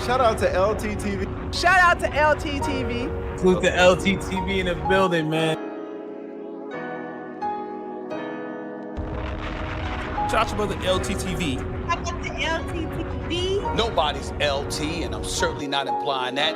Shout out to LTTV. Shout out to LTTV. Salute to LTTV in the building, man. Shout out to brother LTTV. Shout out to LTTV. Nobody's LT, and I'm certainly not implying that.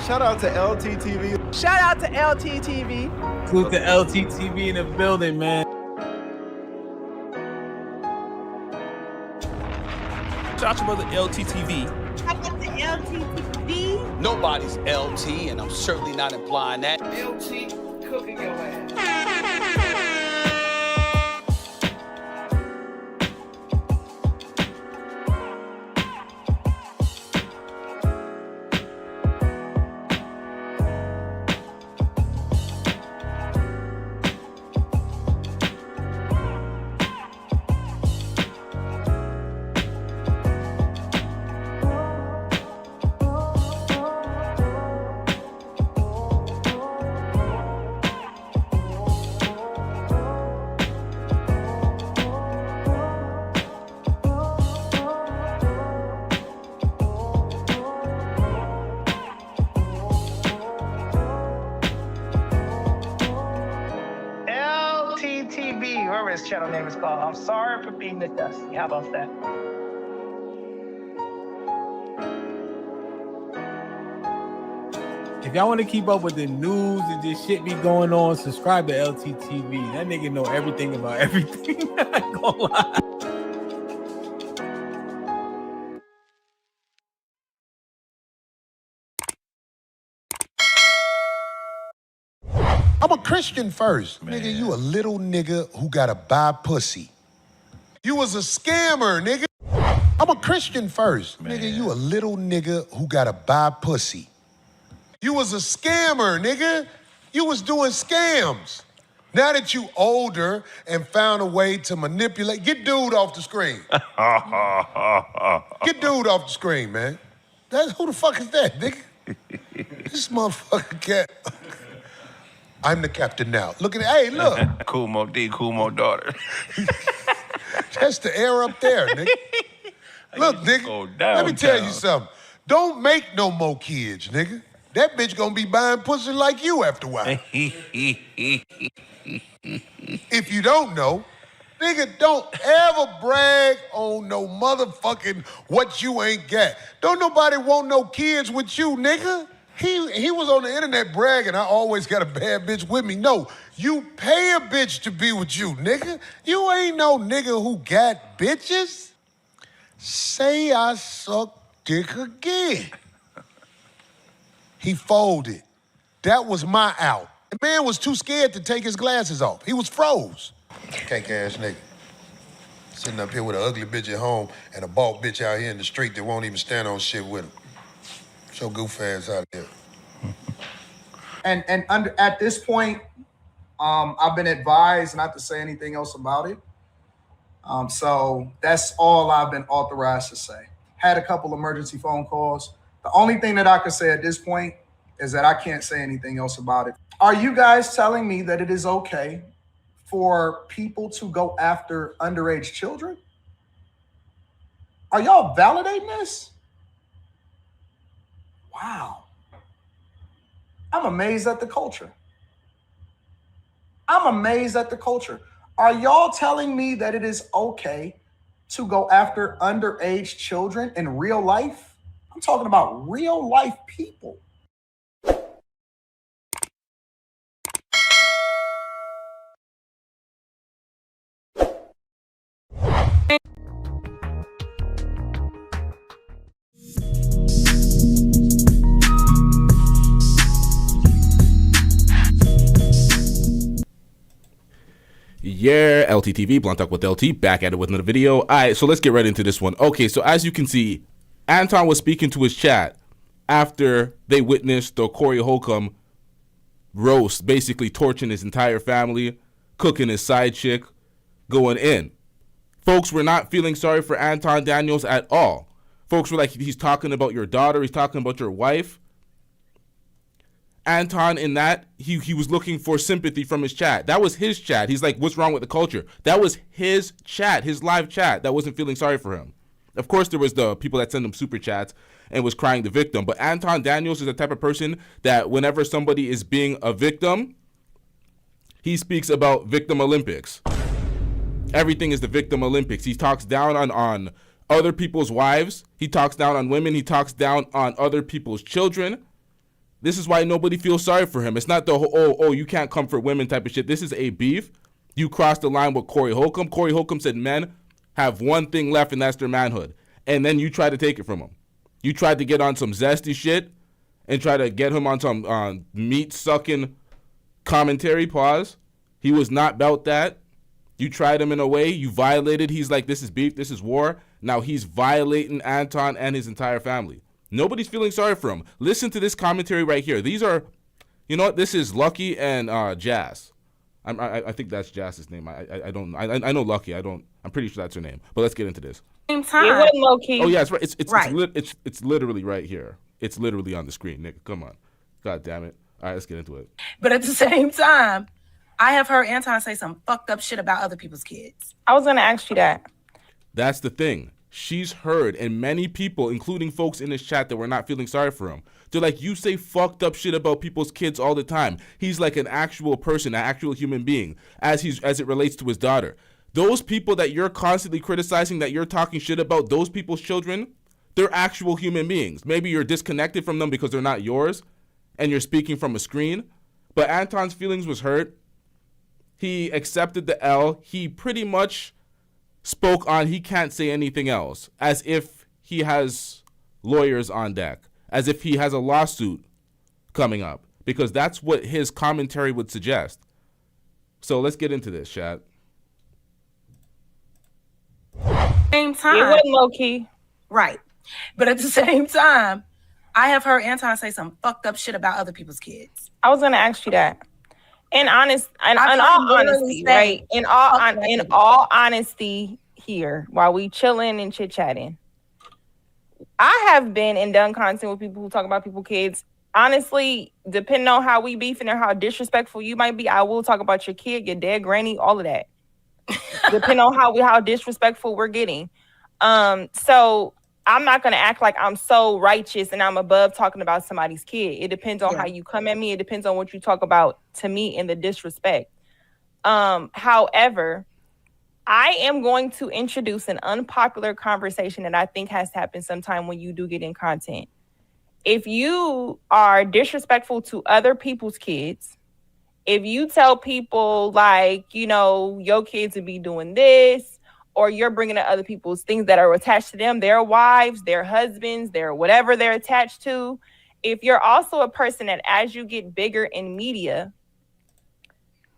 Shout out to LTTV. Shout out to LTTV. Salute to LTTV in the building, man. Shout out to brother LTTV. Shout out to LTTV. Nobody's LT, and I'm certainly not implying that. LT cooking your ass. LTTV, whatever his channel name is called. I'm sorry for being the dusty. How about that? If y'all want to keep up with the news and this shit be going on, subscribe to LTTV. That nigga know everything about everything. I ain't gonna lie. I'm a Christian first. Man. Nigga, you a little nigga who gotta buy pussy. You was a scammer, nigga. I'm a Christian first. Man. Nigga, you a little nigga who gotta buy pussy. You was a scammer, nigga. You was doing scams. Now that you older and found a way to manipulate, get dude off the screen. Get dude off the screen, man. Who the fuck is that, nigga? This motherfucker cat. I'm the captain now. Look at it. Hey, look. Cool Mo D, Cool Mo daughter. That's the air up there, nigga. Look, nigga, let me tell you something. Don't make no more kids, nigga. That bitch gonna be buying pussy like you after a while. If you don't know, nigga, don't ever brag on no motherfucking what you ain't got. Don't nobody want no kids with you, nigga. He was on the internet bragging, I always got a bad bitch with me. No, you pay a bitch to be with you, nigga. You ain't no nigga who got bitches. Say I suck dick again. He folded. That was my out. The man was too scared to take his glasses off. He was froze. Cake ass nigga. Sitting up here with an ugly bitch at home and a bald bitch out here in the street that won't even stand on shit with him. So goof ass out there. And at this point, I've been advised not to say anything else about it. So that's all I've been authorized to say. Had a couple emergency phone calls. The only thing that I can say at this point is that I can't say anything else about it. Are you guys telling me that it is okay for people to go after underage children? Are y'all validating this? Wow. I'm amazed at the culture. I'm amazed at the culture. Are y'all telling me that it is okay to go after underage children in real life? I'm talking about real life people. Yeah, LTTV, Blunt Talk with LT, back at it with another video. All right, so let's get right into this one. Okay, so as you can see, Anton was speaking to his chat after they witnessed the Corey Holcomb roast, basically torching his entire family, cooking his side chick, going in. Folks were not feeling sorry for Anton Daniels at all. Folks were like, he's talking about your daughter, he's talking about your wife. Anton, in that, he was looking for sympathy from his chat. That was his chat. He's like, what's wrong with the culture? That was his chat, his live chat that wasn't feeling sorry for him. Of course, there was the people that send him super chats and was crying the victim. But Anton Daniels is the type of person that whenever somebody is being a victim, he speaks about victim Olympics. Everything is the victim Olympics. He talks down on other people's wives. He talks down on women. He talks down on other people's children. This is why nobody feels sorry for him. It's not the whole, you can't comfort women type of shit. This is a beef. You crossed the line with Corey Holcomb. Corey Holcomb said men have one thing left, and that's their manhood. And then you try to take it from him. You tried to get on some zesty shit and try to get him on some meat-sucking commentary. Pause. He was not about that. You tried him in a way. You violated. He's like, this is beef. This is war. Now he's violating Anton and his entire family. Nobody's feeling sorry for him. Listen to this commentary right here. These are, you know what? This is Lucky and Jazz. I think that's Jazz's name. I know Lucky. I'm pretty sure that's her name. But let's get into this. Same time. It wasn't low key. Oh yeah, it's right. Right. It's literally right here. It's literally on the screen, nigga. Come on. God damn it. All right, let's get into it. But at the same time, I have heard Anton say some fucked up shit about other people's kids. I was gonna ask you that. That's the thing. She's heard, and many people, including folks in this chat that were not feeling sorry for him, they're like, you say fucked up shit about people's kids all the time. He's like an actual person, an actual human being, as it relates to his daughter. Those people that you're constantly criticizing, that you're talking shit about, those people's children, they're actual human beings. Maybe you're disconnected from them because they're not yours, and you're speaking from a screen. But Anton's feelings was hurt. He accepted the L. He pretty much spoke on he can't say anything else, as if he has lawyers on deck, as if he has a lawsuit coming up, because that's what his commentary would suggest. So let's get into this, chat. Same time. It wasn't low key. Right. But at the same time, I have heard Anton say some fucked up shit about other people's kids. I was gonna ask you that. In all honesty, right? In all honesty, here while we chilling and chit chatting, I have been and done content with people who talk about people's kids. Honestly, depending on how we beefing or how disrespectful you might be, I will talk about your kid, your dad, granny, all of that. Depending on how disrespectful we're getting. So I'm not gonna act like I'm so righteous and I'm above talking about somebody's kid. It depends on how you come at me. It depends on what you talk about to me in the disrespect. However, I am going to introduce an unpopular conversation that I think has to happen sometime when you do get in content. If you are disrespectful to other people's kids, if you tell people like, your kids would be doing this, or you're bringing up other people's things that are attached to them, their wives, their husbands, their whatever they're attached to. If you're also a person that as you get bigger in media,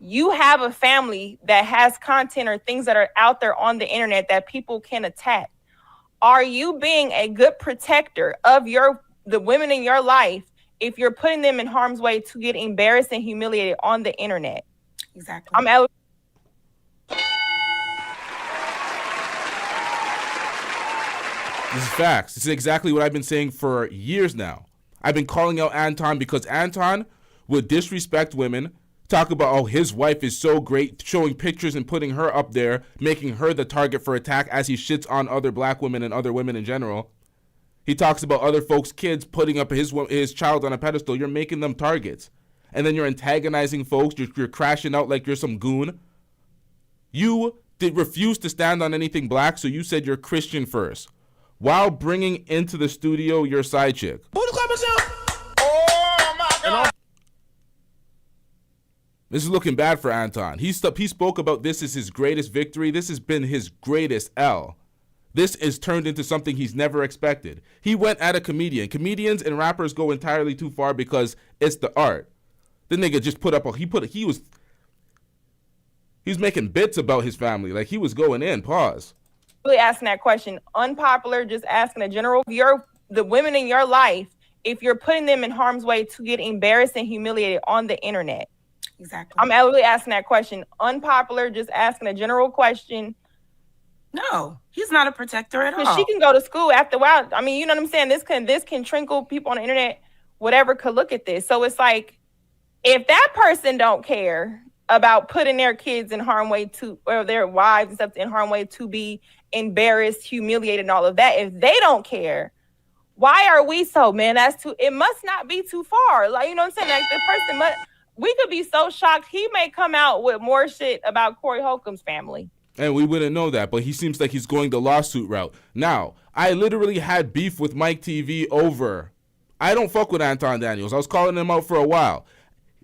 you have a family that has content or things that are out there on the internet that people can attack. Are you being a good protector of the women in your life if you're putting them in harm's way to get embarrassed and humiliated on the internet? Exactly. This is facts. This is exactly what I've been saying for years now. I've been calling out Anton because Anton would disrespect women, talk about, his wife is so great, showing pictures and putting her up there, making her the target for attack as he shits on other black women and other women in general. He talks about other folks' kids, putting up his child on a pedestal. You're making them targets. And then you're antagonizing folks. You're crashing out like you're some goon. You refuse to stand on anything black, so you said you're Christian first, while bringing into the studio your side chick. Oh, my God. This is looking bad for Anton. He spoke about this as his greatest victory. This has been his greatest L. This is turned into something he's never expected. He went at a comedian. Comedians and rappers go entirely too far because it's the art. The nigga just put up he He was making bits about his family. Like, he was going in. Pause. Really asking that question. Unpopular, just asking a general. The women in your life, if you're putting them in harm's way to get embarrassed and humiliated on the internet. Exactly. I'm really asking that question. Unpopular, just asking a general question. No, he's not a protector at all. Because she can go to school after a while. I mean, you know what I'm saying? This can trinkle people on the internet. Whatever could look at this. So it's like, if that person don't care about putting their kids in harm's way or their wives and stuff in harm's way to be embarrassed, humiliated, and all of that, if they don't care, why are we so, man? It must not be too far. Like, you know what I'm saying? Like, the person we could be so shocked. He may come out with more shit about Corey Holcomb's family. And we wouldn't know that, but he seems like he's going the lawsuit route. Now, I literally had beef with Mike TV over. I don't fuck with Anton Daniels. I was calling him out for a while.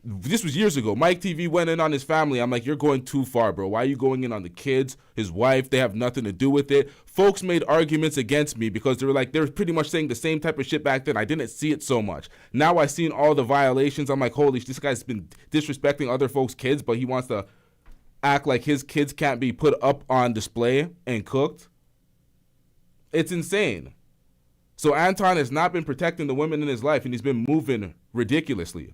This was years ago. Mike TV went in on his family. I'm like, you're going too far, bro. Why are you going in on the kids, his wife? They have nothing to do with it. Folks made arguments against me because they were pretty much saying the same type of shit back then. I didn't see it so much. Now I've seen all the violations. I'm like, holy shit, this guy's been disrespecting other folks' kids, but he wants to act like his kids can't be put up on display and cooked. It's insane. So Anton has not been protecting the women in his life, and he's been moving ridiculously.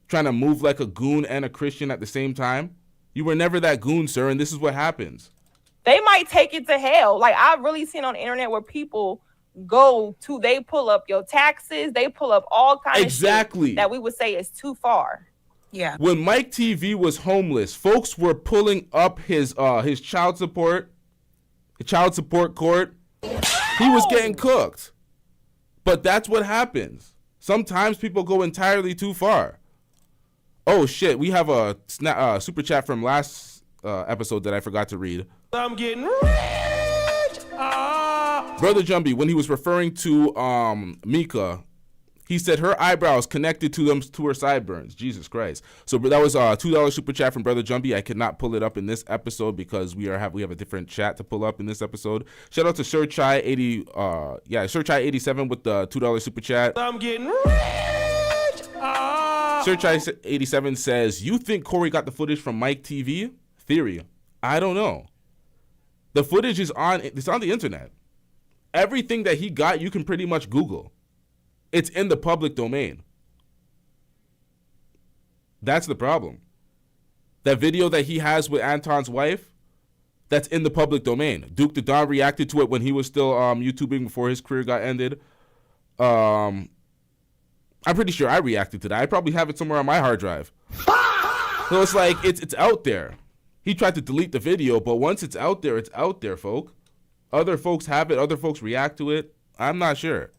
Trying to move like a goon and a Christian at the same time. You were never that goon, sir, and this is what happens. They might take it to hell. Like, I've really seen on the internet where people they pull up your taxes, they pull up all kinds of shit that we would say is too far. Yeah. When Mike TV was homeless, folks were pulling up his child support court. He was getting cooked. But that's what happens. Sometimes people go entirely too far. Oh shit, we have a super chat from last episode that I forgot to read. I'm getting rich. Brother Jumbie, when he was referring to Mika, he said her eyebrows connected to her sideburns. Jesus Christ. So that was a $2 super chat from Brother Jumbie. I could not pull it up in this episode because we have a different chat to pull up in this episode. Shout out to Sir Chai 87 with the $2 super chat. I'm getting rich. Sir Chai 87 says, you think Corey got the footage from Mike TV? Theory. I don't know. The footage is on the internet. Everything that he got, you can pretty much Google. It's in the public domain. That's the problem. That video that he has with Anton's wife, that's in the public domain. Duke the Don reacted to it when he was still YouTubing before his career got ended. I'm pretty sure I reacted to that. I probably have it somewhere on my hard drive. So it's like, it's out there. He tried to delete the video, but once it's out there, folk. Other folks have it. Other folks react to it. I'm not sure.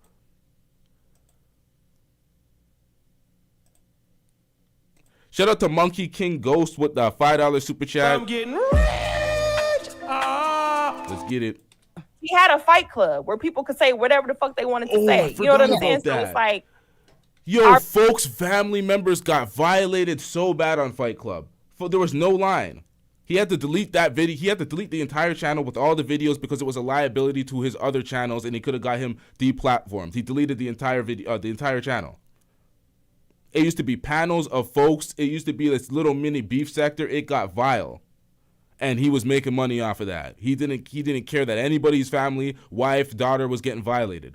Shout out to Monkey King Ghost with the $5 super chat. I'm getting rich. Let's get it. He had a fight club where people could say whatever the fuck they wanted to say. You know what I'm saying? So it's like, folks' family members got violated so bad on Fight Club. There was no line. He had to delete that video. He had to delete the entire channel with all the videos because it was a liability to his other channels, and he could have got him deplatformed. He deleted the entire video, the entire channel. It used to be panels of folks. It used to be this little mini beef sector. It got vile, and he was making money off of that. He didn't care that anybody's family, wife, daughter was getting violated.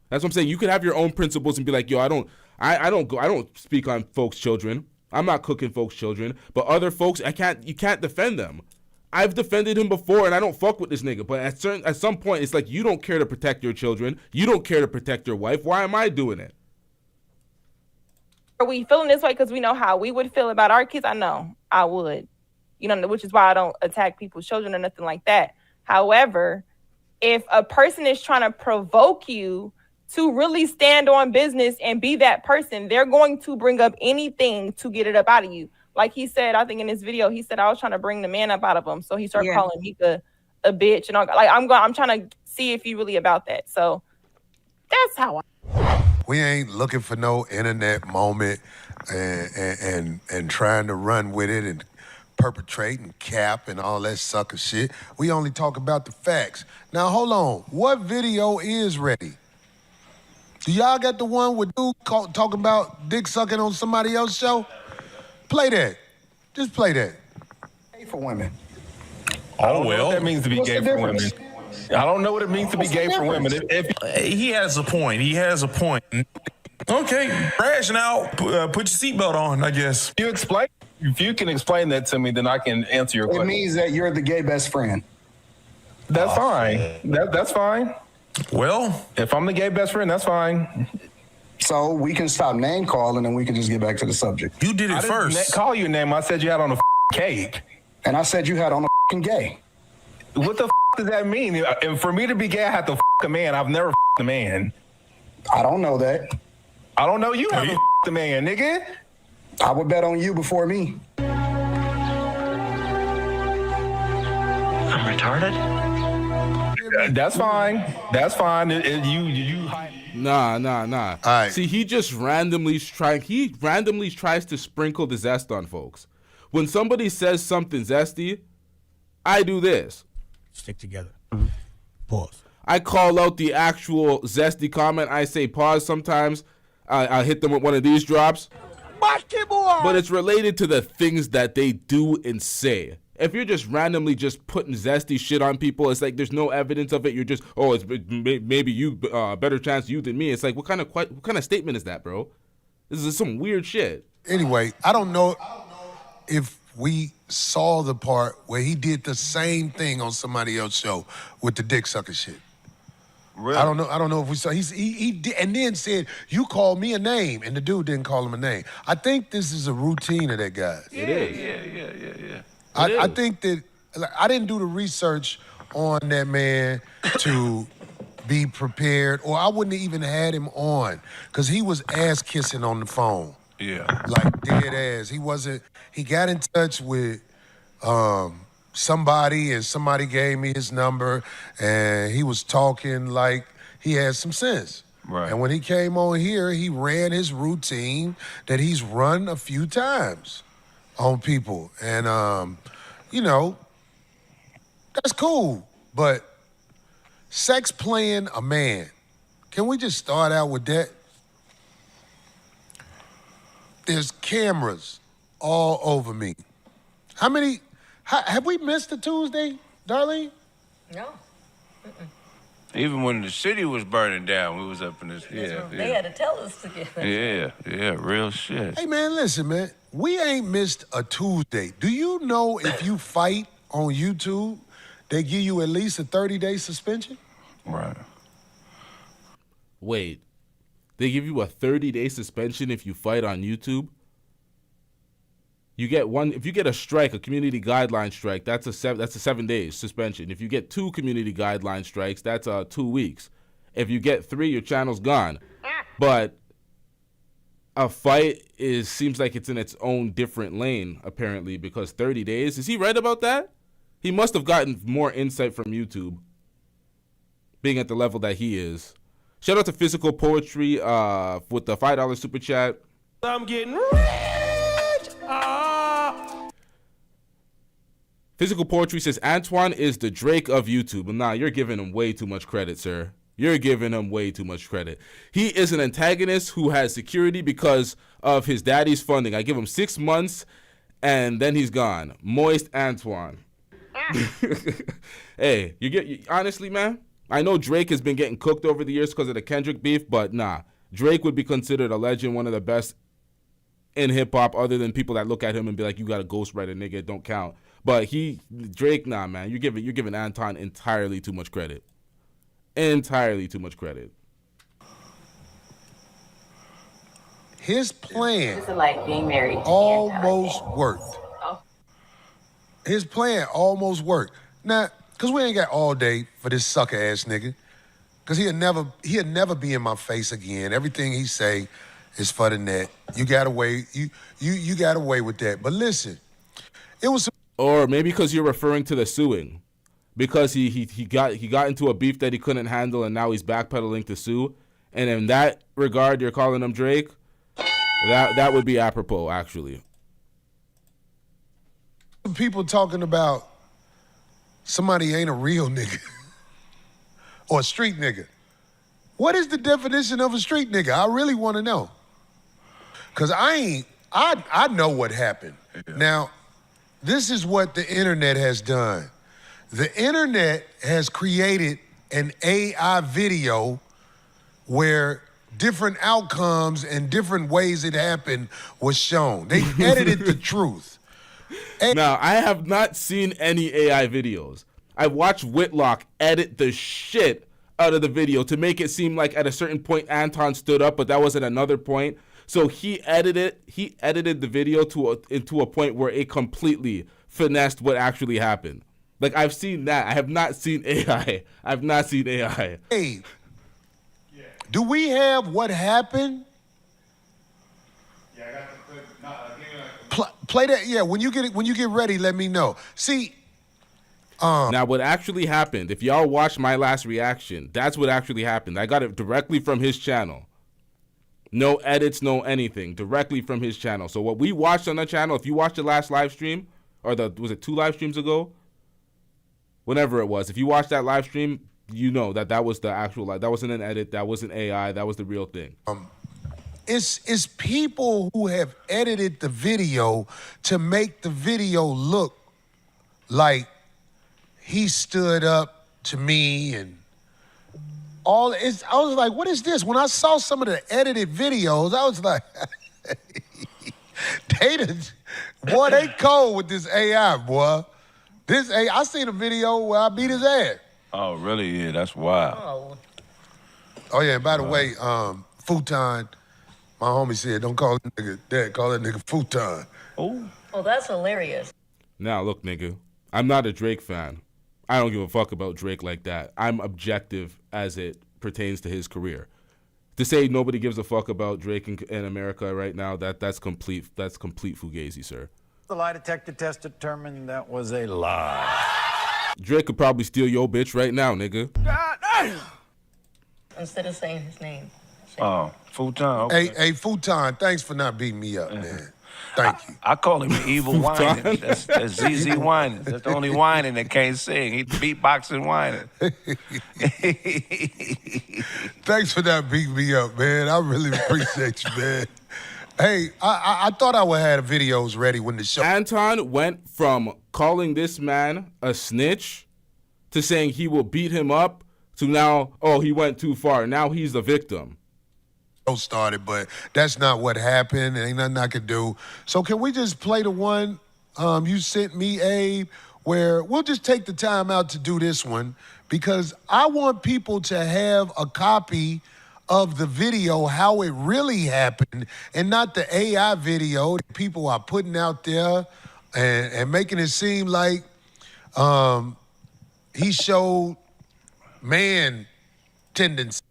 That's what I'm saying. You could have your own principles and be like, yo, I don't speak on folks' children. I'm not cooking folks' children. But other folks, you can't defend them. I've defended him before, and I don't fuck with this nigga. But at some point, it's like, you don't care to protect your children. You don't care to protect your wife. Why am I doing it? Are we feeling this way because we know how we would feel about our kids? I know I would. You know, which is why I don't attack people's children or nothing like that. However, if a person is trying to provoke you to really stand on business and be that person, they're going to bring up anything to get it up out of you. Like he said, I think in this video, he said, I was trying to bring the man up out of him. So he started calling Mika a bitch and all. Like, I'm trying to see if you really about that. So that's how We ain't looking for no internet moment and trying to run with it and perpetrate and cap and all that sucker shit. We only talk about the facts. Now, hold on. What video is ready? Do y'all got the one with dude talking about dick sucking on somebody else's show? Play that. Just play that. For women. I don't know what that means to be What's gay the for women. difference? I don't know what it means to be What's the gay for women. difference? If he has a point. He has a point. Okay, crash now. Put your seatbelt on, I guess. If you can explain that to me, then I can answer your question. It means that you're the gay best friend. That's fine. That's fine. Well, if I'm the gay best friend, that's fine. So we can stop name calling and we can just get back to the subject. You did it first. I didn't call you a name. I said you had on a cake. And I said you had on a gay. What the does that mean? And for me to be gay, I have to a man. I've never a man. I don't know that. I don't know you haven't a man, nigga. I would bet on you before me. I'm retarded? That's fine. That's fine. Nah. All right. See, he randomly tries to sprinkle the zest on folks. When somebody says something zesty, I do this. Stick together. Pause. I call out the actual zesty comment. I say pause sometimes. I'll hit them with one of these drops. But it's related to the things that they do and say. If you're just randomly just putting zesty shit on people, it's like there's no evidence of it. You're just, it's maybe you better chance you than me. It's like what kind of statement is that, bro? This is some weird shit. Anyway, I don't know if we saw the part where he did the same thing on somebody else's show with the dick sucker shit. Really? I don't know if we saw. He did, and then said, "You called me a name," and the dude didn't call him a name. I think this is a routine of that guy. It is. Yeah. I think that I didn't do the research on that man to be prepared, or I wouldn't have even had him on because he was ass kissing on the phone. Yeah. Like dead ass. He got in touch with somebody, and somebody gave me his number, and he was talking like he had some sense. Right. And when he came on here, he ran his routine that he's run a few times on people. And, that's cool. But sex playing a man, can we just start out with that? There's cameras all over me. Have we missed a Tuesday, Darlene? No. Even when the city was burning down, we was up in this. They had to tell us to get Yeah, real shit. Hey, man, listen, man. We ain't missed a Tuesday. Do you know if you fight on YouTube, they give you at least a 30-day suspension? Right. Wait, they give you a 30-day suspension if you fight on YouTube? You get one if you get a strike, a community guideline strike. That's a 7 days suspension. If you get 2 community guideline strikes, that's 2 weeks. If you get 3, your channel's gone. But a fight seems like it's in its own different lane apparently because 30 days. Is he right about that? He must have gotten more insight from YouTube, being at the level that he is. Shout out to Physical Poetry with the $5 super chat. I'm getting rich. Physical Poetry says, Antoine is the Drake of YouTube. Nah, you're giving him way too much credit, sir. You're giving him way too much credit. He is an antagonist who has security because of his daddy's funding. I give him 6 months, and then he's gone. Moist Antoine. Hey, honestly, man, I know Drake has been getting cooked over the years because of the Kendrick beef, but nah. Drake would be considered a legend, one of the best in hip-hop, other than people that look at him and be like, you got a ghostwriter, nigga, it don't count. But Drake, nah, man, you're giving Anton entirely too much credit. Entirely too much credit. His plan like being married almost worked. His plan almost worked. Now, because we ain't got all day for this sucker-ass nigga, because he'll never be in my face again. Everything he say is for the net. You got away. You got away with that. But listen, it was. Or maybe because you're referring to the suing, because he got into a beef that he couldn't handle, and now he's backpedaling to sue. And in that regard, you're calling him Drake. That would be apropos, actually. People talking about somebody ain't a real nigga or a street nigga. What is the definition of a street nigga? I really want to know. Because I know what happened. Yeah. Now, this is what the internet has done. The internet has created an AI video where different outcomes and different ways it happened was shown. They edited the truth. Now, I have not seen any AI videos. I watched Whitlock edit the shit out of the video to make it seem like at a certain point Anton stood up, but that was at another point. So he edited the video into a point where it completely finessed what actually happened. Like, I've seen that. I have not seen AI. I've not seen AI. Hey, do we have what happened? Yeah, I got the clip. Play that. Yeah, when you get ready, let me know. See. Now, what actually happened, if y'all watched my last reaction, that's what actually happened. I got it directly from his channel. No edits, no anything. Directly from his channel. So what we watched on the channel, if you watched the last live stream, or was it 2 live streams ago? Whenever it was. If you watched that live stream, you know that was the actual, that wasn't an edit, that wasn't AI, that was the real thing. It's people who have edited the video to make the video look like he stood up to me and all. I was like, what is this? When I saw some of the edited videos, I was like, boy, they cold with this AI, boy. This AI, I seen a video where I beat his ass. Oh, really? Yeah, that's wild. Oh yeah, and by the way, futon, my homie said, don't call that nigga dad, call that nigga futon. Oh. Oh, that's hilarious. Now, look, nigga, I'm not a Drake fan. I don't give a fuck about Drake like that. I'm objective as it pertains to his career. To say nobody gives a fuck about Drake in America right now, that's complete fugazi, sir. The lie detector test determined that was a lie. Drake could probably steal your bitch right now, nigga. Instead of saying his name. Oh, Futon. Okay. Hey, Futon, thanks for not beating me up, man. Thank you. I call him an evil whining. That's ZZ whining. That's the only whining that can't sing. He's beatboxing whining. Thanks for not beating me up, man. I really appreciate you, man. Hey, I thought I would have videos ready when the show. Anton went from calling this man a snitch to saying he will beat him up to now, oh, he went too far. Now he's the victim. Started, but that's not what happened. Ain't nothing I could do. So can we just play the one you sent me, Abe, where we'll just take the time out to do this one because I want people to have a copy of the video, how it really happened, and not the AI video that people are putting out there and making it seem like he showed man tendencies.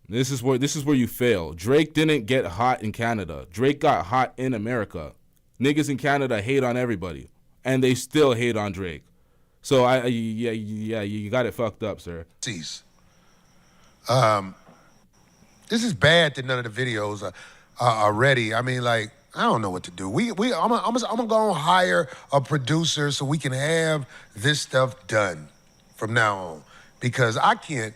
This is where you fail. Drake didn't get hot in Canada. Drake got hot in America. Niggas in Canada hate on everybody, and they still hate on Drake. So you got it fucked up, sir. This is bad that none of the videos are ready. I mean, like, I don't know what to do. I'm gonna go and hire a producer so we can have this stuff done from now on because I can't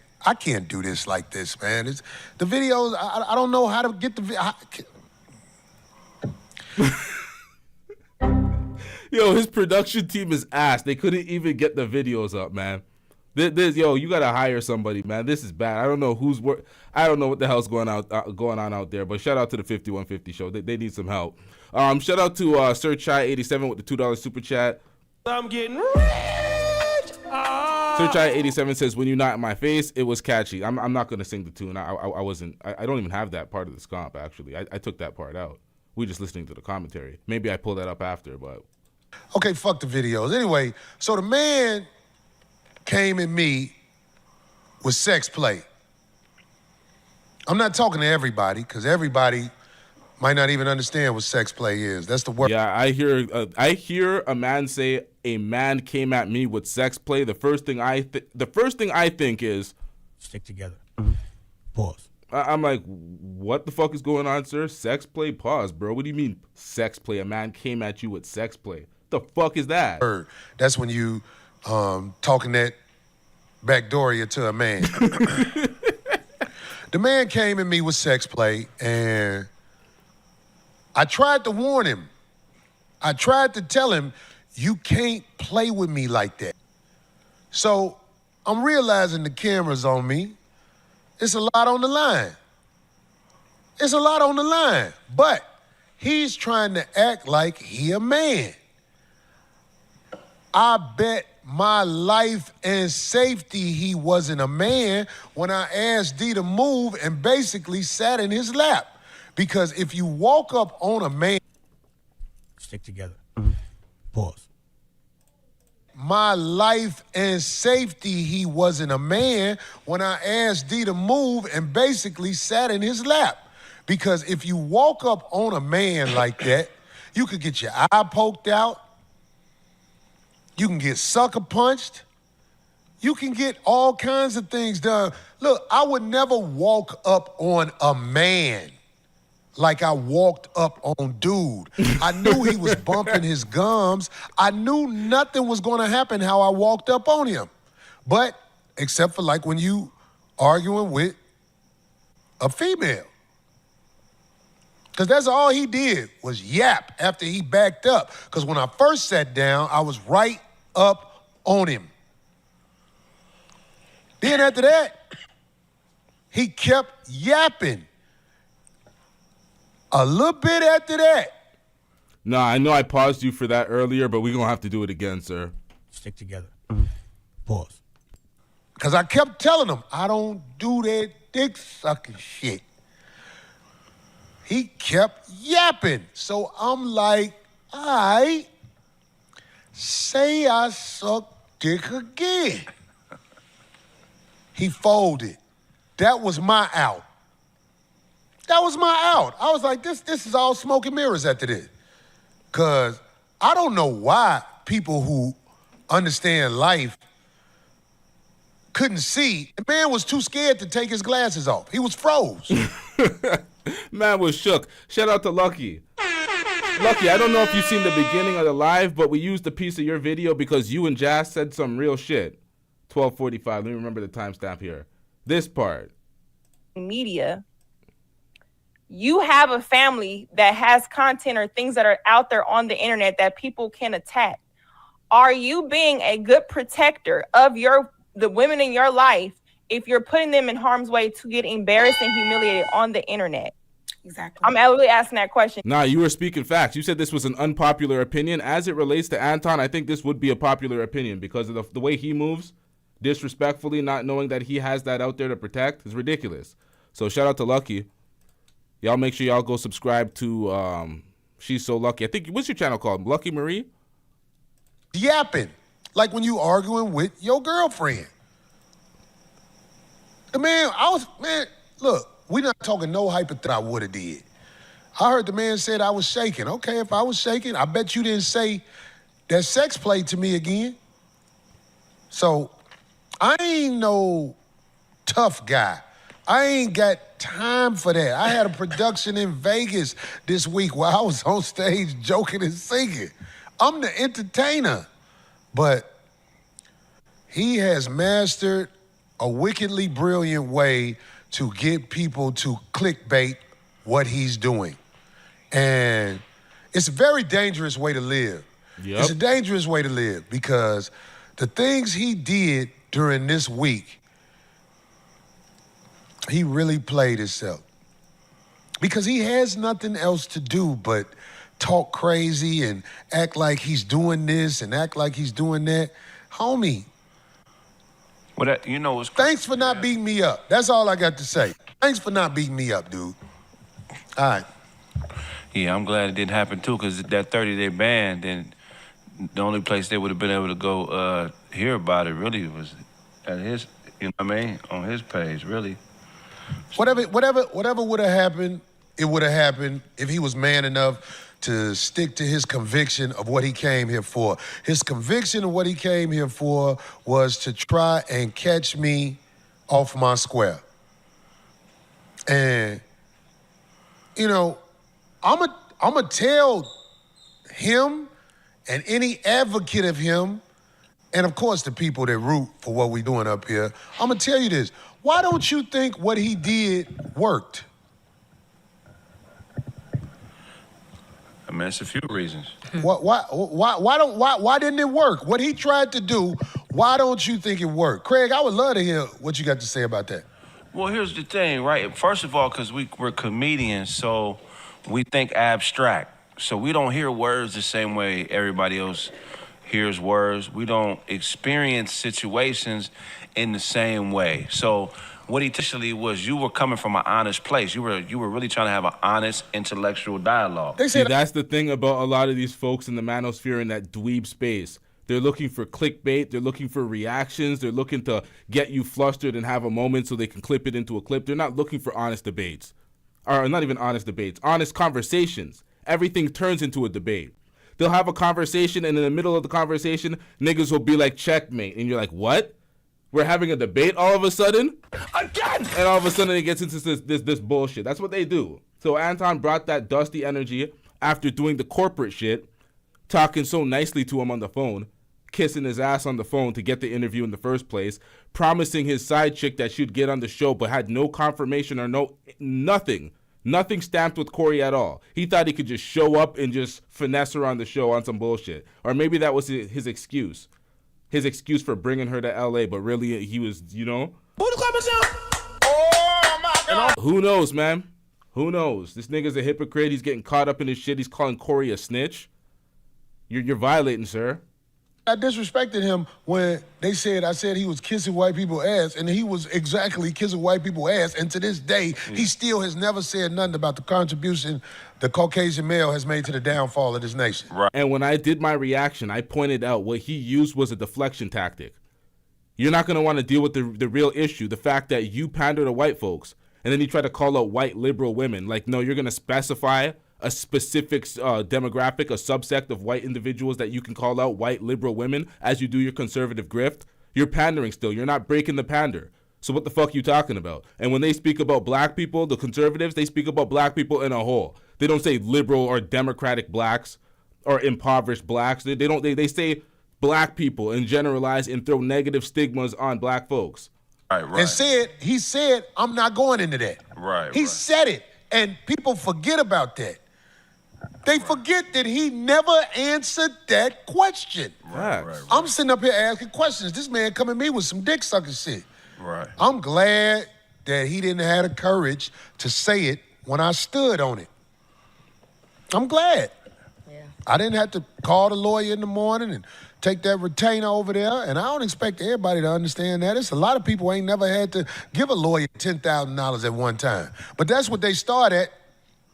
do this like this, man. It's the videos. I don't know how to get the. Yo, his production team is ass. They couldn't even get the videos up, man. Yo, you gotta hire somebody, man. This is bad. I don't know I don't know what the hell's going on out there. But shout out to the 5150 show. They need some help. Shout out to Sir Chai 87 with the $2 super chat. I'm getting rich. Sir Chai 87 says, "When you're not in my face, it was catchy." I'm not gonna sing the tune. I wasn't. I don't even have that part of the scomp actually. I took that part out. We just listening to the commentary. Maybe I pull that up after, but. Okay, fuck the videos. Anyway, so the man came at me with sex play. I'm not talking to everybody because everybody might not even understand what sex play is. That's the word. Yeah, I hear a man say a man came at me with sex play. The first thing I think is stick together. Mm-hmm. Pause. I'm like, what the fuck is going on, sir? Sex play? Pause, bro. What do you mean sex play? A man came at you with sex play. The fuck is that? That's when you talking that backdooria to a man. The man came at me with sex play, and I tried to warn him. I tried to tell him, You can't play with me like that. So I'm realizing the camera's on me. It's a lot on the line. It's a lot on the line. But he's trying to act like he a man. I bet my life and safety he wasn't a man when I asked D to move and basically sat in his lap. Because if you walk up on a man... Stick together. Pause. My life and safety he wasn't a man when I asked D to move and basically sat in his lap. Because if you walk up on a man like that, you could get your eye poked out. You can get sucker punched. You can get all kinds of things done. Look, I would never walk up on a man like I walked up on dude. I knew he was bumping his gums. I knew nothing was going to happen how I walked up on him. But except for like when you arguing with a female. Because that's all he did was yap after he backed up. Because when I first sat down, I was right up on him. Then after that, he kept yapping. A little bit after that. Nah, I know I paused you for that earlier, but we're going to have to do it again, sir. Stick together. Pause. Because I kept telling him, I don't do that dick sucking shit. He kept yapping. So I'm like, all right, say I suck dick again. He folded. That was my out. That was my out. I was like, this is all smoke and mirrors after this. Because I don't know why people who understand life couldn't see. The man was too scared to take his glasses off. He was froze. Man was shook. Shout out to Lucky. Lucky, I don't know if you've seen the beginning of the live, but we used a piece of your video because you and Jazz said some real shit. 12:45. Let me remember the timestamp here. This part. Media. You have a family that has content or things that are out there on the internet that people can attack. Are you being a good protector of the women in your life if you're putting them in harm's way to get embarrassed and humiliated on the internet? Exactly. I'm really asking that question. Nah, you were speaking facts. You said this was an unpopular opinion. As it relates to Anton, I think this would be a popular opinion because of the way he moves, disrespectfully, not knowing that he has that out there to protect is ridiculous. So shout out to Lucky. Y'all make sure y'all go subscribe to She's So Lucky. I think, what's your channel called? Lucky Marie? Yapping. Like when you arguing with your girlfriend. Man, look, we not talking no hypothetical I would have did. I heard the man said I was shaking. Okay, if I was shaking, I bet you didn't say that sex play to me again. So I ain't no tough guy. I ain't got time for that. I had a production in Vegas this week where I was on stage joking and singing. I'm the entertainer. But he has mastered a wickedly brilliant way to get people to clickbait what he's doing. And it's a very dangerous way to live. Yep. It's a dangerous way to live because the things he did during this week, he really played himself. Because he has nothing else to do but talk crazy and act like he's doing this and act like he's doing that. Homie. Well, that, you know what's Thanks for not beating me up. That's all I got to say. Thanks for not beating me up, dude. All right. Yeah, I'm glad it didn't happen too, because that 30-day ban, then the only place they would have been able to go hear about it really was at his, you know what I mean, on his page, really. Whatever would have happened, it would have happened if he was man enough to stick to his conviction of what he came here for. His conviction of what he came here for was to try and catch me off my square. And, you know, I'ma tell him and any advocate of him, and of course the people that root for what we doing up here, I'ma tell you this. Why don't you think what he did worked? I mean, it's a few reasons. Why didn't it work? What he tried to do, why don't you think it worked? Craig, I would love to hear what you got to say about that. Well, here's the thing, right? First of all, because we're comedians, so we think abstract. So we don't hear words the same way everybody else hears words. We don't experience situations in the same way. So what he initially was, you were coming from an honest place. You were really trying to have an honest intellectual dialogue. See, that's the thing about a lot of these folks in the manosphere in that dweeb space. They're looking for clickbait. They're looking for reactions. They're looking to get you flustered and have a moment so they can clip it into a clip. They're not looking for honest debates. Or not even honest debates, honest conversations. Everything turns into a debate. They'll have a conversation, and in the middle of the conversation, niggas will be like, checkmate. And you're like, what? We're having a debate all of a sudden? Again! And all of a sudden it gets into this bullshit. That's what they do. So Anton brought that dusty energy after doing the corporate shit, talking so nicely to him on the phone, kissing his ass on the phone to get the interview in the first place, promising his side chick that she'd get on the show but had no confirmation or nothing stamped with Corey at all. He thought he could just show up and just finesse her on the show on some bullshit. Or maybe that was his excuse. His excuse for bringing her to LA, but really he was, Oh my God. Who knows, man? Who knows? This nigga's a hypocrite. He's getting caught up in his shit. He's calling Corey a snitch. You're violating, sir. I disrespected him when I said he was kissing white people's ass, and he was exactly kissing white people's ass. And to this day, he still has never said nothing about the contribution the Caucasian male has made to the downfall of this nation. Right. And when I did my reaction, I pointed out what he used was a deflection tactic. You're not going to want to deal with the real issue, the fact that you pander to white folks, and then you try to call out white liberal women. Like, no, you're going to specify a specific demographic, a subsect of white individuals that you can call out white liberal women as you do your conservative grift. You're pandering still. You're not breaking the pander. So what the fuck you talking about? And when they speak about black people, the conservatives, they speak about black people in a whole. They don't say liberal or democratic blacks or impoverished blacks. They say black people and generalize and throw negative stigmas on black folks. Right. And he said, I'm not going into that. Right. He said it, and people forget about that. They forget that he never answered that question. Right. I'm sitting up here asking questions. This man coming at me with some dick sucking shit. Right. I'm glad that he didn't have the courage to say it when I stood on it. I'm glad. Yeah. I didn't have to call the lawyer in the morning and take that retainer over there, and I don't expect everybody to understand that. It's a lot of people who ain't never had to give a lawyer $10,000 at one time. But that's what they start at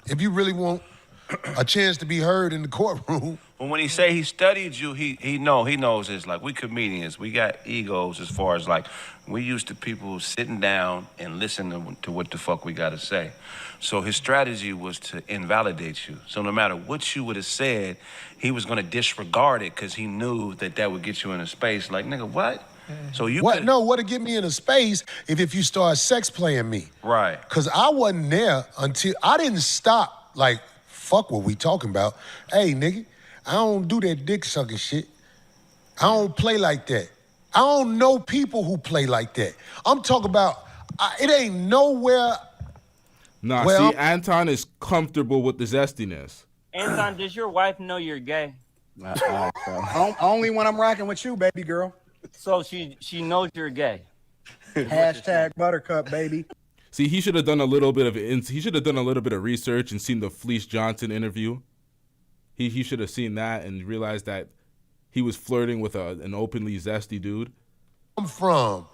if you really want a chance to be heard in the courtroom. Well, when he say he studied you, he knows it's like we comedians, we got egos as far as like we used to people sitting down and listening to what the fuck we got to say. So his strategy was to invalidate you. So no matter what you would have said, he was going to disregard it because he knew that would get you in a space like, nigga, what? So you what? No, what'd get me in a space if you start sex playing me. Right. Because I wasn't there until I didn't stop like, fuck what we talking about. Hey, nigga, I don't do that dick sucking shit. I don't play like that. I don't know people who play like that. I'm talking about, it ain't nowhere. Nah, well, see, Anton is comfortable with the zestiness. Anton, does your wife know you're gay? Only when I'm rocking with you, baby girl. So she knows you're gay. Hashtag buttercup, baby. See, he should have done a little bit of research and seen the Fleece Johnson interview. He should have seen that and realized that he was flirting with an openly zesty dude. I'm from.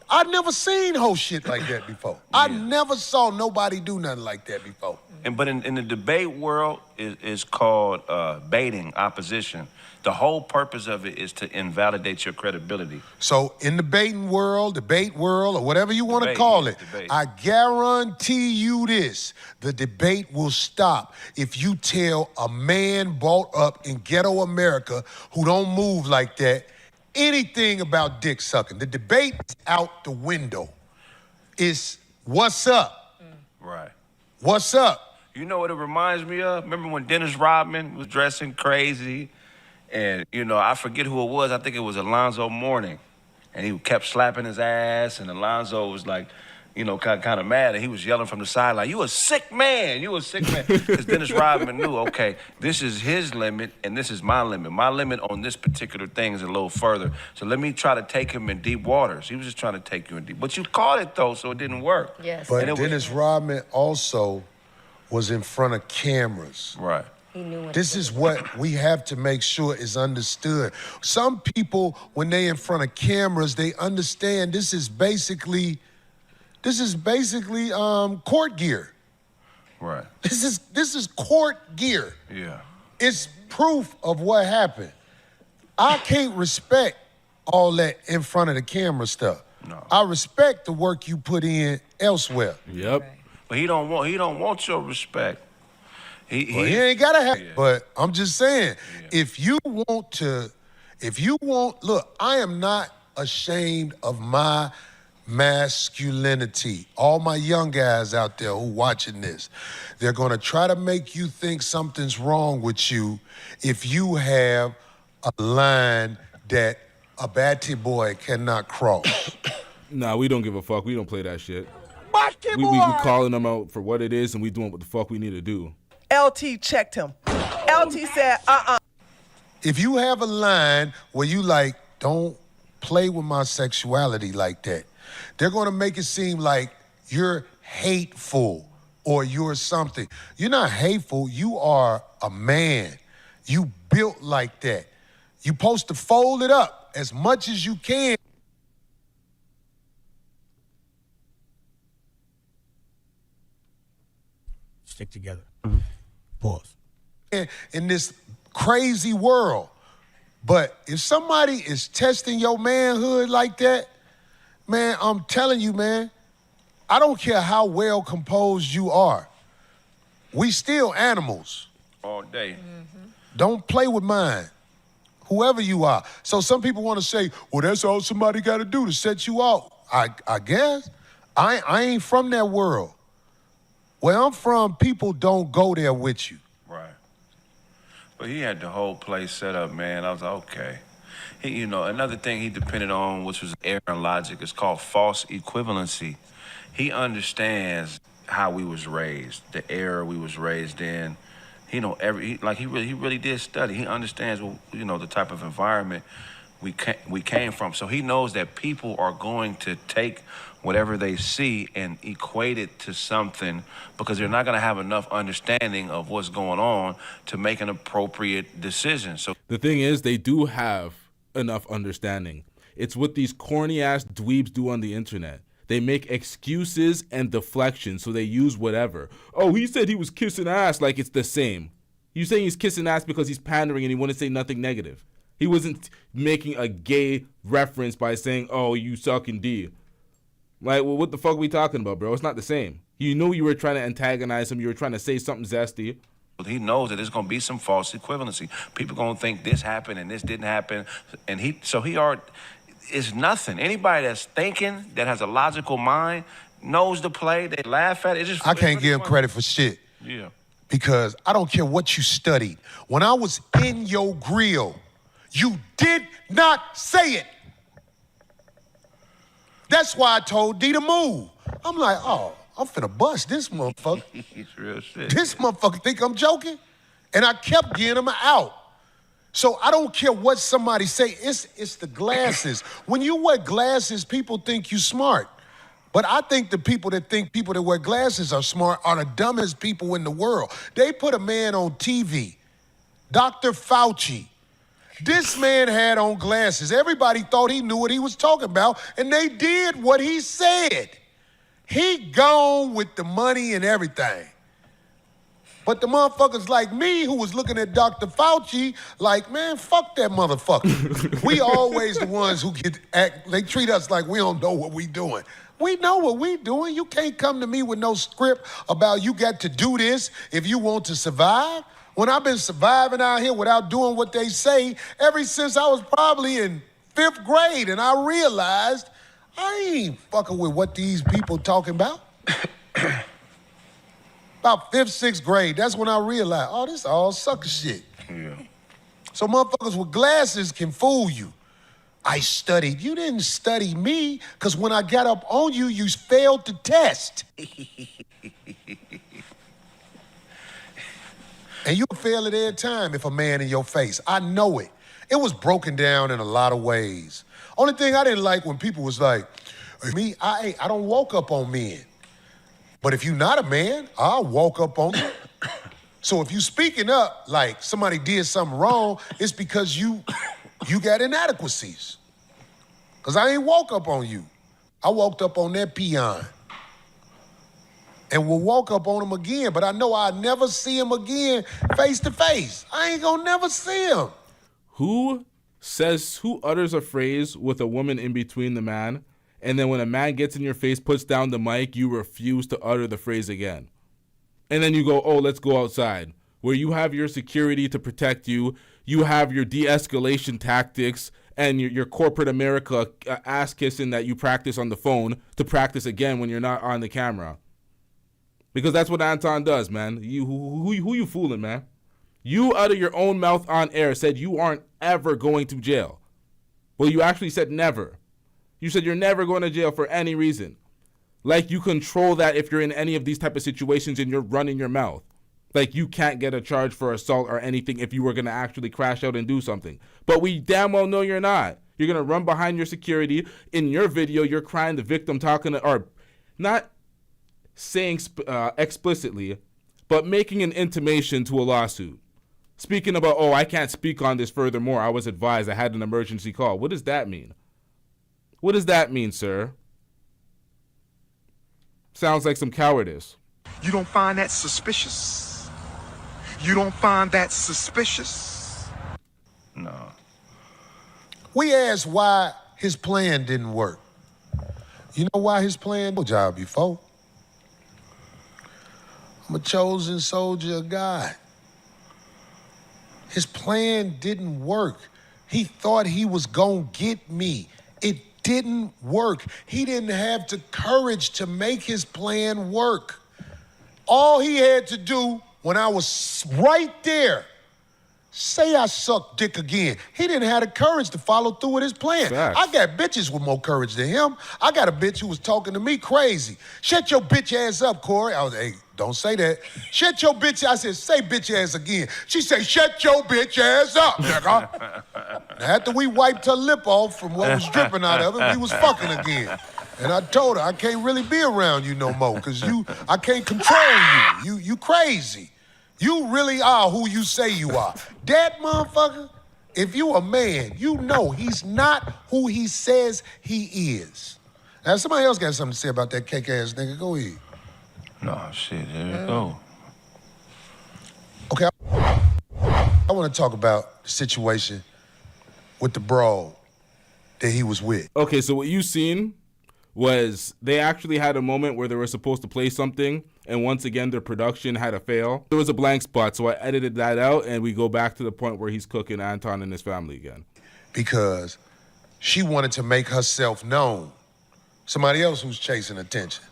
I'd never seen whole shit like that before. I never saw nobody do nothing like that before. But in the debate world, is called baiting opposition. The whole purpose of it is to invalidate your credibility. So in the debate world, or whatever you want to call it, I guarantee you this, the debate will stop if you tell a man brought up in ghetto America who don't move like that anything about dick sucking. The debate is out the window. It's what's up? Right. What's up? You know what it reminds me of? Remember when Dennis Rodman was dressing crazy? And, I forget who it was. I think it was Alonzo Mourning. And he kept slapping his ass, and Alonzo was like, you know, kind of mad, and he was yelling from the sideline, "You a sick man! You a sick man!" Because Dennis Rodman knew, okay, this is his limit, and this is my limit. My limit on this particular thing is a little further. So let me try to take him in deep waters. He was just trying to take you in deep. But you caught it though, so it didn't work. Yes. But Dennis Rodman also was in front of cameras. Right. This is what we have to make sure is understood. Some people, when they in front of cameras, they understand this is basically court gear. Right. This is court gear. Yeah. It's proof of what happened. I can't respect all that in front of the camera stuff. No. I respect the work you put in elsewhere. Yep. But he don't want your respect. He ain't gotta have. Yeah. But I'm just saying, if you want, look, I am not ashamed of my masculinity. All my young guys out there who watching this, they're gonna try to make you think something's wrong with you if you have a line that a batty boy cannot cross. Nah, we don't give a fuck. We don't play that shit. Batty We boy. calling them out for what it is, and we doing what the fuck we need to do. LT checked him. LT said, If you have a line where you like, don't play with my sexuality like that, they're gonna make it seem like you're hateful or you're something. You're not hateful, you are a man. You built like that. You're supposed to fold it up as much as you can. Stick together. Pause. In this crazy world. But if somebody is testing your manhood like that, man, I'm telling you, man, I don't care how well composed you are. We still animals. All day. Don't play with mine, whoever you are. So some people want to say, well, that's all somebody got to do to set you off. I guess. I ain't from that world. Where I'm from, people don't go there with you. Right. But he had the whole place set up, man. I was like, okay. You know, another thing he depended on, which was error and logic, is called false equivalency. He understands how we was raised, the era we was raised in. He really did study. He understands, the type of environment we came from. So he knows that people are going to take whatever they see and equate it to something because they're not going to have enough understanding of what's going on to make an appropriate decision. So the thing is, they do have enough understanding. It's what these corny ass dweebs do on the internet. They make excuses and deflections, so they use whatever. Oh, he said he was kissing ass, like it's the same. You saying he's kissing ass because he's pandering and he wouldn't say nothing negative. He wasn't making a gay reference by saying, oh, you sucking D. Like, well, what the fuck are we talking about, bro? It's not the same. You knew you were trying to antagonize him. You were trying to say something zesty. he knows that there's going to be some false equivalency. People going to think this happened and this didn't happen. And it's nothing. Anybody that's thinking, that has a logical mind, knows the play, they laugh at it. I can't give him credit for shit. Yeah. Because I don't care what you studied. When I was in your grill, you did not say it. That's why I told D to move. I'm like, oh, I'm finna bust this motherfucker. It's real shit. This motherfucker think I'm joking? And I kept getting him out. So I don't care what somebody say, it's the glasses. When you wear glasses, people think you smart. But I think the people that wear glasses are smart are the dumbest people in the world. They put a man on TV, Dr. Fauci. This man had on glasses. Everybody thought he knew what he was talking about, and they did what he said. He gone with the money and everything. But the motherfuckers like me who was looking at Dr. Fauci like, man, fuck that motherfucker. We always the ones who they treat us like we don't know what we doing. We know what we doing. You can't come to me with no script about you got to do this if you want to survive. When I've been surviving out here without doing what they say ever since I was probably in 5th grade, and I realized I ain't fucking with what these people talking about. About 5th, 6th grade, that's when I realized, oh, this all sucker shit. Yeah. So motherfuckers with glasses can fool you. I studied. You didn't study me, because when I got up on you, you failed the test. And you'll fail it every time if a man in your face. I know it. It was broken down in a lot of ways. Only thing I didn't like when people was like, me, I don't walk up on men. But if you're not a man, I'll walk up on you. So if you speaking up like somebody did something wrong, it's because you got inadequacies. Because I ain't walk up on you. I walked up on that peon. And we'll walk up on him again, but I know I'll never see him again face to face. I ain't gonna never see him. Who utters a phrase with a woman in between the man, and then when a man gets in your face, puts down the mic, you refuse to utter the phrase again? And then you go, oh, let's go outside, where you have your security to protect you, you have your de-escalation tactics, and your corporate America ass-kissing that you practice on the phone to practice again when you're not on the camera. Because that's what Anton does, man. Who you fooling, man? You out of your own mouth on air said you aren't ever going to jail. Well, you actually said never. You said you're never going to jail for any reason. Like you control that if you're in any of these type of situations and you're running your mouth. Like you can't get a charge for assault or anything if you were going to actually crash out and do something. But we damn well know you're not. You're going to run behind your security. In your video, you're crying the victim talking to, or not saying explicitly, but making an intimation to a lawsuit. Speaking about, oh, I can't speak on this furthermore. I was advised I had an emergency call. What does that mean? What does that mean, sir? Sounds like some cowardice. You don't find that suspicious? You don't find that suspicious? No. We asked why his plan didn't work. You know why his plan? No job before. I'm a chosen soldier of God. His plan didn't work. He thought he was gonna get me. It didn't work. He didn't have the courage to make his plan work. All he had to do when I was right there, say I sucked dick again. He didn't have the courage to follow through with his plan. Facts. I got bitches with more courage than him. I got a bitch who was talking to me crazy. Shut your bitch ass up, Corey. I was, hey, don't say that. Shut your bitch. I said, say bitch ass again. She said, shut your bitch ass up, nigga. After we wiped her lip off from what was dripping out of it, we was fucking again. And I told her, I can't really be around you no more, because I can't control you. You crazy. You really are who you say you are. That motherfucker, if you a man, you know he's not who he says he is. Now, somebody else got something to say about that cake-ass nigga. Go ahead. No, shit, here we go. Okay, I want to talk about the situation with the broad that he was with. Okay, so what you seen was they actually had a moment where they were supposed to play something, and once again their production had a fail. There was a blank spot, so I edited that out, and we go back to the point where he's cooking Anton and his family again. Because she wanted to make herself known. Somebody else who's chasing attention.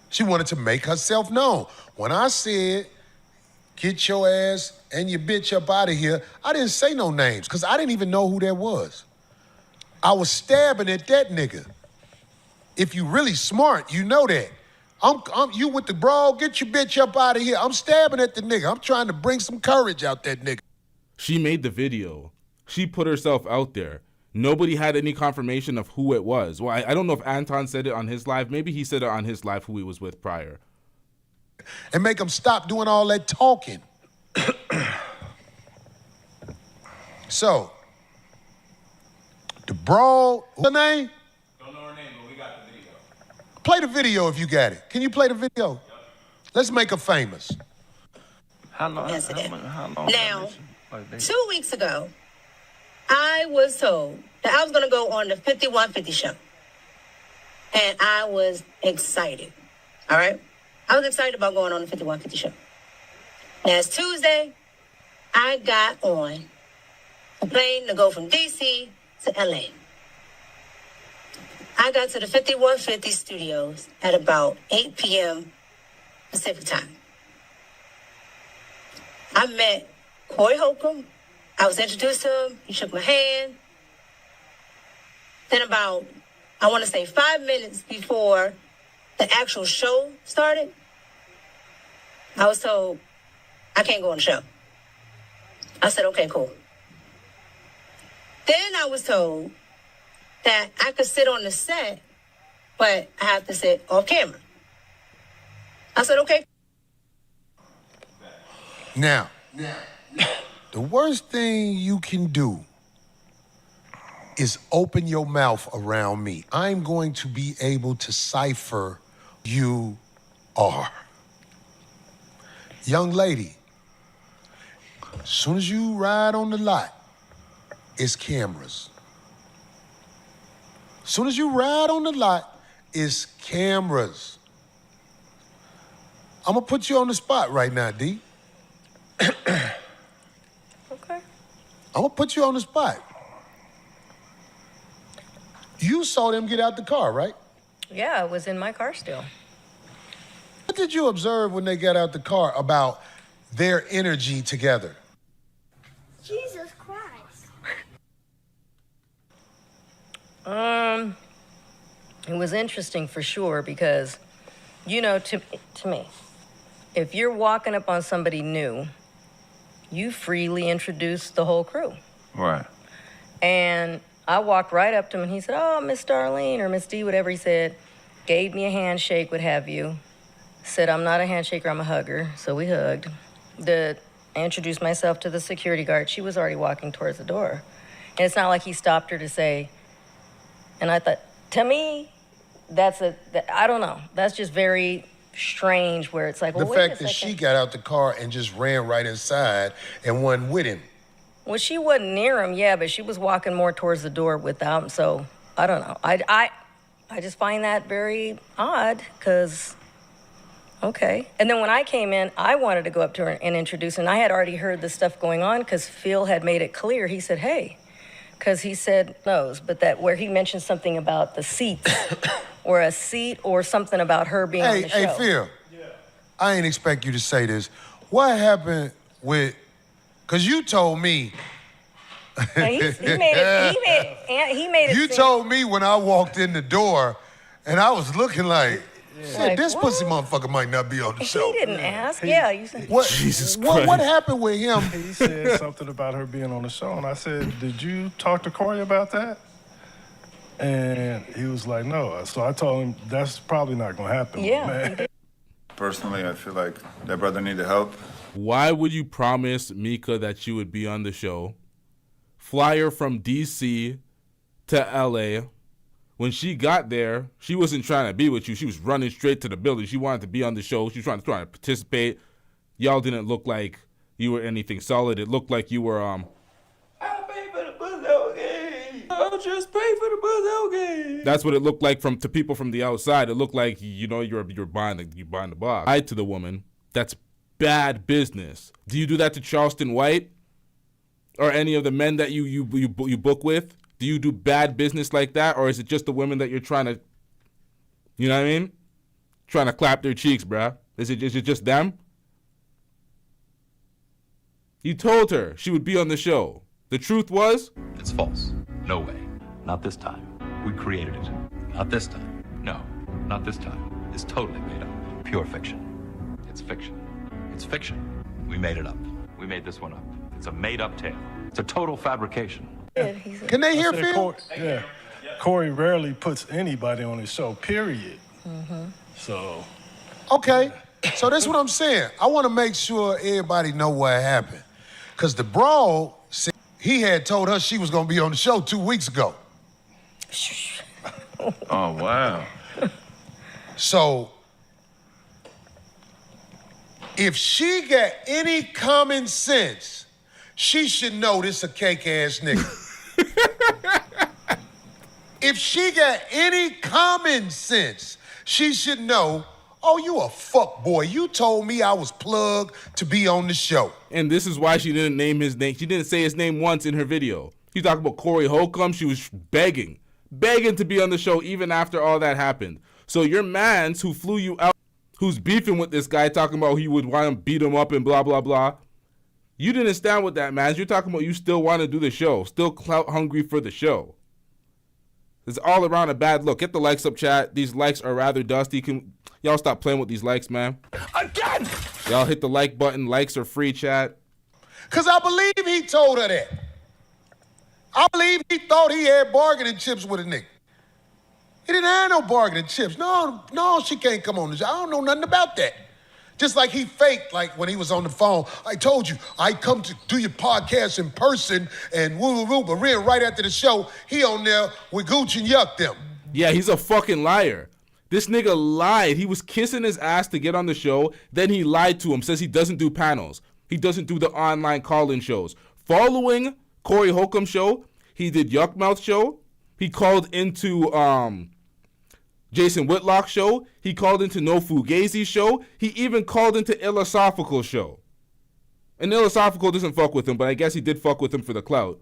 She wanted to make herself known. When I said, get your ass and your bitch up out of here, I didn't say no names, because I didn't even know who that was. I was stabbing at that nigga. If you really smart, you know that. You with the broad, get your bitch up out of here. I'm stabbing at the nigga. I'm trying to bring some courage out that nigga. She made the video. She put herself out there. Nobody had any confirmation of who it was. Well, I don't know if Anton said it on his live. Maybe he said it on his live who he was with prior. And make him stop doing all that talking. So, the broad, what's her name? Don't know her name, but we got the video. Play the video if you got it. Can you play the video? Yep. Let's make her famous. How long? Now, 2 weeks ago, I was told that I was going to go on the 5150 show. And I was excited. All right? I was excited about going on the 5150 show. Now, it's Tuesday. I got on a plane to go from D.C. to L.A. I got to the 5150 studios at about 8 p.m. Pacific time. I met Corey Holcomb. I was introduced to him. He shook my hand. Then about, I want to say 5 minutes before the actual show started, I was told, I can't go on the show. I said, okay, cool. Then I was told that I could sit on the set, but I have to sit off camera. I said, okay. Now, the worst thing you can do is open your mouth around me. I'm going to be able to cipher you are. Young lady, as soon as you ride on the lot, it's cameras. As soon as you ride on the lot, it's cameras. I'm gonna put you on the spot right now, D. Okay. I'm gonna put you on the spot. You saw them get out the car, right? Yeah, it was in my car still. What did you observe when they got out the car about their energy together? Jesus Christ. It was interesting for sure because, you know, to me, if you're walking up on somebody new, you freely introduce the whole crew. Right. And I walked right up to him and he said, oh, Miss Darlene or Miss D, whatever he said, gave me a handshake, what have you. Said, I'm not a handshaker, I'm a hugger. So we hugged. I introduced myself to the security guard. She was already walking towards the door. And it's not like he stopped her to say, and I thought, to me, I don't know. That's just very strange where it's like, well, the wait a fact that second. she got out the car and just ran right inside and wasn't with him. Well, she wasn't near him, yeah, but she was walking more towards the door without him. So I don't know. I just find that very odd because, okay. And then when I came in, I wanted to go up to her and introduce her. And I had already heard the stuff going on because Phil had made it clear. He said, hey, because he said knows, but that where he mentioned something about the seats or a seat or something about her being on the show. Hey, Phil, I ain't expect you to say this. What happened with, because you told me. He made it You seem, told me when I walked in the door and I was looking like, shit, Like, this what? pussy motherfucker might not be on the show. He didn't ask. Yeah, you said. What, Jesus what Christ. happened with him? He said something about her being on the show, and I said, did you talk to Corey about that? And he was like, no. So I told him, that's probably not going to happen. Yeah, man. he did. Personally, I feel like that brother needed help. Why would you promise Mika that you would be on the show, fly her from DC to LA? When she got there, she wasn't trying to be with you. She was running straight to the building. She wanted to be on the show. She was trying to participate. Y'all didn't look like you were anything solid. It looked like you were I pay for the Brazil game. I'll just pay for the Brazil game. That's what it looked like to people from the outside. It looked like, you know, you're buying the box. Lied to the woman. That's bad business. Do you do that to Charleston White or any of the men that you book with? Do you do bad business like that, or is it just the women that you're trying to, you know what I mean? Trying to clap their cheeks, bruh? Is it just them? You told her she would be on the show. The truth was? It's false. No way. Not this time. We created it. Not this time. No, not this time. It's totally made up. Pure fiction. It's fiction. It's fiction. We made it up. We made this one up. It's a made-up tale. It's a total fabrication. Can they hear Phil? Yeah. Corey rarely puts anybody on his show, period. So. Okay, so that's what I'm saying. I want to make sure everybody know what happened. Because the broad said he had told her she was going to be on the show 2 weeks ago. Oh, wow. So, if she got any common sense, she should know this a cake-ass nigga. If she got any common sense, she should know, oh, you a fuck boy. You told me I was plugged to be on the show. And this is why she didn't name his name. She didn't say his name once in her video. She's talking about Corey Holcomb. She was begging to be on the show even after all that happened. So your mans who flew you out, who's beefing with this guy, talking about he would want to beat him up and blah, blah, blah. You didn't stand with that, man. You're talking about you still want to do the show, still clout hungry for the show. It's all around a bad look. Get the likes up, chat. These likes are rather dusty. Y'all stop playing with these likes, man. Again! Y'all hit the like button. Likes are free, chat. Because I believe he told her that. I believe he thought he had bargaining chips with a nigga. He didn't have no bargaining chips. No, she can't come on the show. I don't know nothing about that. Just like he faked, like when he was on the phone, I told you, I come to do your podcast in person and woo, but then right after the show, he on there with Gooch and Yuck them. Yeah, he's a fucking liar. This nigga lied. He was kissing his ass to get on the show. Then he lied to him, says he doesn't do panels. He doesn't do the online call-in shows. Following Corey Holcomb show, he did Yuck Mouth show. He called into Jason Whitlock show. He called into No Fugazi show. He even called into Illosophical show. And Illosophical doesn't fuck with him, but I guess he did fuck with him for the clout.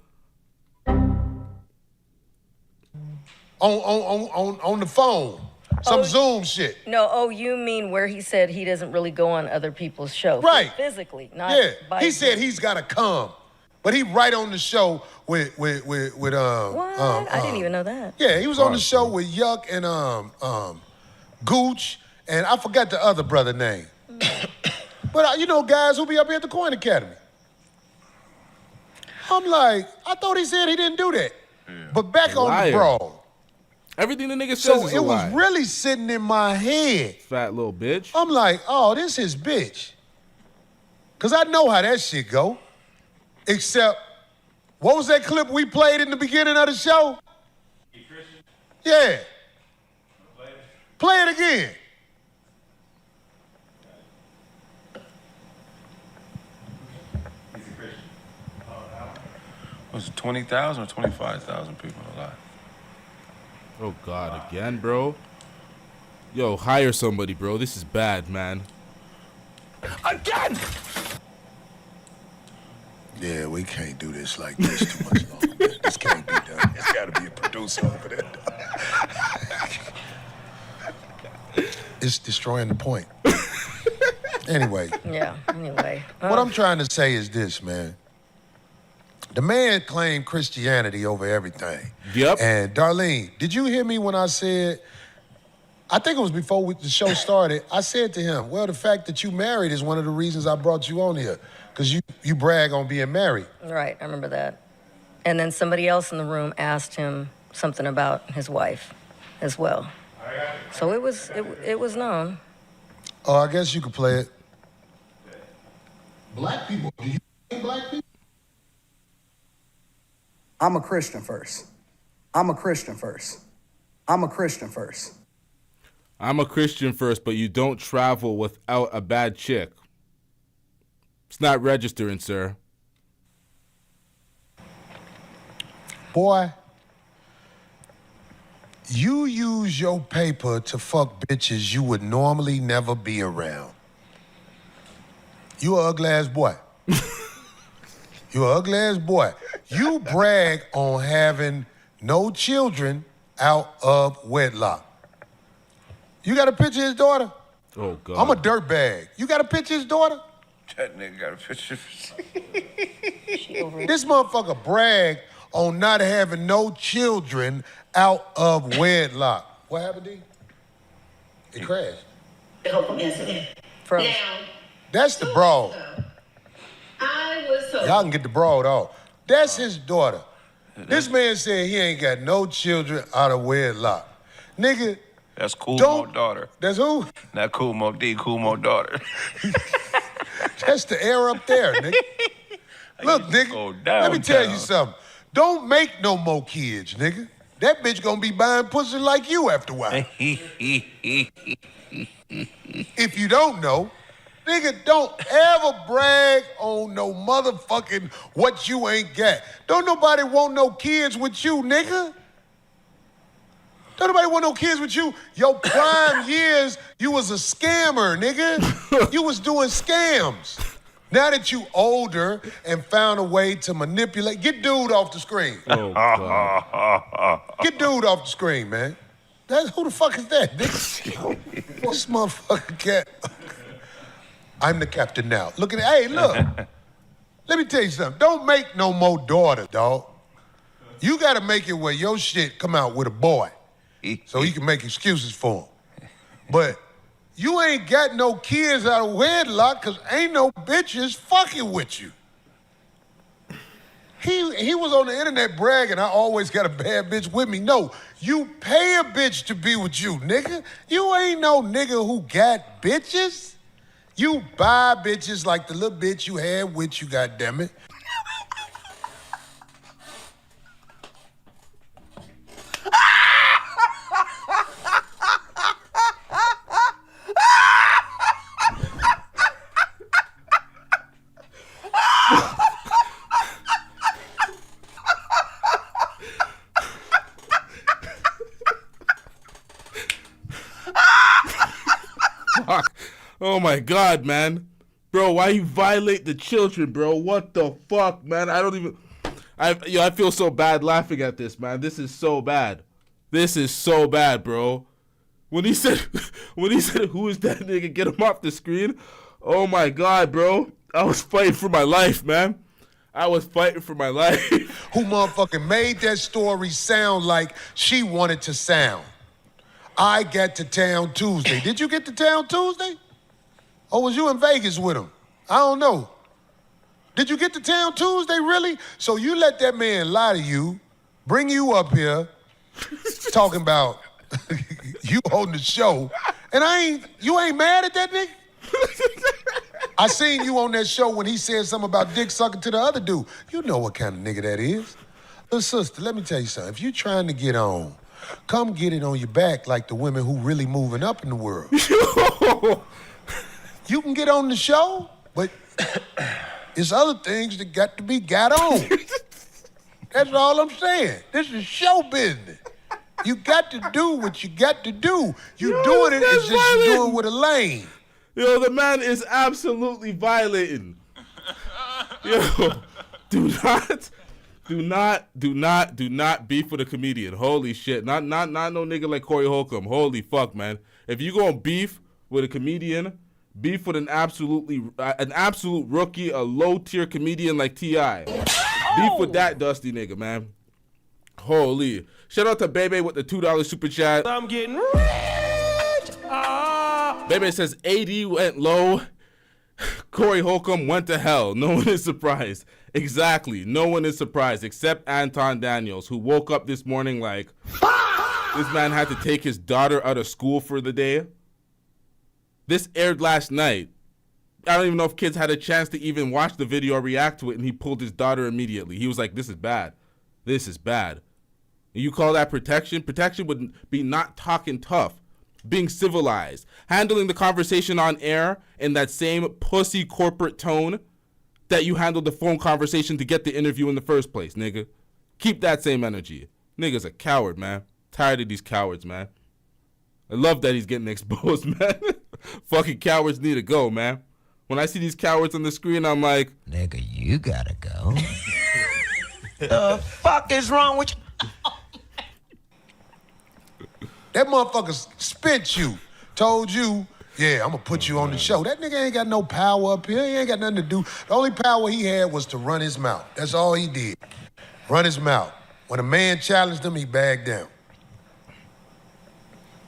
On the phone. Some Zoom shit. No, you mean where he said he doesn't really go on other people's shows. Right. Physically, not Yeah, he said he's got to come. But he right on the show with What? I didn't even know that. Yeah, he was on the show with Yuck and Gooch, and I forgot the other brother name. But you know, guys who be up here at the Coin Academy. I'm like, I thought he said he didn't do that. But back on the brawl. Everything the nigga says So is it a was lie. really sitting in my head. Fat little bitch. I'm like, oh, this is bitch. Because I know how that shit go. Except, what was that clip we played in the beginning of the show? Yeah. Play it again. Was it 20,000 or 25,000 people alive? Oh, God, again, bro? Yo, hire somebody, bro. This is bad, man. Again! Yeah, we can't do this like this too much longer. Man. This can't be done. It's got to be a producer over there. It's destroying the point. Anyway. Yeah, anyway. What I'm trying to say is this, man. The man claimed Christianity over everything. Yep. And Darlene, did you hear me when I said, I think it was before the show started, I said to him, well, the fact that you married is one of the reasons I brought you on here. Because you brag on being married. Right, I remember that. And then somebody else in the room asked him something about his wife as well. So it was known. Oh, I guess you could play it. Black people, do you hate black people? I'm a Christian first. I'm a Christian first. I'm a Christian first. I'm a Christian first, but you don't travel without a bad chick. It's not registering, sir. Boy, you use your paper to fuck bitches you would normally never be around. You an ugly ass boy. You an ugly ass boy. You brag on having no children out of wedlock. You got a picture of his daughter? Oh, God. I'm a dirtbag. You got a picture of his daughter? That nigga got a picture. This motherfucker brag on not having no children out of wedlock. What happened, D? It crashed. The Holcomb incident. Froze. That's the broad. I was told. Y'all can get the broad off. That's his daughter. This man said he ain't got no children out of wedlock. Nigga. That's Cool Mo daughter. That's who? Not Cool Mo D, Cool Mo daughter. That's the air up there, nigga. Look, nigga, let me tell you something. Don't make no more kids, nigga. That bitch gonna be buying pussy like you after a while. If you don't know, nigga, don't ever brag on no motherfucking what you ain't got. Don't nobody want no kids with you, nigga. Don't nobody want no kids with you. Your prime years, you was a scammer, nigga. You was doing scams. Now that you older and found a way to manipulate, get dude off the screen. Oh, God. Get dude off the screen, man. Who the fuck is that, nigga? This motherfucker cat. I'm the captain now. Look at it. Hey, look. Let me tell you something. Don't make no more daughters, dog. You got to make it where your shit come out with a boy so he can make excuses for him. But you ain't got no kids out of wedlock because ain't no bitches fucking with you. He was on the internet bragging, I always got a bad bitch with me. No, you pay a bitch to be with you, nigga. You ain't no nigga who got bitches. You buy bitches like the little bitch you had with you, goddammit. Oh my God, man. Bro, why you violate the children, bro? What the fuck, man? I feel so bad laughing at this, man. This is so bad. This is so bad, bro. When he said, who is that nigga? Get him off the screen. Oh my God, bro. I was fighting for my life, man. I was fighting for my life. Who motherfucking made that story sound like she wanted to sound. I got to town Tuesday. Did you get to town Tuesday? Or was you in Vegas with him? I don't know. Did you get to town Tuesday, really? So you let that man lie to you, bring you up here, talking about you holding the show, and you ain't mad at that nigga? I seen you on that show when he said something about dick sucking to the other dude. You know what kind of nigga that is. Little sister, let me tell you something. If you trying to get on, come get it on your back like the women who really moving up in the world. You can get on the show, but it's other things that got to be got on. That's all I'm saying. This is show business. You got to do what you got to do. You doing it, it's just you doing with a lane. Yo, the man is absolutely violating. Yo, do not beef with a comedian. Holy shit. Not no nigga like Corey Holcomb. Holy fuck, man. If you gonna beef with a comedian, beef with an absolute rookie, a low tier comedian like T.I. Beef with that dusty nigga, man. Holy. Shout out to Bebe with the $2 super chat. I'm getting rich. Bebe says AD went low. Corey Holcomb went to hell. No one is surprised. Exactly. No one is surprised except Anton Daniels, who woke up this morning like this man had to take his daughter out of school for the day. This aired last night. I don't even know if kids had a chance to even watch the video or react to it, and he pulled his daughter immediately. He was like, this is bad. This is bad. And you call that protection? Protection would be not talking tough, being civilized, handling the conversation on air in that same pussy corporate tone that you handled the phone conversation to get the interview in the first place, nigga. Keep that same energy. Nigga's a coward, man. Tired of these cowards, man. I love that he's getting exposed, man. Fucking cowards need to go, man. When I see these cowards on the screen, I'm like, nigga, you gotta go. The fuck is wrong with you? That motherfucker spent you, told you, yeah, I'm gonna put you on the show. That nigga ain't got no power up here. He ain't got nothing to do. The only power he had was to run his mouth. That's all he did. Run his mouth. When a man challenged him, he bagged down.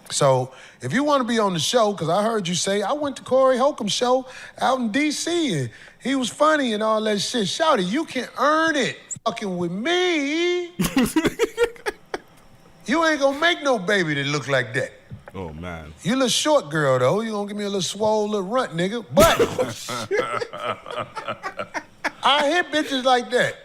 So if you want to be on the show, because I heard you say, I went to Corey Holcomb's show out in D.C. and he was funny and all that shit. Shouty, you can earn it fucking with me. You ain't gonna make no baby that look like that. oh, man. You a little short girl, though. You gonna give me a little swole little runt, nigga. But I hit bitches like that.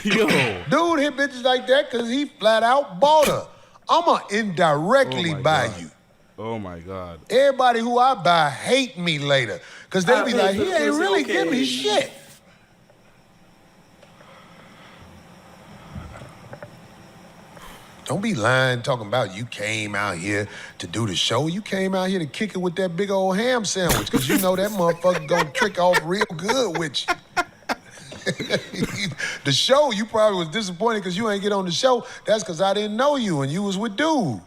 Yo. Dude hit bitches like that because he flat out bought her. I'ma indirectly buy you. Oh, my God. Everybody who I buy hate me later because they be like, he ain't really give me shit. Don't be lying, talking about you came out here to do the show. You came out here to kick it with that big old ham sandwich because you know that motherfucker gonna trick off real good with you. The show, you probably was disappointed because you ain't get on the show. That's because I didn't know you and you was with dude.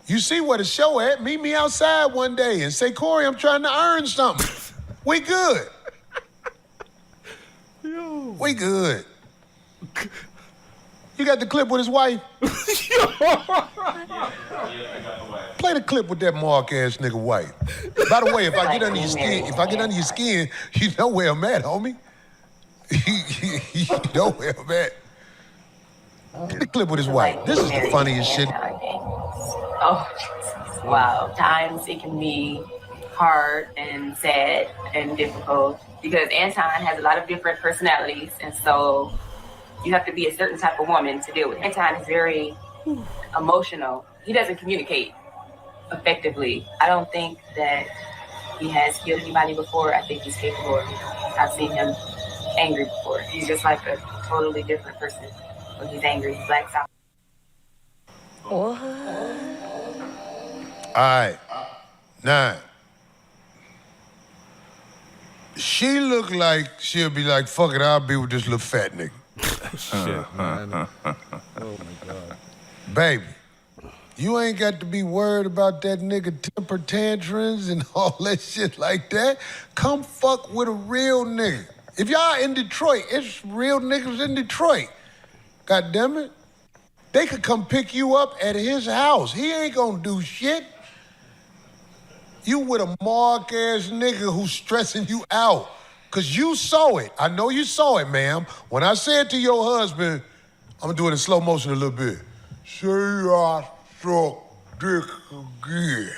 You see where the show at? Meet me outside one day and say, Corey, I'm trying to earn something. We good. Yo. We good. You got the clip with his wife? Play the clip with that mark ass nigga wife. By the way, if I get under your skin, you know where I'm at, homie. You know where I'm at. Play the clip with his wife. This is the funniest shit. Oh, Jesus. Wow. Times it can be hard and sad and difficult because Anton has a lot of different personalities, and so you have to be a certain type of woman to deal with. Anton is very emotional. He doesn't communicate effectively. I don't think that he has killed anybody before. I think he's capable of it. I've seen him angry before. He's just like a totally different person. When he's angry, he blacks out. All right. 9. She look like she'll be like, fuck it, I'll be with this little fat nigga. Shit, man. Oh my God. Baby, you ain't got to be worried about that nigga temper tantrums and all that shit like that. Come fuck with a real nigga. If y'all in Detroit, it's real niggas in Detroit. God damn it. They could come pick you up at his house. He ain't gonna do shit. You with a mark-ass nigga who's stressing you out. Cause you saw it. I know you saw it, ma'am. When I said to your husband, I'm gonna do it in slow motion a little bit. Say I suck dick again.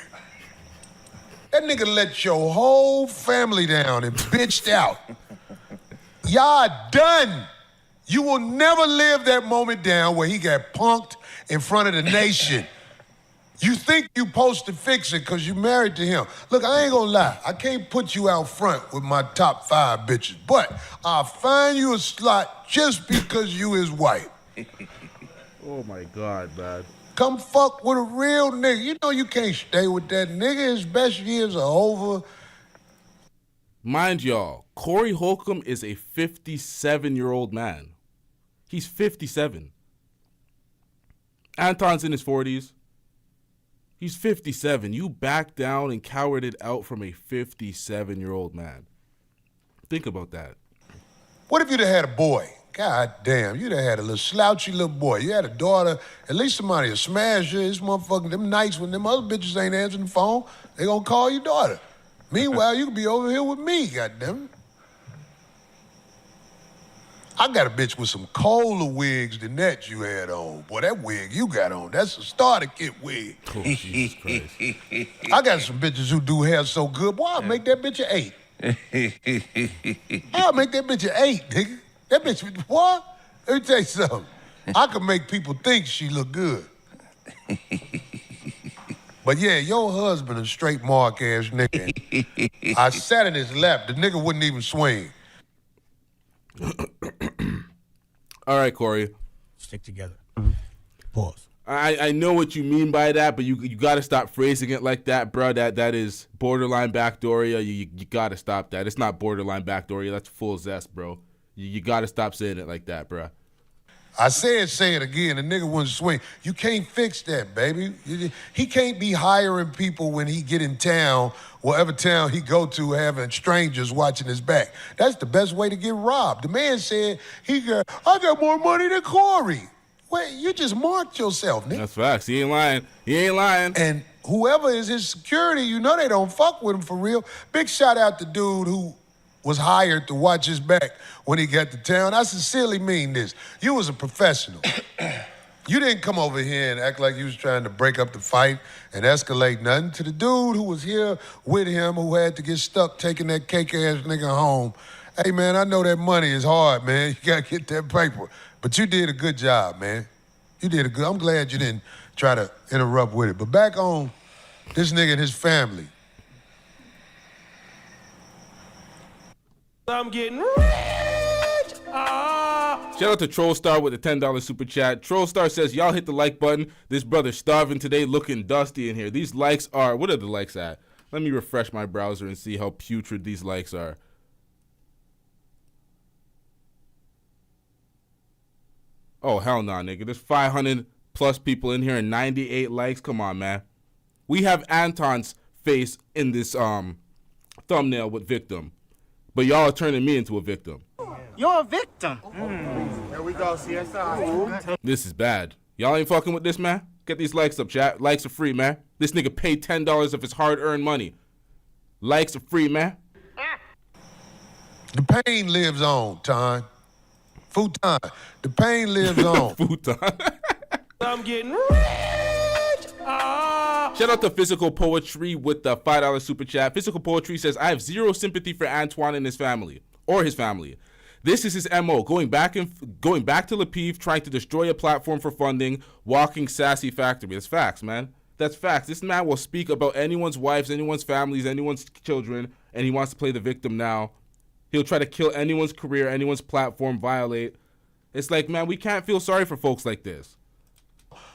That nigga let your whole family down and bitched out. Y'all done. You will never live that moment down where he got punked in front of the nation. You think you supposed to fix it because you married to him. Look, I ain't gonna lie. I can't put you out front with my top 5 bitches, but I'll find you a slot just because you his wife. Oh my God, man. Come fuck with a real nigga. You know you can't stay with that nigga. His best years are over. Mind y'all, Corey Holcomb is a 57-year-old man. He's 57. Anton's in his 40s. He's 57. You backed down and cowered out from a 57-year-old man. Think about that. What if you'd have had a boy? God damn, you'd have had a little slouchy little boy. You had a daughter, at least somebody will smash you. This motherfucking, them nights when them other bitches ain't answering the phone, they gonna call your daughter. Meanwhile, you could be over here with me, goddamn it. I got a bitch with some colder wigs than that you had on. Boy, that wig you got on, that's a starter kit wig. Oh, Jesus Christ. I got some bitches who do hair so good, boy, I'll make that bitch an 8. I'll make that bitch an 8, nigga. That bitch, what? Let me tell you something. I can make people think she look good. But yeah, your husband a straight mark-ass nigga. I sat in his lap. The nigga wouldn't even swing. All right, Corey. Stick together. Pause. I know what you mean by that, but you got to stop phrasing it like that, bro. That is borderline backdooria. You got to stop that. It's not borderline backdooria. That's full zest, bro. You got to stop saying it like that, bro. I said say it again. The nigga wouldn't swing. You can't fix that, baby. He can't be hiring people when he get in town, whatever town he go to, having strangers watching his back. That's the best way to get robbed. The man said, I got more money than Corey. Wait, you just marked yourself, nigga. That's facts. He ain't lying. He ain't lying. And whoever is his security, you know they don't fuck with him for real. Big shout out to dude who was hired to watch his back when he got to town. I sincerely mean this. You was a professional. You didn't come over here and act like you was trying to break up the fight and escalate nothing. To the dude who was here with him, who had to get stuck taking that cake-ass nigga home. Hey, man, I know that money is hard, man. You gotta get that paper. But you did a good job, man. You did a good, I'm glad you didn't try to interrupt with it. But back on this nigga and his family. I'm getting rich. Shout out to Trollstar with the $10 super chat. Trollstar says, y'all hit the like button. This brother's starving today, looking dusty in here. These likes are, what are the likes at? Let me refresh my browser and see how putrid these likes are. Oh, hell nah, nigga. There's 500 plus people in here and 98 likes. Come on, man. We have Anton's face in this thumbnail with victim. But y'all are turning me into a victim. You're a victim. There we go, CSI. This is bad. Y'all ain't fucking with this, man? Get these likes up, chat. Likes are free, man. This nigga paid $10 of his hard-earned money. Likes are free, man. The pain lives on, Ton. Futon. The pain lives on. Futon. I'm getting rich. Shout out to Physical Poetry with the $5 super chat. Physical Poetry says, I have zero sympathy for Antoine and his family, or his family. This is his MO, going back to Lapiv, trying to destroy a platform for funding, walking sassy factory. That's facts, man. That's facts. This man will speak about anyone's wives, anyone's families, anyone's children, and he wants to play the victim now. He'll try to kill anyone's career, anyone's platform, violate. It's like, man, we can't feel sorry for folks like this.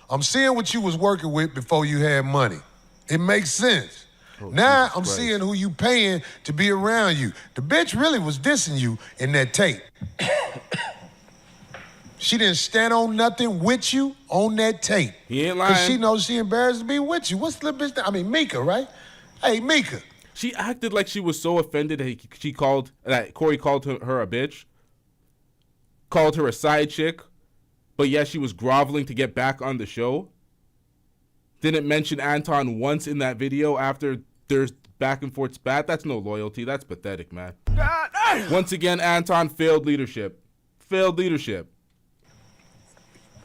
I'm seeing what you was working with before you had money. It makes sense. Now Jesus I'm Christ. seeing who you paying to be around you. The bitch really was dissing you in that tape. She didn't stand on nothing with you on that tape. He ain't lying. Because she knows she embarrassed to be with you. What's the little bitch? I mean, Mika, right? Hey, Mika. She acted like she was so offended that Corey called her a bitch, called her a side chick, but yet she was groveling to get back on the show. Didn't mention Anton once in that video after there's back and forth spat. That's no loyalty. That's pathetic, man. Once again, Anton failed leadership. Failed leadership.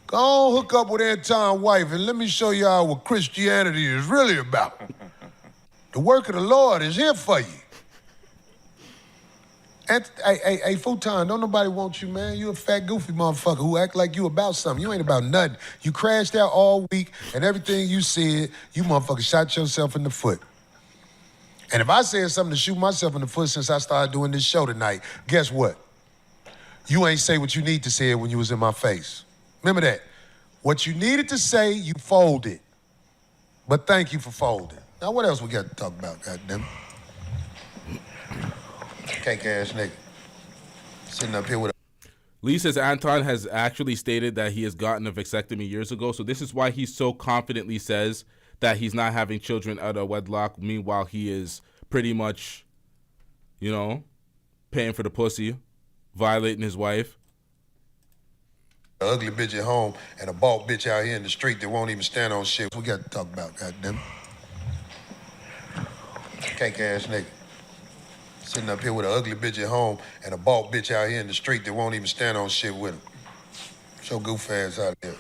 Go on, hook up with Anton's wife and let me show y'all what Christianity is really about. The work of the Lord is here for you. Hey, Futon, don't nobody want you, man. You a fat, goofy motherfucker who act like you about something. You ain't about nothing. You crashed out all week, and everything you said, you motherfucker shot yourself in the foot. And if I said something to shoot myself in the foot since I started doing this show tonight, guess what? You ain't say what you need to say when you was in my face. Remember that. What you needed to say, you folded. But thank you for folding. Now, what else we got to talk about, goddamn? Cake ass nigga. Sitting up here with a... Lee says Anton has actually stated that he has gotten a vasectomy years ago, so this is why he so confidently says that he's not having children out of wedlock. Meanwhile, he is pretty much, you know, paying for the pussy, violating his wife. An ugly bitch at home and a bald bitch out here in the street that won't even stand on shit. We got to talk about, goddamn. Cake ass nigga. Sitting up here with an ugly bitch at home and a bald bitch out here in the street that won't even stand on shit with him. So goof ass out there.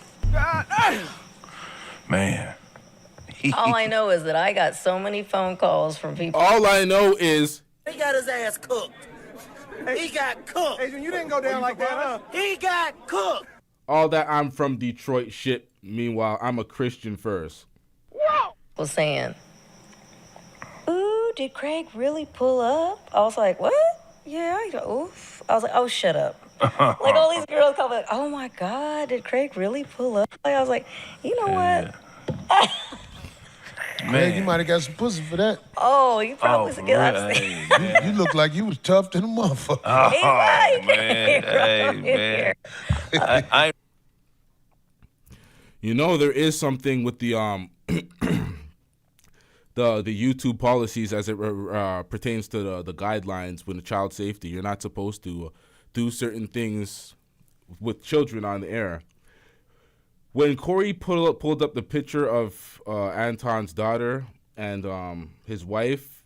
Man. All I know is that I got so many phone calls from people. All I know is... He got his ass cooked. He got cooked. Adrian, you didn't go down like that, huh? He got cooked. All that I'm from Detroit shit. Meanwhile, I'm a Christian first. Was saying, ooh, did Craig really pull up? I was like, what? Yeah, oof. I was like, oh, shut up. Like all these girls come like, oh my God, did Craig really pull up? Like, I was like, you know what? Man, you might have got some pussy for that. Oh, you probably should get upset. You look like you was tough than a motherfucker. Oh, man. Hey, man. I You know, there is something with the the YouTube policies as it pertains to the guidelines when the child safety. You're not supposed to do certain things with children on the air. When Corey pulled up the picture of Anton's daughter and his wife,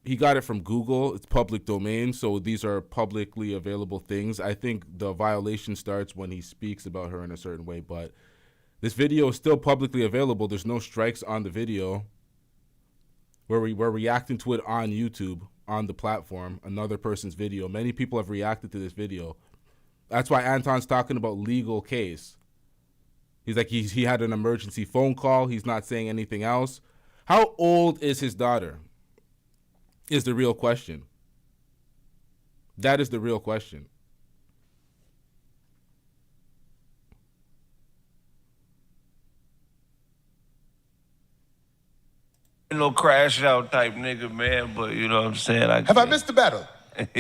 he got it from Google. It's public domain, so these are publicly available things. I think the violation starts when he speaks about her in a certain way, but this video is still publicly available. There's no strikes on the video. We're reacting to it on YouTube, on the platform, another person's video. Many people have reacted to this video. That's why Anton's talking about legal case. He's like, he had an emergency phone call. He's not saying anything else. How old is his daughter? Is the real question. That is the real question. no crash out type nigga, man, but you know what I'm saying? Have I missed the battle? That's what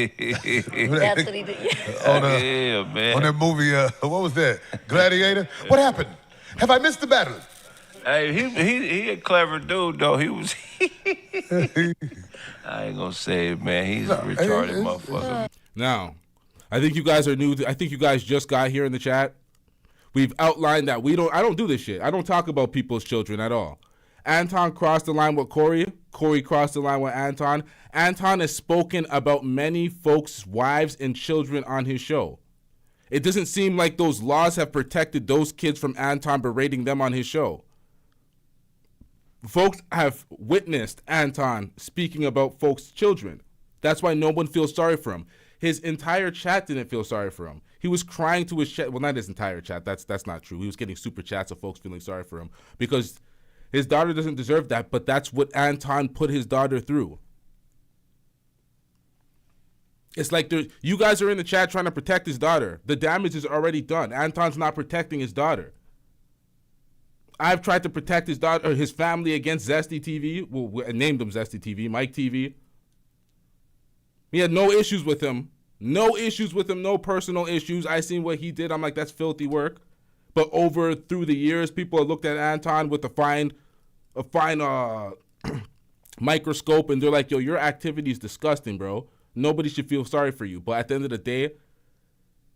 he did. Yeah, man. On that movie, what was that? Gladiator? What happened? Have I missed the battle? Hey, he a clever dude, though. He was... I ain't gonna say it, man. He's a retarded motherfucker. Now, I think you guys are new. I think you guys just got here in the chat. We've outlined that I don't do this shit. I don't talk about people's children at all. Anton crossed the line with Corey. Corey crossed the line with Anton. Anton has spoken about many folks' wives and children on his show. It doesn't seem like those laws have protected those kids from Anton berating them on his show. Folks have witnessed Anton speaking about folks' children. That's why no one feels sorry for him. His entire chat didn't feel sorry for him. He was crying to his chat. Well, not his entire chat. That's not true. He was getting super chats of folks feeling sorry for him because his daughter doesn't deserve that, but that's what Anton put his daughter through. It's like you guys are in the chat trying to protect his daughter. The damage is already done. Anton's not protecting his daughter. I've tried to protect his daughter, his family against Zesty TV. Well, I named him Zesty TV, Mike TV. He had no issues with him. No issues with him, no personal issues. I seen what he did. I'm like, that's filthy work. But through the years, people have looked at Anton with a fine microscope, and they're like, yo, your activity is disgusting, bro. Nobody should feel sorry for you. But at the end of the day,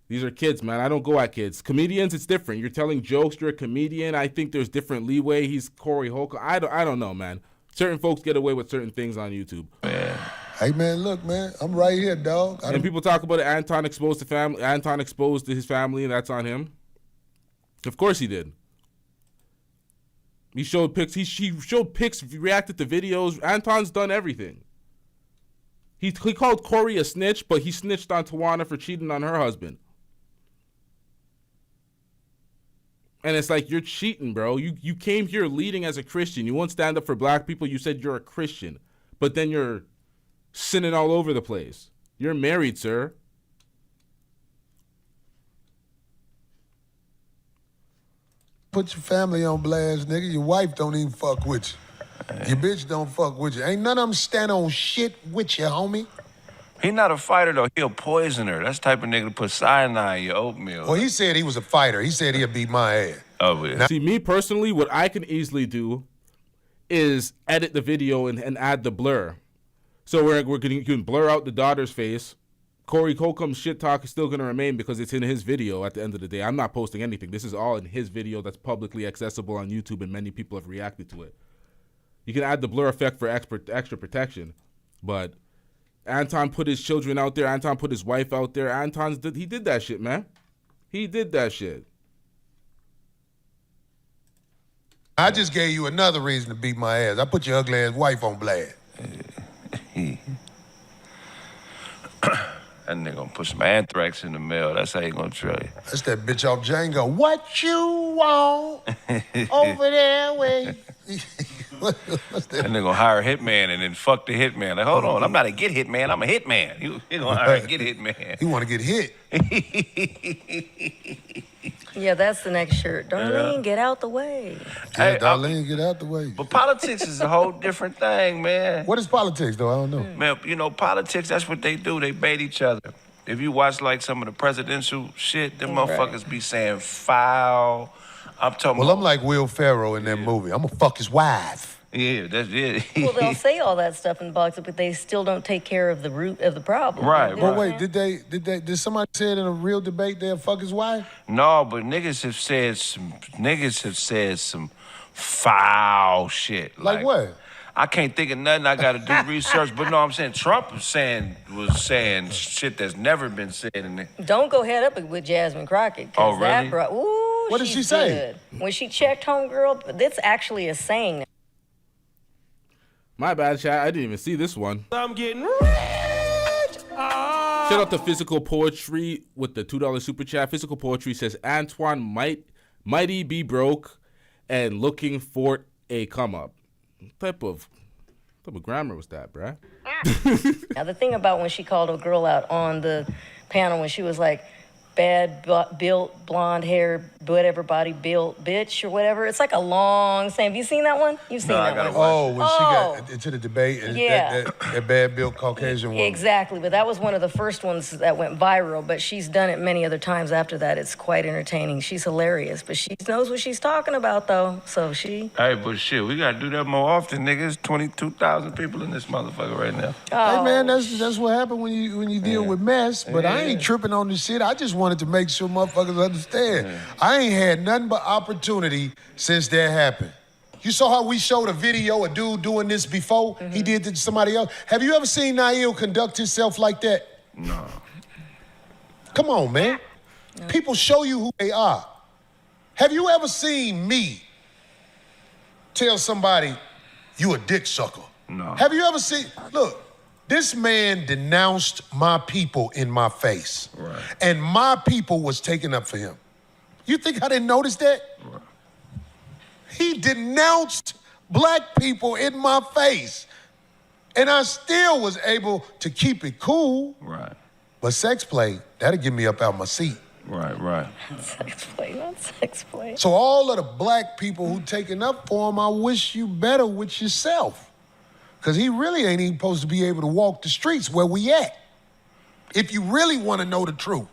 these are kids, man. I don't go at kids. Comedians, it's different. You're telling jokes. You're a comedian. I think there's different leeway. He's Corey Holcomb. I don't know, man. Certain folks get away with certain things on YouTube. Hey, man, look, man. I'm right here, dog. And people talk about it. Anton exposed to his family, and that's on him. Of course he did. He showed pics. He showed pics. He reacted to videos. Anton's done everything. He called Corey a snitch, but he snitched on Tawana for cheating on her husband. And it's like, you're cheating, bro. You came here leading as a Christian. You won't stand up for black people. You said you're a Christian. But then you're sinning all over the place. You're married, sir. Put your family on blast, nigga. Your wife don't even fuck with you. Your bitch don't fuck with you. Ain't none of them stand on shit with you, homie. He not a fighter, though. He a poisoner. That's the type of nigga to put cyanide in your oatmeal. Well, he said he was a fighter. He said he'd beat my ass. Oh, yeah. See, me personally, what I can easily do is edit the video and add the blur. So you can blur out the daughter's face. Corey Holcomb's shit talk is still going to remain because it's in his video at the end of the day. I'm not posting anything. This is all in his video that's publicly accessible on YouTube, and many people have reacted to it. You can add the blur effect for extra protection, but Anton put his children out there. Anton put his wife out there. He did that shit, man. He did that shit. I just gave you another reason to beat my ass. I put your ugly ass wife on blast. That nigga gonna put some anthrax in the mail. That's how he gonna try it. That's that bitch off Django. What you want over there where That nigga gonna hire a hitman and then fuck the hitman. Like, hold on, I'm not a get hitman, I'm a hitman. He gonna hire a get hitman. He wanna get hit. Yeah, that's the next shirt. Darlene, get out the way. Yeah, Darlene, get out the way. But politics is a whole different thing, man. What is politics, though? I don't know. Man, you know, politics, that's what they do. They bait each other. If you watch, like, some of the presidential shit, them motherfuckers be saying foul. I'm talking I'm like Will Ferrell in that movie. I'm gonna fuck his wife. Yeah, that's it. Well, they'll say all that stuff in the box, but they still don't take care of the root of the problem. Right, But wait, did somebody say it in a real debate they'll fuck his wife? No, but niggas have said some foul shit. Like what? I can't think of nothing. I got to do research. But no, I'm saying Trump was saying shit that's never been said in there. Don't go head up with Jasmine Crockett. Oh, really? What did she say? Good. When she checked homegirl, that's actually a saying. My bad, chat. I didn't even see this one. I'm getting rich. Shout out to Physical Poetry with the $2 super chat. Physical Poetry says Antoine mighty be broke and looking for a come up. What type of grammar was that, bruh? Now the thing about when she called a girl out on the panel when she was like, bad built, blonde hair, whatever body built bitch or whatever. It's like a long saying. Have you seen that one? You've seen that one. Oh, when she got into the debate, and Yeah. that bad built Caucasian woman. Exactly, but that was one of the first ones that went viral, but she's done it many other times after that. It's quite entertaining. She's hilarious, but she knows what she's talking about, though, so she... Hey, but shit, we gotta do that more often, nigga. It's 22,000 people in this motherfucker right now. Hey man, that's what happened when you deal with mess. But I ain't tripping on this shit. I just wanted to make sure motherfuckers understand. I ain't had nothing but opportunity since that happened. You saw how we showed a video of dude doing this before he did it to somebody else. Have you ever seen Nail conduct himself like that? No. Come on, man. People show you who they are. Have you ever seen me tell somebody you a dick sucker? No. Have you ever seen, look, this man denounced my people in my face. Right. And my people was taking up for him. You think I didn't notice that? Right. He denounced black people in my face. And I still was able to keep it cool. Right. But sex play, that'll get me up out my seat. Right. Sex play, not sex play. So all of the black people who taking up for him, I wish you better with yourself. Because he really ain't even supposed to be able to walk the streets where we at. If you really want to know the truth.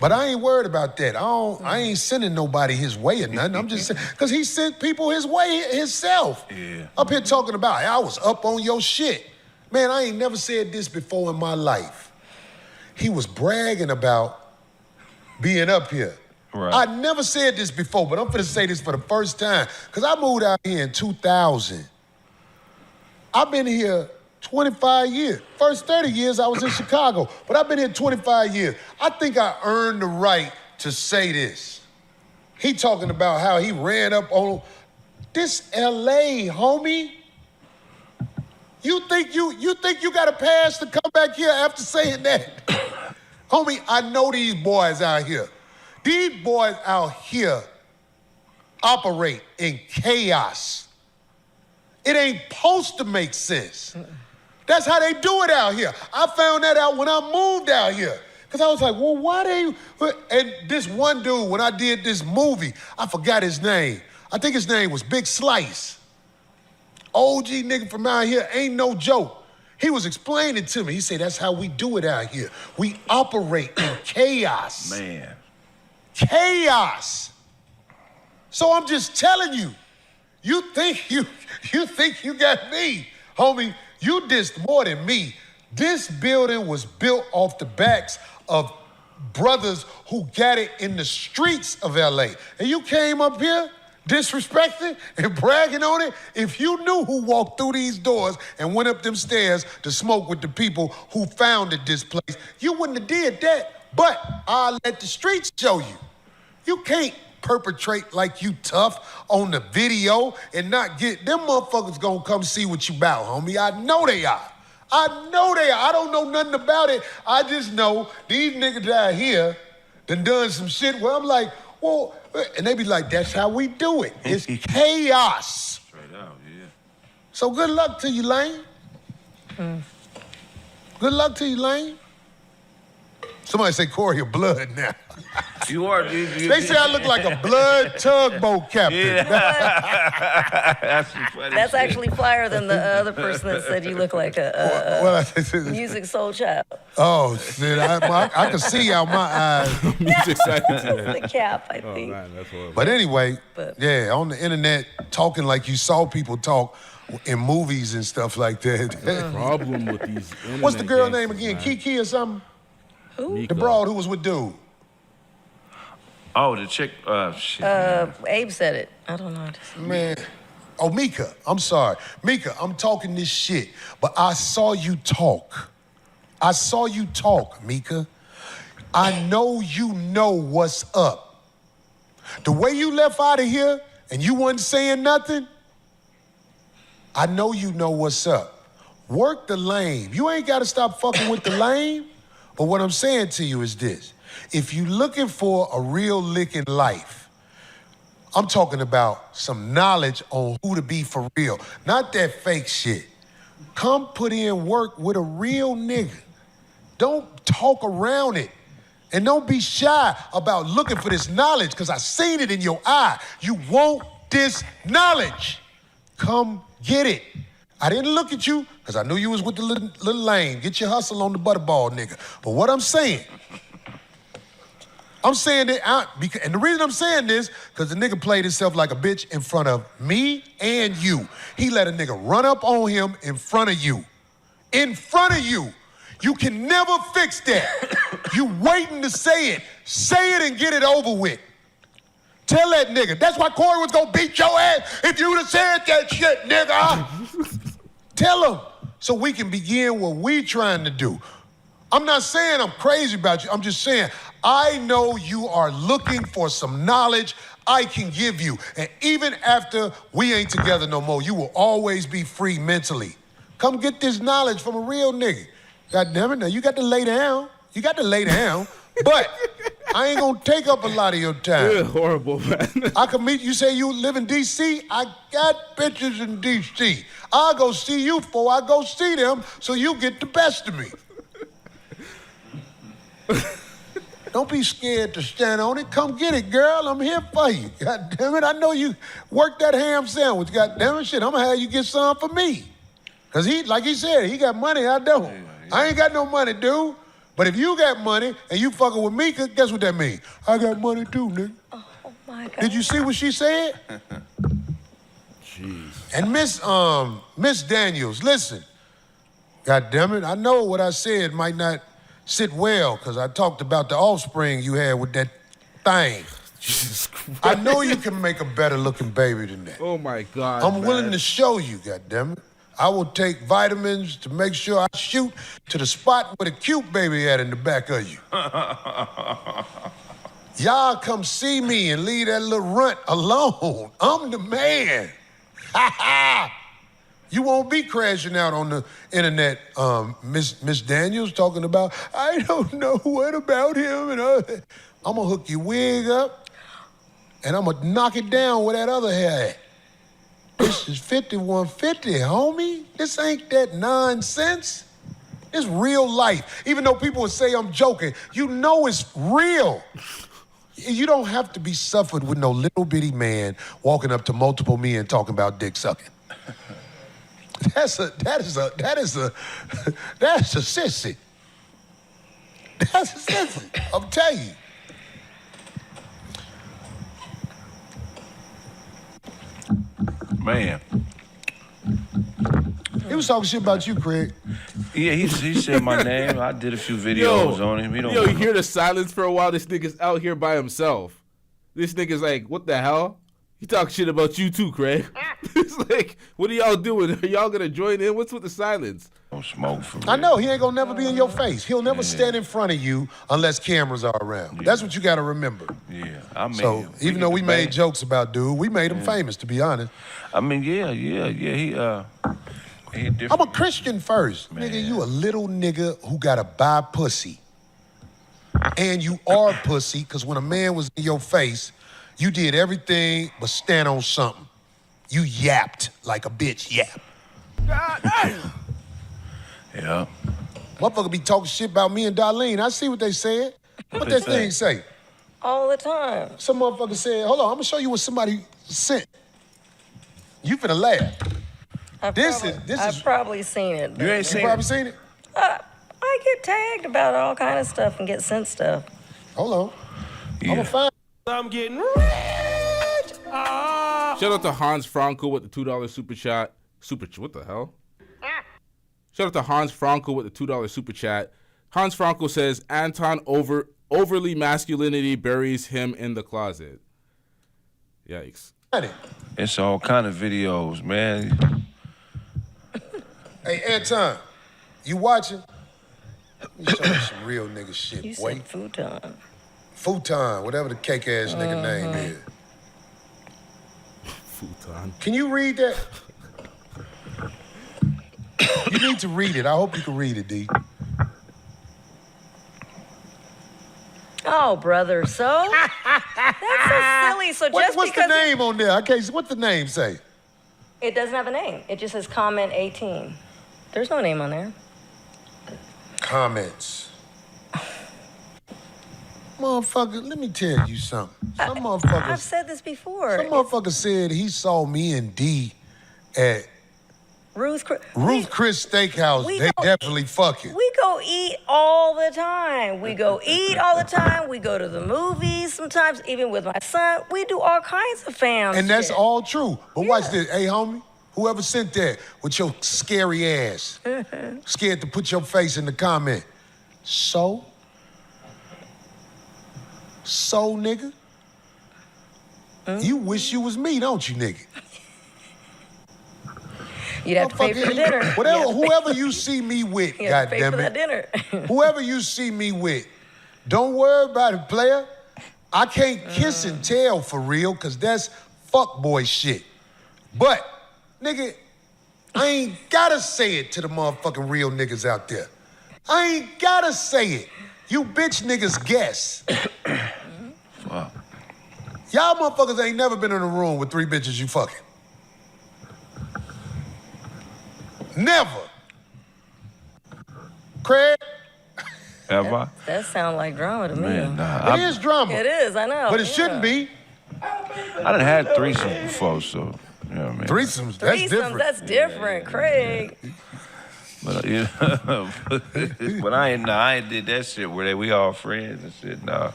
But I ain't worried about that. I ain't sending nobody his way or nothing. I'm just saying, because he sent people his way himself. Yeah. Up here talking about, I was up on your shit. Man, I ain't never said this before in my life. He was bragging about being up here. Right. I never said this before, but I'm finna say this for the first time. Because I moved out here in 2000. I've been here 25 years. First 30 years I was in Chicago, but I've been here 25 years. I think I earned the right to say this. He talking about how he ran up on this LA, homie. You think you got a pass to come back here after saying that? Homie, I know these boys out here. These boys out here operate in chaos. It ain't supposed to make sense. That's how they do it out here. I found that out when I moved out here. Because I was like, well, why they... And this one dude, when I did this movie, I forgot his name. I think his name was Big Slice. OG nigga from out here, ain't no joke. He was explaining to me. He said, that's how we do it out here. We operate in chaos. Man. Chaos. So I'm just telling you, you think you got me, homie. You dissed more than me. This building was built off the backs of brothers who got it in the streets of LA. And you came up here disrespecting and bragging on it. If you knew who walked through these doors and went up them stairs to smoke with the people who founded this place, you wouldn't have did that. But I'll let the streets show you. You can't perpetrate like you tough on the video and not get... Them motherfuckers gonna come see what you about, homie. I know they are. I know they are. I don't know nothing about it. I just know these niggas out here done some shit where I'm like, well... And they be like, that's how we do it. It's chaos. Straight out, yeah. So good luck to you, Lane. Good luck to you, Lane. Somebody say Corey a blood now. You are, dude. They say I look like a blood tugboat captain. Yeah. That's actually flyer than the other person that said you look like a music soul child. Oh, shit. I can see out my eyes. Music the cap, I think. Man, that's horrible. But anyway, yeah, on the internet, talking like you saw people talk in movies and stuff like that. That's the problem with these internet What's the girl name gangsters, again? man. Kiki or something? Who? The broad who was with dude. Oh, the chick, shit. Abe said it. I don't know. Man. Oh, Mika. I'm sorry. Mika, I'm talking this shit, but I saw you talk. I saw you talk, Mika. I know you know what's up. The way you left out of here and you wasn't saying nothing, I know you know what's up. Work the lame. You ain't got to stop fucking with the lame. But what I'm saying to you is this. If you looking for a real lick in life, I'm talking about some knowledge on who to be for real. Not that fake shit. Come put in work with a real nigga. Don't talk around it And don't be shy about looking for this knowledge, because I seen it in your eye. You want this knowledge. Come get it. I didn't look at you because I knew you was with the little lame. Get your hustle on the butterball, nigga. But what I'm saying that, and the reason I'm saying this, because the nigga played himself like a bitch in front of me and you. He let a nigga run up on him in front of you. In front of you. You can never fix that. You waiting to say it. Say it and get it over with. Tell that nigga. That's why Corey was gonna beat your ass if you would have said that shit, nigga. Tell him so we can begin what we trying to do. I'm not saying I'm crazy about you. I'm just saying I know you are looking for some knowledge I can give you. And even after we ain't together no more, you will always be free mentally. Come get this knowledge from a real nigga. God damn it, now you got to lay down. You got to lay down. But I ain't gonna take up a lot of your time. You're horrible, man. I can meet you. Say you live in D.C. I got bitches in D.C. I'll go see you before I go see them, so you get the best of me. Don't be scared to stand on it. Come get it, girl. I'm here for you. God damn it, I know you work that ham sandwich. God damn it, shit. I'm gonna have you get some for me. Cause he, like he said, he got money. I don't. I ain't got no money, dude. But if you got money and you fucking with me, guess what that means? I got money too, nigga. Oh my God. Did you see what she said? Jeez. And Miss Daniels, listen. God damn it, I know what I said might not sit well, because I talked about the offspring you had with that thing. Jesus Christ. I know you can make a better looking baby than that. Oh my God. I'm willing to show you, God damn it. I will take vitamins to make sure I shoot to the spot where the cute baby at in the back of you. Y'all come see me and leave that little runt alone. I'm the man. You won't be crashing out on the internet, Miss Daniels, talking about, I don't know what about him. And I'm gonna hook your wig up and I'm gonna knock it down where that other hair at. This is 5150, homie. This ain't that nonsense. It's real life. Even though people would say I'm joking, you know it's real. You don't have to be suffered with no little bitty man walking up to multiple men talking about dick sucking. That's a sissy. That's a sissy. I'm telling you. Man. He was talking shit about you, Craig. Yeah, he said my name. I did a few videos on him. You hear the silence for a while. This nigga's out here by himself. This nigga's like, what the hell? He talk shit about you too, Craig. It's like, what are y'all doing? Are y'all gonna join in? What's with the silence? Don't smoke for real. I know, he ain't gonna never be in your face. He'll never stand in front of you unless cameras are around. That's what you gotta remember. Yeah, I mean. So even though we made jokes about dude, we made him famous, to be honest. I mean, yeah. He different. I'm a Christian first. Man. Nigga, you a little nigga who gotta buy pussy. And you are pussy, because when a man was in your face, you did everything but stand on something. You yapped like a bitch yap. God damn. Yeah. Motherfucker be talking shit about me and Darlene. I see what they said. What that thing say? All the time. Some motherfucker said, hold on, I'm gonna show you what somebody sent. You finna laugh. I've probably seen it. You ain't seen it? You probably seen it? I get tagged about all kind of stuff and get sent stuff. Hold on. I'm gonna find. I'm getting rich. Shout out to Hans Franco with the $2 super chat. What the hell? Shout out to Hans Franco with the $2 super chat. Hans Franco says, Anton overly masculinity buries him in the closet. Yikes. It's all kind of videos, man. Hey, Anton, you watching? Let me show you some real nigga shit, You boy. said futon. Futon, whatever the cake-ass nigga name is. Futon. Can you read that? You need to read it. I hope you can read it, D. Oh, brother, so? That's so silly. So just What's because the name on there? Okay, so what's the name say? it doesn't have a name. It just says comment 18. There's no name on there. Comments. Motherfucker, let me tell you something. Some motherfuckers. I've said this before. Some motherfucker said he saw me and D at Ruth Chris Steakhouse. They definitely fucking. We go eat all the time. We go eat all the time. We go to the movies sometimes, even with my son. We do all kinds of fam And that's shit. all true. But watch this. Hey, homie, whoever sent that with your scary ass, scared to put your face in the comment. So, nigga, you wish you was me, don't you, nigga? You'd have to pay for the dinner. Whoever you see me with, you have to pay for that goddammit. dinner. Whoever you see me with, don't worry about it, player. I can't kiss and tell for real, because that's fuckboy shit. But, nigga, I ain't gotta say it to the motherfucking real niggas out there. I ain't gotta say it. You bitch niggas guess. Wow. Y'all motherfuckers ain't never been in a room with 3 bitches you fucking. Never. Craig? Have I? That sounds like drama to me. Man, nah, It is drama. It is, I know. But it shouldn't be. I done had threesomes before, so, you know what I mean? Threesomes, that's different. That's different, Craig. But, you know, but I ain't did that shit where we all friends and shit, nah.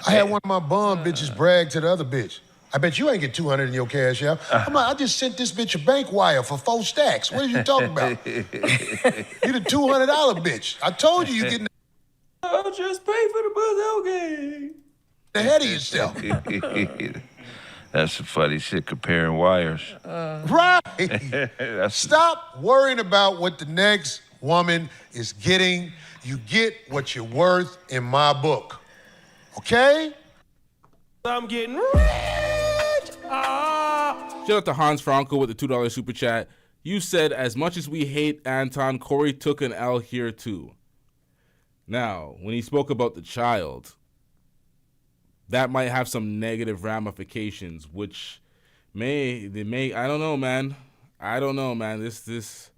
I had one of my bum bitches brag to the other bitch. I bet you ain't get 200 in your cash app. I'm like, I just sent this bitch a bank wire for 4 stacks. What are you talking about? You the $200 bitch. I told you getting I'll just pay for the Buzz game. ahead of yourself. That's some funny shit, comparing wires. Right. Stop worrying about what the next woman is getting. You get what you're worth in my book. Okay? I'm getting rich. Shout out to Hans Franco with the $2 super chat. You said, as much as we hate Anton, Corey took an L here too. Now, when he spoke about the child, that might have some negative ramifications, which may, I don't know, man. This,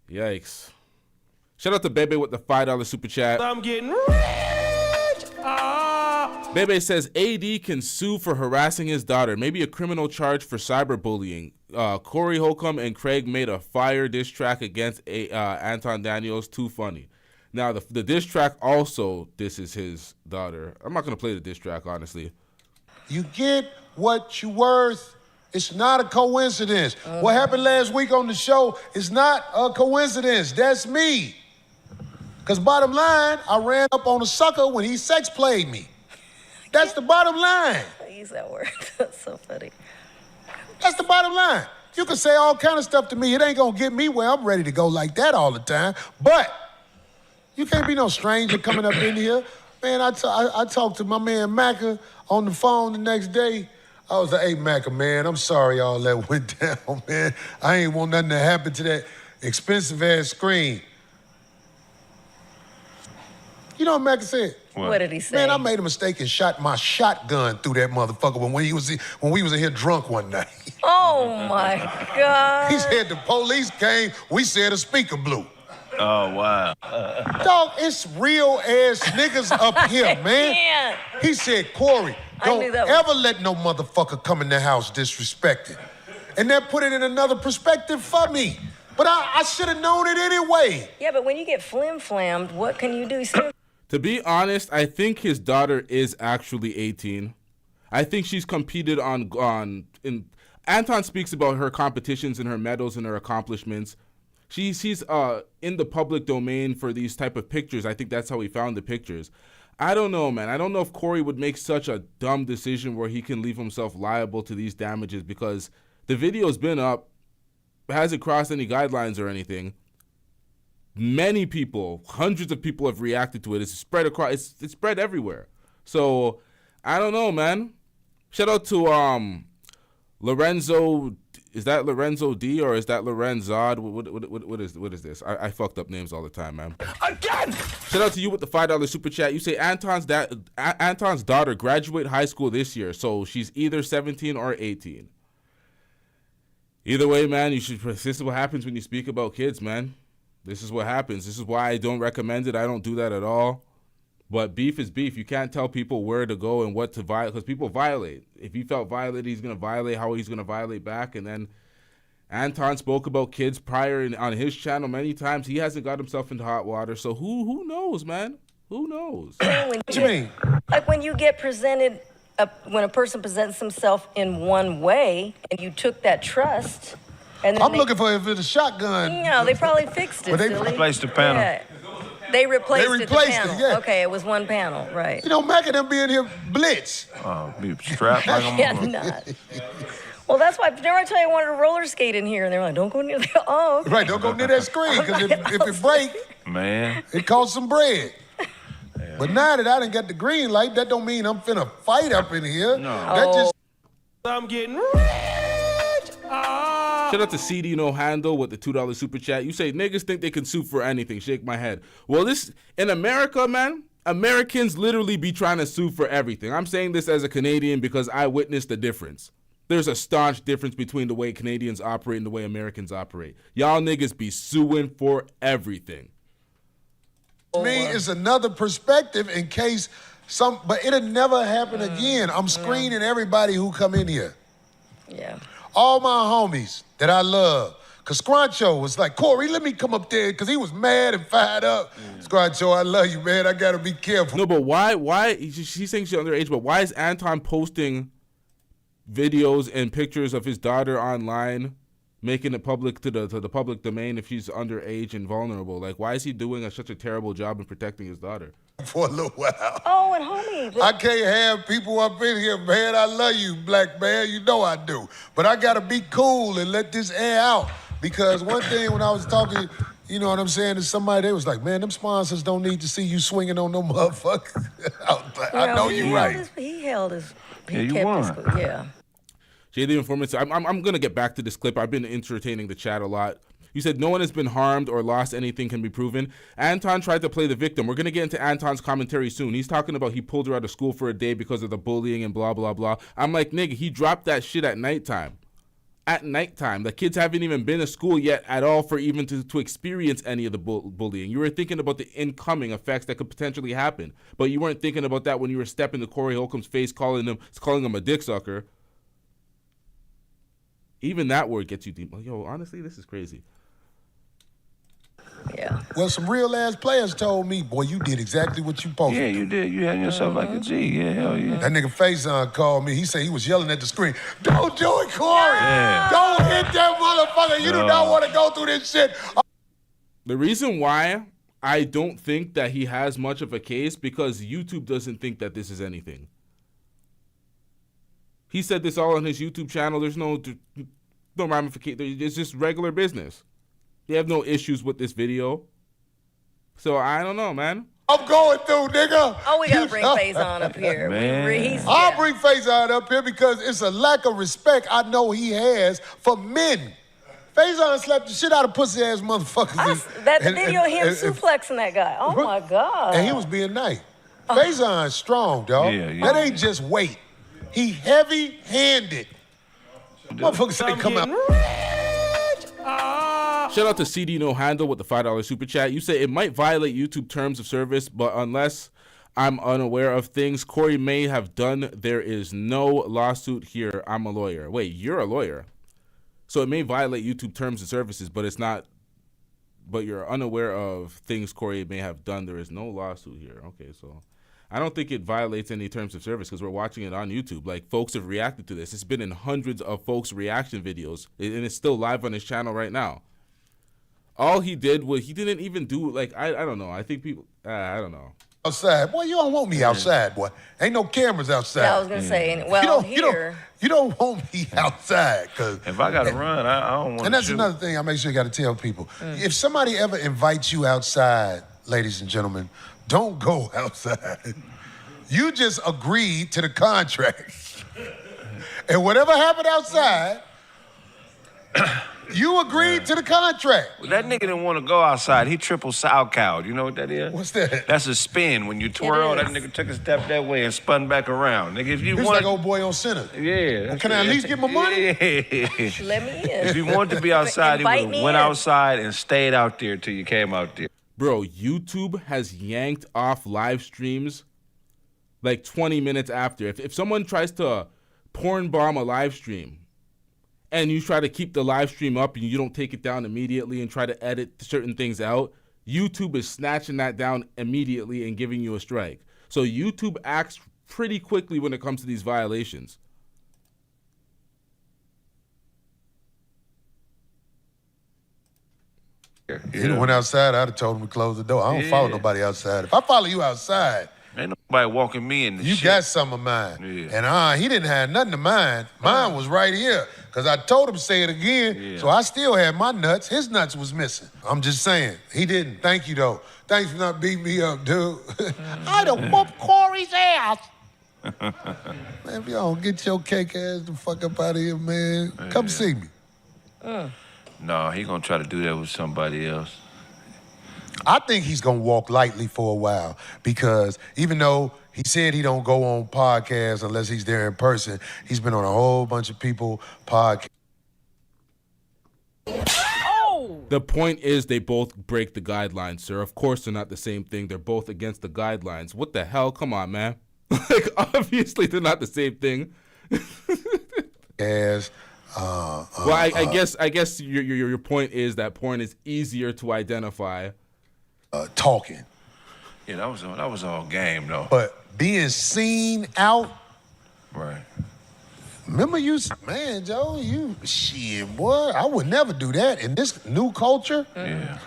yikes. Shout out to Bebe with the $5 super chat. I'm getting rich. Bebe says AD can sue for harassing his daughter. Maybe a criminal charge for cyberbullying. Corey Holcomb and Craig made a fire diss track against Anton Daniels. Too funny. Now, the diss track also disses his daughter. I'm not going to play the diss track, honestly. You get what you worth. It's not a coincidence. What happened last week on the show is not a coincidence. That's me. Because bottom line, I ran up on a sucker when he sex played me. That's the bottom line. I use that word. That's so funny. That's the bottom line. You can say all kind of stuff to me. It ain't going to get me where I'm ready to go like that all the time. But you can't be no stranger coming up in here. Man, I talked to my man Macca on the phone the next day. I was like, hey, Macca, man, I'm sorry all that went down, man. I ain't want nothing to happen to that expensive-ass screen. You know what Macca said? What did he say? Man, I made a mistake and shot my shotgun through that motherfucker when we was in here drunk one night. Oh, my God. He said the police came, we said a speaker blew. Oh, wow. Dog, it's real-ass niggas up here, man. Can't. He said, Corey, don't knew that ever let no motherfucker come in the house disrespected. And that put it in another perspective for me. But I should have known it anyway. Yeah, but when you get flim-flammed, what can you do? To be honest, I think his daughter is actually 18. I think she's competed in Anton speaks about her competitions and her medals and her accomplishments. He's in the public domain for these type of pictures. I think that's how he found the pictures. I don't know, man. I don't know if Corey would make such a dumb decision where he can leave himself liable to these damages because the video's been up. It hasn't crossed any guidelines or anything. Many people, hundreds of people have reacted to it. It's spread across. It's spread everywhere. So I don't know, man. Shout out to Lorenzo. Is that Lorenzo D or is that Lorenzod? What is this? I fucked up names all the time, man. Again. Shout out to you with the $5 super chat. You say Anton's daughter graduate high school this year, so she's either 17 or 18. Either way, man, this is what happens when you speak about kids, man. This is what happens. This is why I don't recommend it. I don't do that at all. But beef is beef. You can't tell people where to go and what to violate because people violate. If he felt violated, he's going to violate how he's going to violate back. And then Anton spoke about kids prior on his channel many times. He hasn't got himself into hot water. So who knows, man? Who knows? What you mean? Like when you get presented, when a person presents himself in one way and you took that trust. And then I'm looking for if it's a shotgun. No, they probably fixed it. But they silly. replaced the panel. Yeah. They replaced They it, the replaced panel. it, yeah. Okay, it was one panel, right. You know, Mac and them being here blitz. Oh, be strapped like I'm Yeah, not. Well, that's why. Remember I tell you I wanted to roller skate in here, and they were like, "Don't go near the." Oh, okay. Right, don't go near that screen because if it break, Man. it costs some bread. But now that I done got the green light, that don't mean I'm finna fight up in here. No. That just I'm getting rich. Shout out to CD No Handle with the $2 super chat. You say niggas think they can sue for anything. Shake my head. Well, this in America, man, Americans literally be trying to sue for everything. I'm saying this as a Canadian because I witnessed the difference. There's a staunch difference between the way Canadians operate and the way Americans operate. Y'all niggas be suing for everything. to me is another perspective in case but it'll never happen again. I'm screening everybody who come in here. Yeah. All my homies that I love. Because Scruncho was like, Corey, let me come up there, because he was mad and fired up. Scruncho, I love you, man. I got to be careful. No, but why, she's saying she's underage, but why is Anton posting videos and pictures of his daughter online, making it public to the public domain if she's underage and vulnerable? Like, why is he doing such a terrible job in protecting his daughter? For a little while. Oh, and homie. I can't have people up in here, man. I love you, black man. You know I do. But I got to be cool and let this air out. Because one thing when I was talking, you know what I'm saying, to somebody, they was like, man, them sponsors don't need to see you swinging on no motherfuckers. I know you right. He held his. Yeah, you won. Yeah. Jay the Informant, I'm going to get back to this clip. I've been entertaining the chat a lot. You said no one has been harmed or lost anything can be proven. Anton tried to play the victim. We're going to get into Anton's commentary soon. He's talking about he pulled her out of school for a day because of the bullying and blah, blah, blah. I'm like, nigga, he dropped that shit at nighttime. At nighttime. The kids haven't even been to school yet at all for even to experience any of the bullying. You were thinking about the incoming effects that could potentially happen, but you weren't thinking about that when you were stepping to Corey Holcomb's face, calling him a dick sucker. Even that word gets you deep. Yo, honestly, this is crazy. Yeah. Well, some real ass players told me, boy, you did exactly what you supposed to do. Yeah, you did. You had yourself like a G. Yeah, hell yeah. That nigga Faison called me. He said he was yelling at the screen. Don't do it, Corey. Yeah. Don't hit that motherfucker. You do not want to go through this shit. The reason why I don't think that he has much of a case because YouTube doesn't think that this is anything. He said this all on his YouTube channel. There's no ramification. It's just regular business. They have no issues with this video. So I don't know, man. I'm going through, nigga. Oh, we gotta bring Faison up here. Man. I'll bring Faison up here because it's a lack of respect I know he has for men. Faison slapped the shit out of pussy ass motherfuckers. That video of him suplexing that guy. Oh my God. And he was being nice. Faison's strong, dog. Yeah. That ain't just weight. He heavy-handed. Motherfuckers say come out. Shout out to CD No Handle with the $5 super chat. You say it might violate YouTube terms of service, but unless I'm unaware of things Corey may have done, there is no lawsuit here. I'm a lawyer. Wait, you're a lawyer. So it may violate YouTube terms of services, but it's not, but you're unaware of things Corey may have done. There is no lawsuit here. Okay, so I don't think it violates any terms of service because we're watching it on YouTube. Like, folks have reacted to this. It's been in hundreds of folks' reaction videos, and it's still live on his channel right now. All he did was, he didn't even do, like, I don't know. I think people, I don't know. Outside. Boy, you don't want me outside, boy. Ain't no cameras outside. Yeah, I was going to say, well, you don't want me outside. Cause if I got to run, I don't want to. And that's another thing I make sure you got to tell people. If somebody ever invites you outside, ladies and gentlemen, don't go outside. You just agreed to the contract. And whatever happened outside, you agreed to the contract. Well, that nigga didn't want to go outside. He triple sow-cowed. You know what that is? What's that? That's a spin. When you twirl, that nigga took a step that way and spun back around. Nigga, if you want, like old boy on center. Yeah. Well, can I at least get my money? Yeah. Let me in. If he wanted to be outside, he would have went outside and stayed out there till you came out there. Bro, YouTube has yanked off live streams like 20 minutes after. If someone tries to porn bomb a live stream and you try to keep the live stream up and you don't take it down immediately and try to edit certain things out, YouTube is snatching that down immediately and giving you a strike. So YouTube acts pretty quickly when it comes to these violations. He went outside, I'd have told him to close the door. I don't follow nobody outside. If I follow you outside, ain't nobody walking me in the you shit. got some of mine. And he didn't have nothing of mine. Mine was right here. Because I told him to say it again, so I still had my nuts. His nuts was missing. I'm just saying. He didn't. Thank you, though. Thanks for not beating me up, dude. I done whooped Corey's ass. Man, if y'all don't get your cake ass the fuck up out of here, man. Come see me. No, he gonna try to do that with somebody else. I think he's gonna walk lightly for a while because even though he said he don't go on podcasts unless he's there in person, he's been on a whole bunch of people podcasts. The point is they both break the guidelines, sir. Of course they're not the same thing. They're both against the guidelines. What the hell? Come on, man. Like, obviously they're not the same thing. Well, I guess your point is that porn is easier to identify. Talking. Yeah, that was all game though. But being seen out. Right. Remember man, Joe, shit, boy, I would never do that in this new culture. Yeah.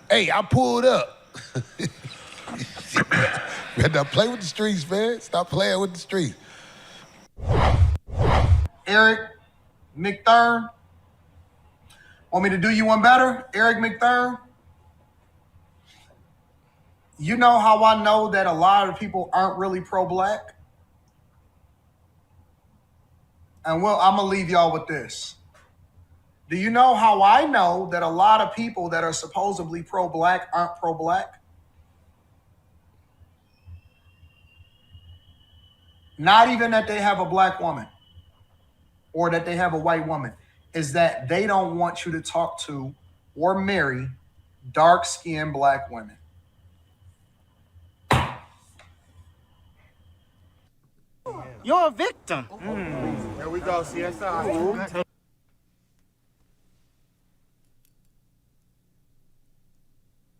Hey, I pulled up. You had to play with the streets, man. Stop playing with the streets. Eric McThurn. Want me to do you one better? Eric McThurn. You know how I know that a lot of people aren't really pro-black? And well, I'm gonna leave y'all with this. Do you know how I know that a lot of people that are supposedly pro-black aren't pro-black? Not even that they have a black woman or that they have a white woman, is that they don't want you to talk to or marry dark-skinned black women. You're a victim. There we go, CSI.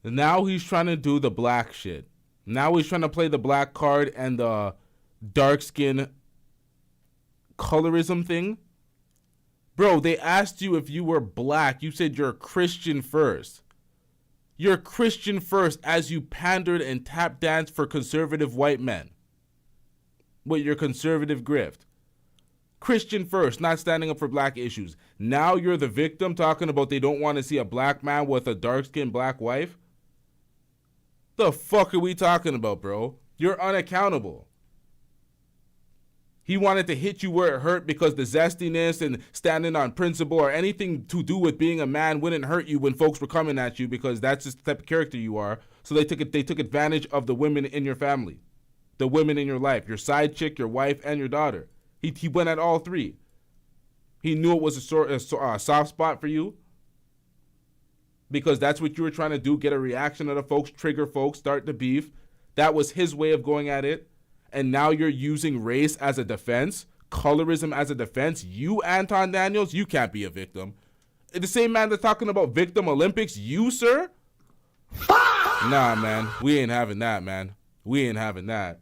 Now he's trying to do the black shit. Now he's trying to play the black card and the dark skin colorism thing. Bro, they asked you if you were black. You said you're a Christian first. You're a Christian first as you pandered and tap danced for conservative white men. With your conservative grift. Christian first, not standing up for black issues. Now you're the victim talking about they don't want to see a black man with a dark-skinned black wife? The fuck are we talking about, bro? You're unaccountable. He wanted to hit you where it hurt because the zestiness and standing on principle or anything to do with being a man wouldn't hurt you when folks were coming at you because that's just the type of character you are. So they took advantage of the women in your family. The women in your life, your side chick, your wife, and your daughter. He went at all three. He knew it was a soft spot for you because that's what you were trying to do, get a reaction out of folks, trigger folks, start the beef. That was his way of going at it. And now you're using race as a defense, colorism as a defense. You, Anton Daniels, you can't be a victim. The same man that's talking about victim Olympics, you, sir? Nah, man, we ain't having that, man. We ain't having that.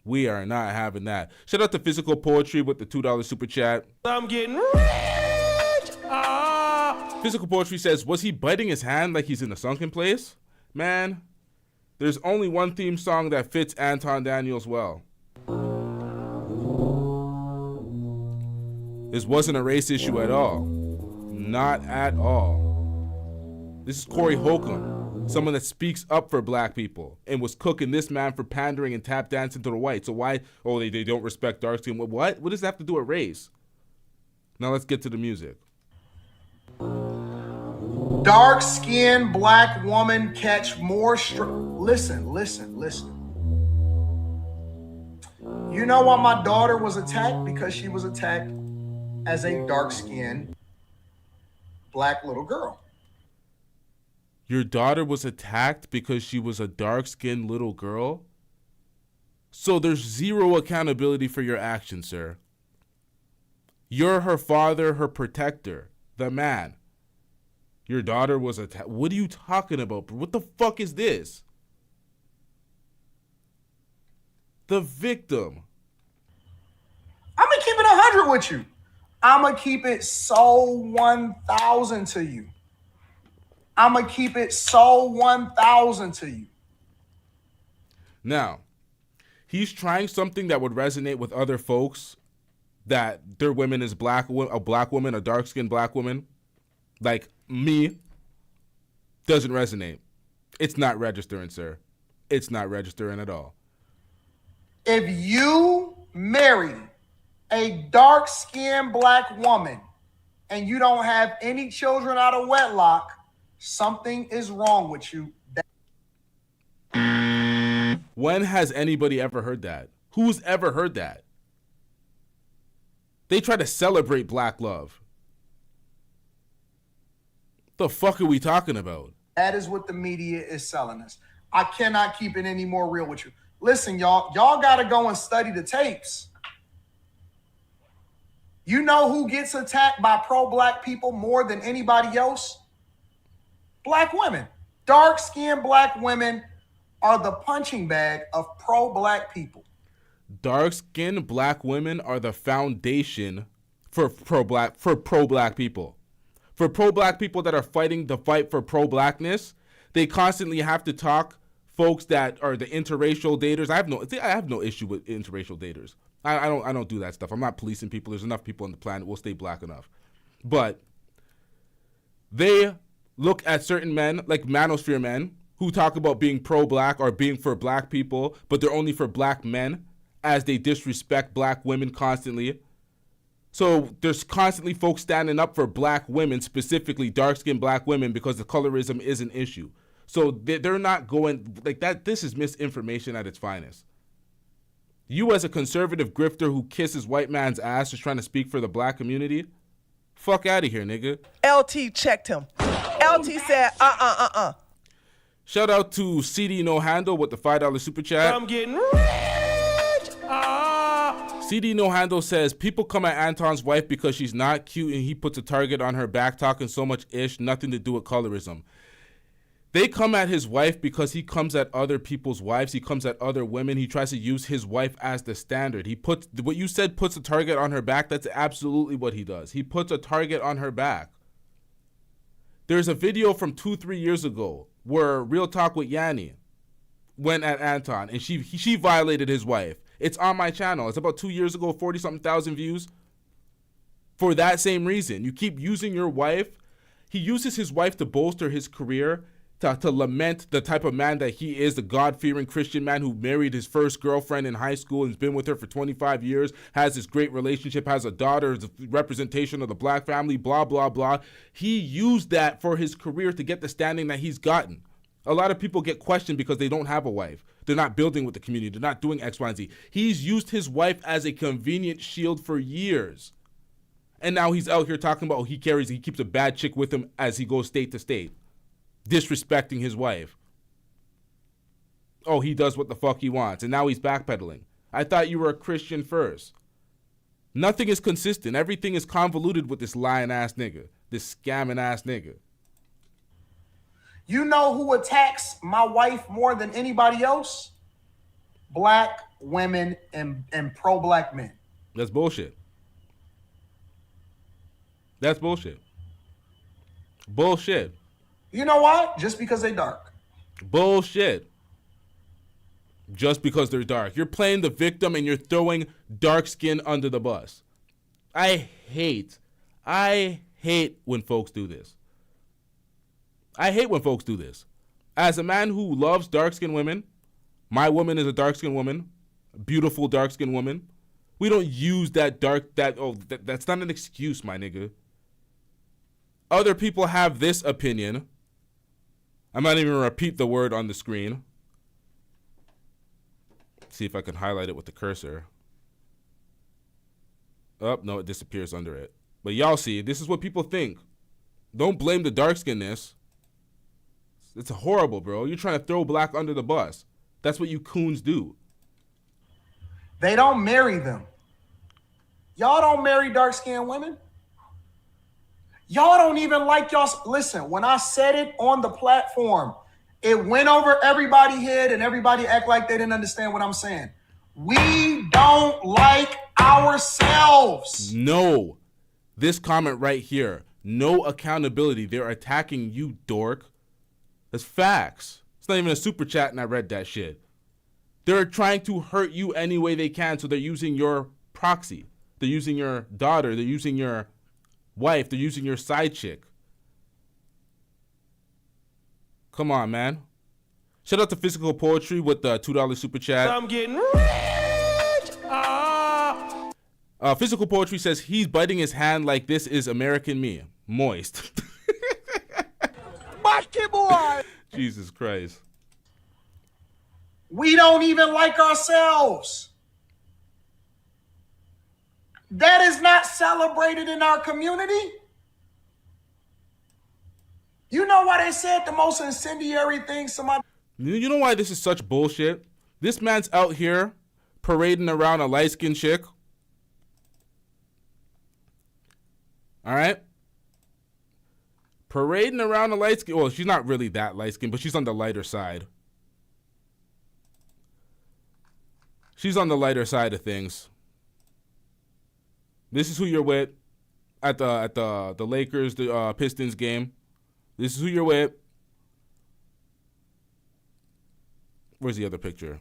We are not having that. Shout out to Physical Poetry with the $2 super chat. I'm getting rich. Physical Poetry says, was he biting his hand like he's in a sunken place? Man, there's only one theme song that fits Anton Daniels well. This wasn't a race issue at all. Not at all. This is Corey Holcomb, someone that speaks up for black people and was cooking this man for pandering and tap dancing to the white. So why? Oh, they don't respect dark skin. What? What does that have to do with race? Now let's get to the music. Dark-skinned black woman catch more Listen. You know why my daughter was attacked? Because she was attacked as a dark-skinned black little girl. Your daughter was attacked because she was a dark-skinned little girl? So there's zero accountability for your actions, sir. You're her father, her protector, the man. Your daughter was attacked. What are you talking about, bro? What the fuck is this? The victim. I'm going to keep it 100 with you. I'm going to keep it so 1,000 to you. I'm going to keep it so 1,000 to you. Now, he's trying something that would resonate with other folks, that their women is a black woman, a dark-skinned black woman, like me. Doesn't resonate. It's not registering, sir. It's not registering at all. If you marry a dark-skinned black woman and you don't have any children out of wedlock, something is wrong with you. When has anybody ever heard that? Who's ever heard that? They try to celebrate black love. The fuck are we talking about? That is what the media is selling us. I cannot keep it any more real with you. Listen, y'all got to go and study the tapes. You know who gets attacked by pro-black people more than anybody else? Black women. Dark-skinned black women are the punching bag of pro-black people. Dark-skinned black women are the foundation for pro-black people. For pro-black people that are fighting the fight for pro-blackness, they constantly have to talk folks that are the interracial daters. I have no issue with interracial daters. I don't do that stuff. I'm not policing people. There's enough people on the planet. We'll stay black enough. But they look at certain men, like manosphere men, who talk about being pro-black or being for black people, but they're only for black men, as they disrespect black women constantly. So there's constantly folks standing up for black women, specifically dark-skinned black women, because the colorism is an issue. So they're not going like that. This is misinformation at its finest. You as a conservative grifter who kisses white man's ass is trying to speak for the black community? Fuck out of here, nigga. LT checked him. LT said, Shout out to CD No Handle with the $5 super chat. I'm getting rich. CD No Handle says, people come at Anton's wife because she's not cute and he puts a target on her back talking so much ish, nothing to do with colorism. They come at his wife because he comes at other people's wives. He comes at other women. He tries to use his wife as the standard. He puts, what you said, puts a target on her back. That's absolutely what he does. He puts a target on her back. There's a video from 2-3 years ago where Real Talk with Yanni went at Anton and she violated his wife. It's on my channel. It's about 2 years ago, 40-something thousand views. For that same reason, you keep using your wife. He uses his wife to bolster his career, to lament the type of man that he is, the God-fearing Christian man who married his first girlfriend in high school and has been with her for 25 years, has this great relationship, has a daughter, is a representation of the black family, blah, blah, blah. He used that for his career to get the standing that he's gotten. A lot of people get questioned because they don't have a wife. They're not building with the community. They're not doing X, Y, and Z. He's used his wife as a convenient shield for years. And now he's out here talking about he keeps a bad chick with him as he goes state to state, disrespecting his wife. Oh, he does what the fuck he wants, and now he's backpedaling. I thought you were a Christian first. Nothing is consistent. Everything is convoluted with this lying ass nigga, this scamming ass nigga. You know who attacks my wife more than anybody else? Black women and pro-black men. That's bullshit. That's bullshit. Bullshit. You know what? Just because they dark. Bullshit. Just because they're dark. You're playing the victim and you're throwing dark skin under the bus. I hate when folks do this. I hate when folks do this. As a man who loves dark-skinned women, my woman is a dark-skinned woman, a beautiful dark-skinned woman. We don't use that's not an excuse, my nigga. Other people have this opinion. I'm not even going to repeat the word on the screen. See if I can highlight it with the cursor. Oh, no, it disappears under it. But y'all see, this is what people think. Don't blame the dark-skinnedness. It's horrible, bro. You're trying to throw black under the bus. That's what you coons do. They don't marry them. Y'all don't marry dark-skinned women. Y'all don't even like y'all. Listen, when I said it on the platform, it went over everybody's head and everybody act like they didn't understand what I'm saying. We don't like ourselves. No. This comment right here. No accountability. They're attacking you, dork. That's facts. It's not even a super chat and I read that shit. They're trying to hurt you any way they can, so they're using your proxy. They're using your daughter. They're using your wife. They're using your side chick. Come on, man. Shout out to Physical Poetry with the $2 super chat. I'm getting rich. Physical Poetry says he's biting his hand like this is American me. Moist. Boy. Jesus Christ. We don't even like ourselves. That is not celebrated in our community. You know why they said the most incendiary thing somebody... You know why this is such bullshit? This man's out here parading around a light-skinned chick. All right? Parading around a light-skinned... Well, she's not really that light-skinned, but she's on the lighter side. She's on the lighter side of things. This is who you're with at the Lakers, the Pistons game. This is who you're with. Where's the other picture?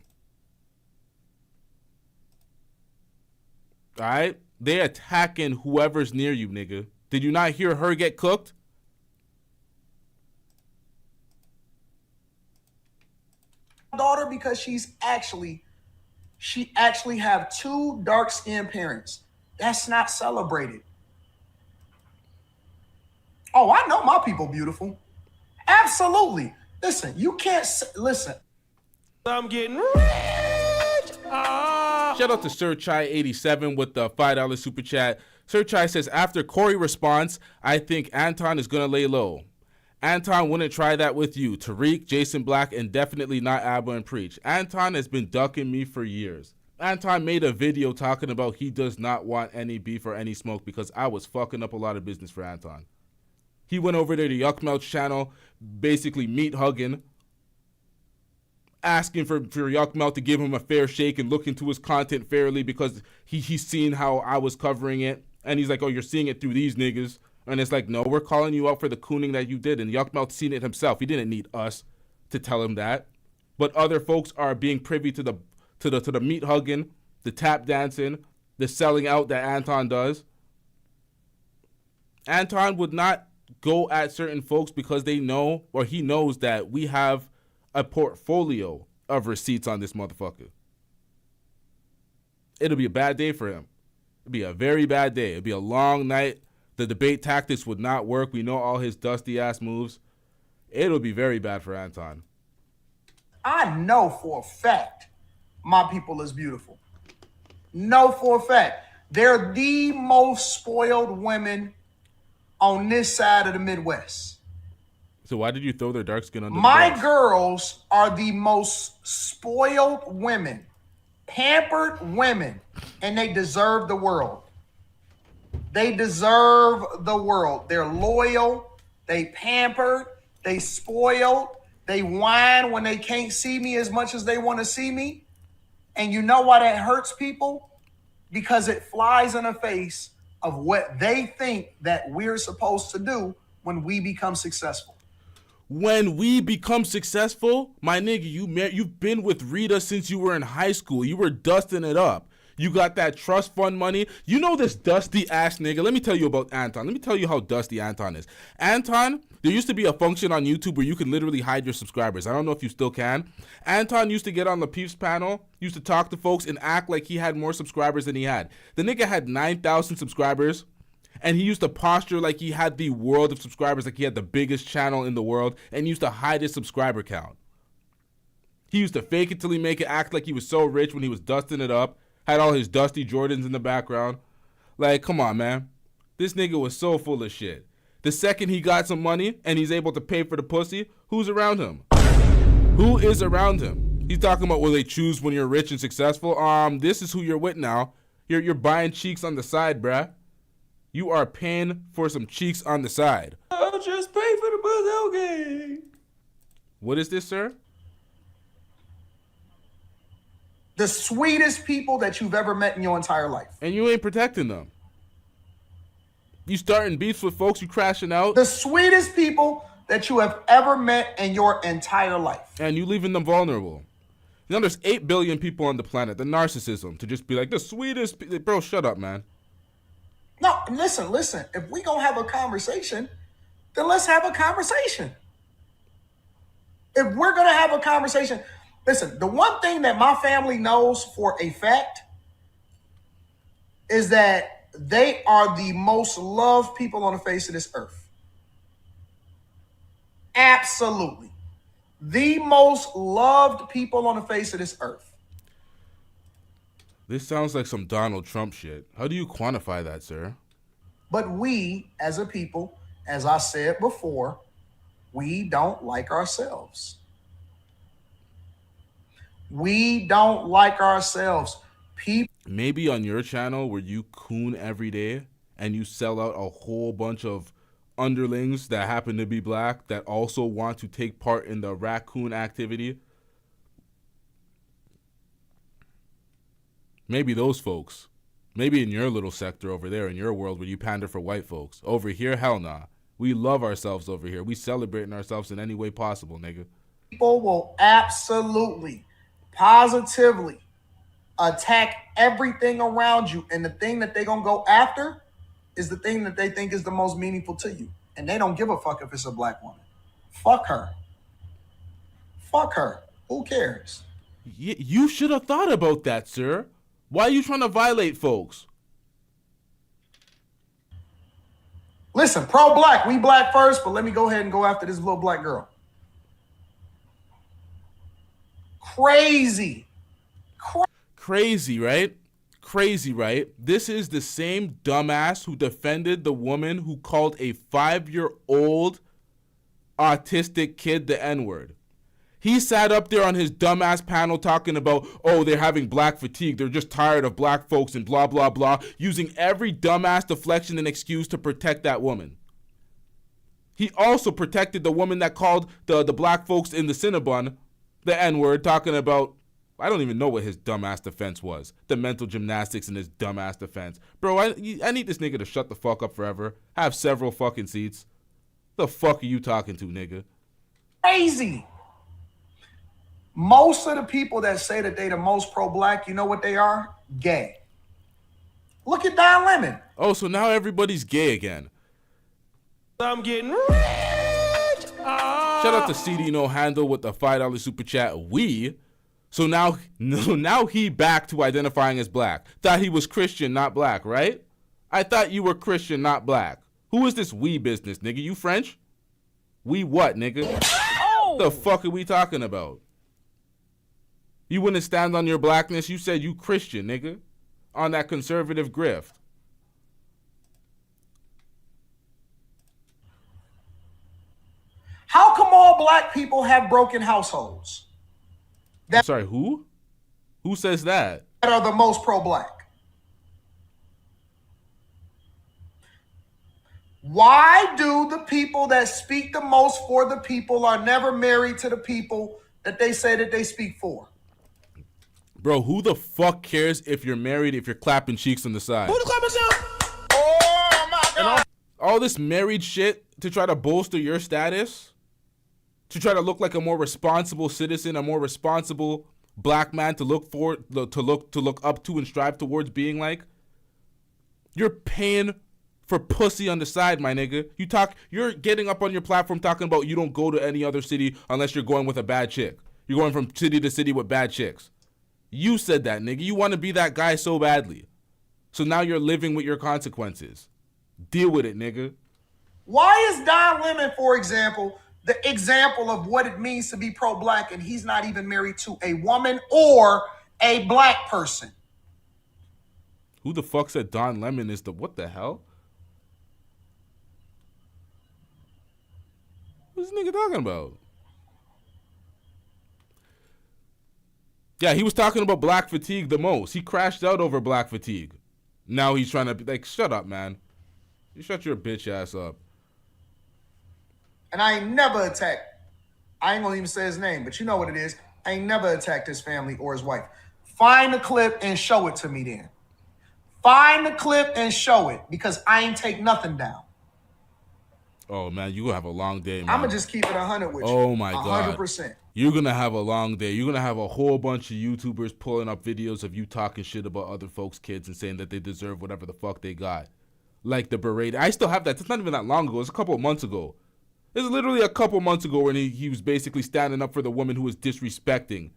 All right? They attacking whoever's near you, nigga. Did you not hear her get cooked? Daughter, because she actually have two dark-skinned parents. That's not celebrated. Oh, I know my people beautiful. Absolutely. Listen, you can't listen. I'm getting rich. Shout out to Sir Chai 87 with the $5 super chat. Sir Chai says, after Corey response, I think Anton is gonna lay low. Anton wouldn't try that with you. Tariq, Jason Black, and definitely not Abba and Preach. Anton has been ducking me for years. Anton made a video talking about he does not want any beef or any smoke because I was fucking up a lot of business for Anton. He went over there to Yuck Mouth's channel, basically meat hugging, asking for Yuck Mouth to give him a fair shake and look into his content fairly because he's seen how I was covering it. And he's like, oh, you're seeing it through these niggas. And it's like, no, we're calling you out for the cooning that you did. And Yuck Mouth seen it himself. He didn't need us to tell him that. But other folks are being privy to the meat hugging, the tap dancing, the selling out that Anton does. Anton would not go at certain folks because they know, or he knows that we have a portfolio of receipts on this motherfucker. It'll be a bad day for him. It'll be a very bad day. It'll be a long night. The debate tactics would not work. We know all his dusty ass moves. It'll be very bad for Anton. I know for a fact my people is beautiful. Know for a fact. They're the most spoiled women on this side of the Midwest. So why did you throw their dark skin under My the bus? girls are the most spoiled women, pampered women, and they deserve the world. They deserve the world. They're loyal, they pampered, they spoiled, they whine when they can't see me as much as they want to see me. And you know why that hurts people? Because it flies in the face of what they think that we're supposed to do when we become successful. When we become successful, my nigga, you've been with Rita since you were in high school. You were dusting it up. You got that trust fund money. You know this dusty ass nigga. Let me tell you about Anton. Let me tell you how dusty Anton is. Anton, there used to be a function on YouTube where you could literally hide your subscribers. I don't know if you still can. Anton used to get on the Peeps panel, used to talk to folks and act like he had more subscribers than he had. The nigga had 9,000 subscribers. And he used to posture like he had the world of subscribers, like he had the biggest channel in the world, and used to hide his subscriber count. He used to fake it till he make it act like he was so rich when he was dusting it up, had all his dusty Jordans in the background. Like, come on, man. This nigga was so full of shit. The second he got some money and he's able to pay for the pussy, who's around him? Who is around him? He's talking about, will they choose when you're rich and successful? This is who you're with now. You're buying cheeks on the side, bruh. You are paying for some cheeks on the side. I'll just pay for the Buzz game. What is this, sir? The sweetest people that you've ever met in your entire life. And you ain't protecting them. You starting beefs with folks, you crashing out. The sweetest people that you have ever met in your entire life. And you leaving them vulnerable. You know, there's 8 billion people on the planet. The narcissism to just be like, the sweetest... Bro, shut up, man. No, listen. If we gonna have a conversation, then let's have a conversation. If we're gonna have a conversation... Listen, the one thing that my family knows for a fact is that they are the most loved people on the face of this earth. Absolutely. The most loved people on the face of this earth. This sounds like some Donald Trump shit. How do you quantify that, sir? But we, as a people, as I said before, we don't like ourselves. We don't like ourselves. Maybe on your channel where you coon every day and you sell out a whole bunch of underlings that happen to be black that also want to take part in the raccoon activity. Maybe those folks. Maybe in your little sector over there in your world where you pander for white folks. Over here, hell nah. We love ourselves over here. We celebrating ourselves in any way possible, nigga. People will absolutely, positively attack everything around you. And the thing that they're going to go after is the thing that they think is the most meaningful to you. And they don't give a fuck if it's a black woman. Fuck her. Fuck her. Who cares? You should have thought about that, sir. Why are you trying to violate folks? Listen, pro-black. We black first, but let me go ahead and go after this little black girl. Crazy. Crazy, right? Crazy, right? This is the same dumbass who defended the woman who called a 5-year-old autistic kid the N-word. He sat up there on his dumbass panel talking about, oh, they're having black fatigue. They're just tired of black folks and blah, blah, blah, using every dumbass deflection and excuse to protect that woman. He also protected the woman that called the black folks in the Cinnabon the N-word, talking about, I don't even know what his dumbass defense was. The mental gymnastics in his dumbass defense. Bro, I need this nigga to shut the fuck up forever. Have several fucking seats. The fuck are you talking to, nigga? Crazy. Most of the people that say that they the most pro-black, you know what they are? Gay. Look at Don Lemon. Oh, so now everybody's gay again. I'm getting rich. Shout out to CD No Handle with the $5 super chat. So now he back to identifying as black. Thought he was Christian, not black, right? I thought you were Christian, not black. Who is this we business, nigga? You French? We what, nigga? Oh. The fuck are we talking about? You wouldn't stand on your blackness. You said you Christian, nigga. On that conservative grift. How come all black people have broken households? I'm sorry, who? Who says that? That are the most pro-black. Why do the people that speak the most for the people are never married to the people that they say that they speak for? Bro, who the fuck cares if you're married if you're clapping cheeks on the side? Who the clapping cheeks? Oh my God. All this married shit to try to bolster your status? To try to look like a more responsible citizen, a more responsible black man to look up to and strive towards being like? You're paying for pussy on the side, my nigga. You're getting up on your platform talking about you don't go to any other city unless you're going with a bad chick. You're going from city to city with bad chicks. You said that, nigga. You want to be that guy so badly. So now you're living with your consequences. Deal with it, nigga. Why is Don Lemon, for example, the example of what it means to be pro-black and he's not even married to a woman or a black person? Who the fuck said Don Lemon is the... What the hell? What's this nigga talking about? Yeah, he was talking about black fatigue the most. He crashed out over black fatigue. Now he's trying to be like, shut up, man. You shut your bitch ass up. And I ain't never attacked. I ain't gonna even say his name, but you know what it is. I ain't never attacked his family or his wife. Find the clip and show it to me then. Find the clip and show it, because I ain't take nothing down. Oh, man, you gonna have a long day, man. I'm gonna just keep it 100 with you. Oh, my God. 100%. You're gonna have a long day. You're gonna have a whole bunch of YouTubers pulling up videos of you talking shit about other folks' kids and saying that they deserve whatever the fuck they got. Like the berating. I still have that. It's not even that long ago. It's a couple of months ago. It's literally a couple months ago when he was basically standing up for the woman who was disrespecting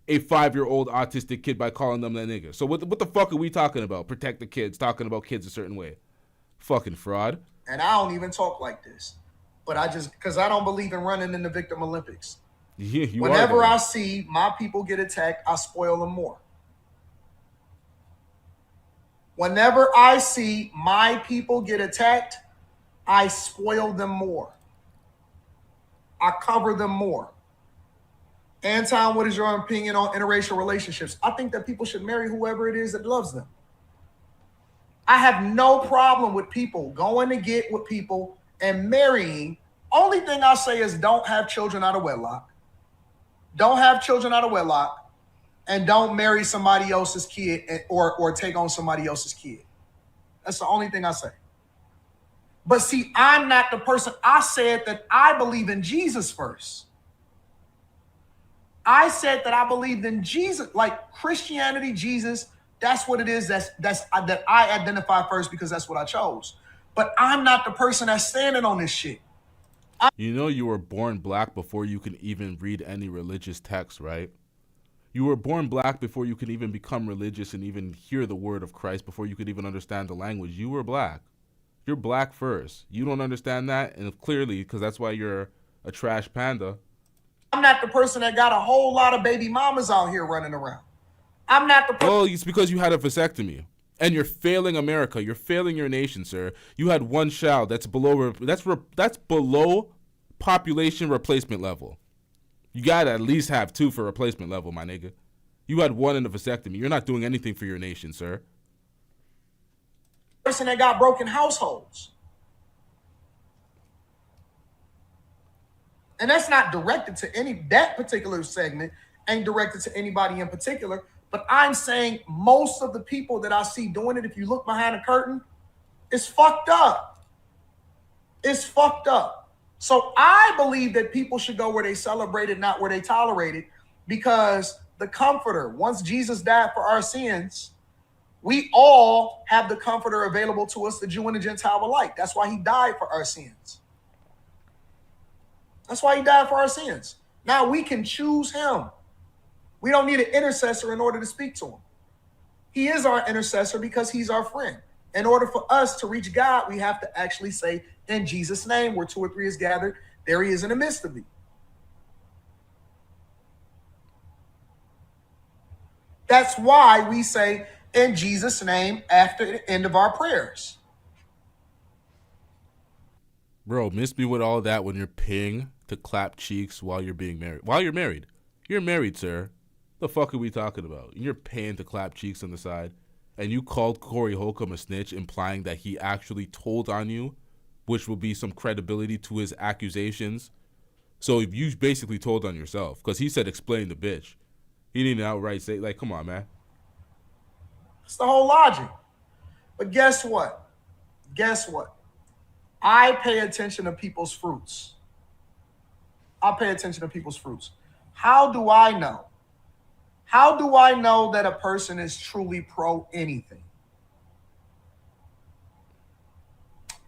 a 5-year-old autistic kid by calling them that nigga. So what the fuck are we talking about? Protect the kids, talking about kids a certain way. Fucking fraud. And I don't even talk like this. But because I don't believe in running in the Victim Olympics. Yeah, Whenever I see my people get attacked, I spoil them more. Whenever I see my people get attacked, I spoil them more. I cover them more. Anton, what is your opinion on interracial relationships? I think that people should marry whoever it is that loves them. I have no problem with people going to get with people and marrying. Only thing I say is don't have children out of wedlock. Don't have children out of wedlock, and don't marry somebody else's kid or take on somebody else's kid. That's the only thing I say. But see, I'm not the person. I said that I believe in Jesus first. I said that I believed in Jesus, like Christianity, Jesus. That's what it is. That I identify first because that's what I chose. But I'm not the person that's standing on this shit. You know you were born black before you can even read any religious text, right? You were born black before you can even become religious and even hear the word of Christ, before you could even understand the language. You were black. You're black first. You don't understand that, and clearly, because that's why you're a trash panda. I'm not the person that got a whole lot of baby mamas out here running around. I'm not the person. Well, it's because you had a vasectomy. And you're failing America. You're failing your nation, sir. You had one child. That's below population replacement level. You gotta at least have 2 for replacement level, my nigga. You had 1 in the vasectomy. You're not doing anything for your nation, sir. Person that got broken households. And that's not directed to that particular segment, ain't directed to anybody in particular. But I'm saying most of the people that I see doing it, if you look behind the curtain, it's fucked up. It's fucked up. So I believe that people should go where they celebrate it, not where they tolerate it, because the comforter, once Jesus died for our sins, we all have the comforter available to us, the Jew and the Gentile alike. That's why he died for our sins. That's why he died for our sins. Now we can choose him. We don't need an intercessor in order to speak to him. He is our intercessor because he's our friend. In order for us to reach God, we have to actually say, in Jesus' name, where 2 or 3 is gathered, there he is in the midst of thee. That's why we say, in Jesus' name, after the end of our prayers. Bro, miss me with all that when you're paying to clap cheeks while you're being married. While you're married. You're married, sir. The fuck are we talking about? You're paying to clap cheeks on the side, and you called Corey Holcomb a snitch, implying that he actually told on you, which will be some credibility to his accusations. So if you basically told on yourself, because he said explain the bitch. He didn't outright say, like, come on, man. That's the whole logic. But guess what? Guess what? I pay attention to people's fruits. I pay attention to people's fruits. How do I know? How do I know that a person is truly pro anything?